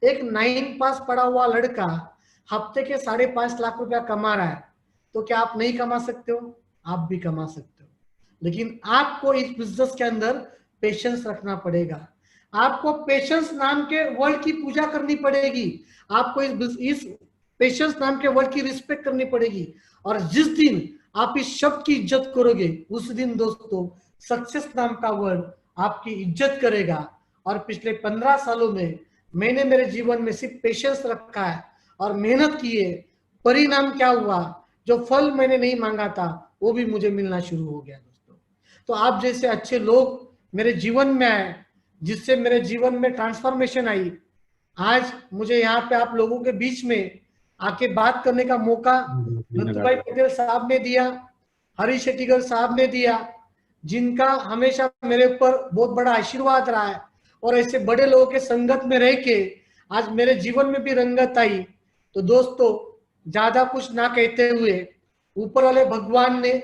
[SPEAKER 1] एक 9 पास पढ़ा हुआ लड़का हफ्ते के 5.5 लाख रुपया कमा रहा है, तो क्या आप नहीं कमा सकते हो? आप भी कमा सकते हो, लेकिन आपको इस बिजनेस के अंदर पेशेंस रखना पड़ेगा। आपको पेशेंस नाम के वर्ड की पूजा करनी पड़ेगी, आपको इस पेशेंस नाम के वर्ड की रिस्पेक्ट करनी पड़ेगी। और जिस दिन आप इस शब्द की इज्जत करोगे, उस दिन दोस्तों सक्सेस नाम का वर्ड आपकी इज्जत करेगा। और पिछले 15 सालों में मैंने मेरे जीवन में सिर्फ पेशेंस रखा है और मेहनत की है। परिणाम क्या हुआ? जो फल मैंने नहीं मांगा था, वो भी मुझे मिलना शुरू हो गया दोस्तों। तो आप जैसे अच्छे लोग मेरे जीवन में आए, जिससे मेरे जीवन में ट्रांसफॉर्मेशन आई। आज मुझे यहाँ पे आप लोगों के बीच में आके बात करने का मौका नथुभाई पटेल साहब ने दिया, हरीश शेट्टीगर साहब ने दिया, जिनका हमेशा मेरे ऊपर बहुत बड़ा आशीर्वाद रहा है। और ऐसे बड़े लोगों के संगत में रह के आज मेरे जीवन में भी रंगत आई। तो दोस्तों, ज्यादा कुछ ना कहते हुए, ऊपर वाले भगवान ने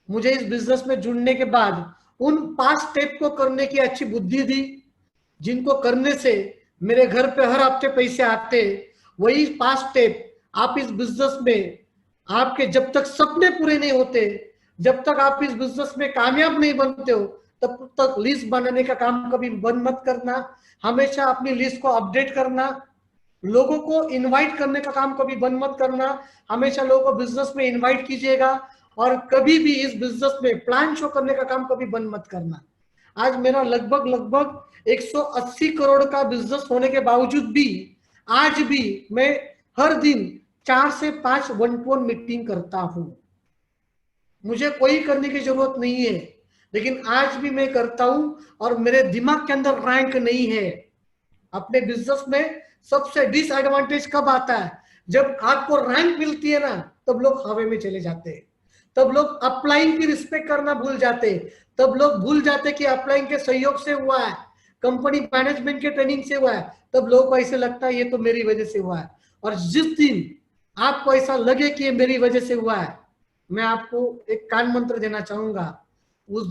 [SPEAKER 1] मुझे इस बिजनेस में जुड़ने के बाद उन 5 स्टेप को करने की अच्छी बुद्धि दी, जिनको करने से मेरे घर पे हर हफ्ते पैसे आते। वही 5 स्टेप आप इस बिजनेस में, आपके जब तक सपने पूरे नहीं होते, जब तक आप इस बिजनेस में कामयाब नहीं बनते हो, तब तक लिस्ट बनाने का काम कभी बंद मत करना। हमेशा अपनी लिस्ट को अपडेट करना, लोगों को इनवाइट करने का काम कभी बंद मत करना। हमेशा लोगों को बिजनेस में इनवाइट कीजिएगा, और कभी भी इस बिजनेस में प्लान शो करने का काम कभी बंद मत करना। आज मेरा लगभग 180 करोड़ का बिजनेस होने के बावजूद भी आज भी मैं हर दिन 4 से 5 1-to-1 मीटिंग करता हूं। मुझे कोई करने की जरूरत नहीं है, लेकिन आज भी मैं करता हूं। और मेरे दिमाग के अंदर रैंक नहीं है। अपने बिजनेस में सबसे डिसएडवांटेज कब आता है? जब आपको रैंक मिलती है ना, तब लोग हवा में चले जाते हैं, तब लोग अपलाइन की रिस्पेक्ट करना भूल जाते हैं, तब लोग भूल जाते कि अपलाइन के सहयोग से हुआ है, कंपनी मैनेजमेंट के ट्रेनिंग से हुआ है। तब लोगों को ऐसे लगता है ये तो मेरी वजह से हुआ है। और जिस दिन आपको ऐसा लगे कि ये मेरी वजह से हुआ है, मैं आपको एक कान मंत्र देना चाहूंगा, उस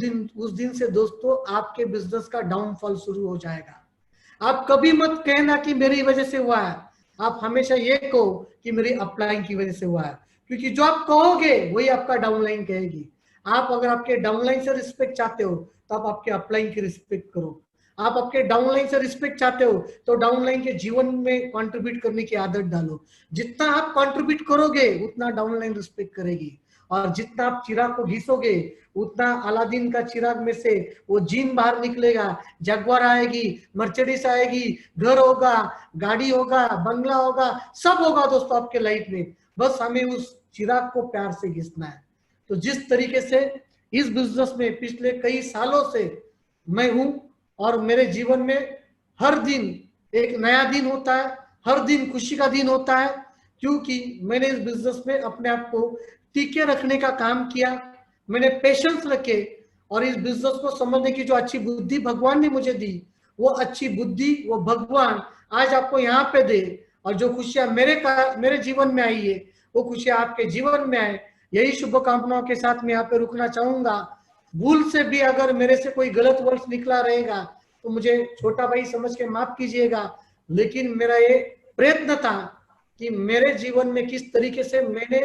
[SPEAKER 1] दिन से दोस्तों आपके बिजनेस का डाउनफॉल शुरू हो जाएगा। आप कभी मत कहना कि मेरी वजह से हुआ है, आप हमेशा ये कहो कि मेरी अपलाइन की वजह से हुआ है, क्योंकि जो आप कहोगे वही आपका डाउनलाइन कहेगी। आप अगर आपके डाउनलाइन से रिस्पेक्ट चाहते हो, तो आप आपके अपलाइन की रिस्पेक्ट करो। आप आपके डाउनलाइन से रिस्पेक्ट चाहते हो, तो डाउनलाइन के जीवन में कंट्रीब्यूट करने की आदत डालो। जितना आप कंट्रीब्यूट करोगे, उतना डाउनलाइन रिस्पेक्ट करेगी। और जितना आप चिराग को घिसोगे, उतना अलादीन का चिराग में से वो जीन बाहर निकलेगा। जगवार आएगी, मर्सिडीज आएगी, घर होगा, गाड़ी होगा, बंगला होगा, सब होगा दोस्तों आपके लाइफ में। बस हमें उस चिराग को प्यार से घिसना है। तो जिस तरीके से इस बिजनेस में पिछले कई सालों से मैं हूं, और मेरे जीवन में हर दिन एक नया दिन होता है, हर दिन खुशी का दिन होता है, क्योंकि मैंने इस बिजनेस में अपने आप को टीके रखने का काम किया। मैंने पेशेंस रखे, और इस बिजनेस को समझने की जो अच्छी बुद्धि भगवान ने मुझे दी, वो अच्छी बुद्धि वो भगवान आज आपको यहाँ पे दे। और जो खुशियां मेरे जीवन में आई है, वो खुशियां आपके जीवन में आए, यही शुभकामनाओं के साथ मैं यहाँ पे रुकना चाहूंगा। भूल से भी अगर मेरे से कोई गलत वर्ड निकला रहेगा तो मुझे छोटा भाई समझ के माफ कीजिएगा, लेकिन मेरा ये प्रयत्न था कि मेरे जीवन में किस तरीके से मैंने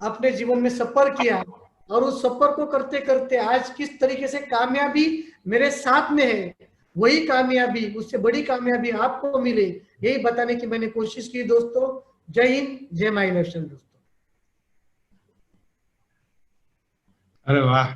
[SPEAKER 1] अपने जीवन में सफर किया और उस सफर को करते करते आज किस तरीके से कामयाबी मेरे साथ में है, वही कामयाबी, उससे बड़ी कामयाबी आपको मिले, यही बताने की मैंने कोशिश की दोस्तों। जय हिंद, जय माई नेशन दोस्तों।
[SPEAKER 3] अरे वाह।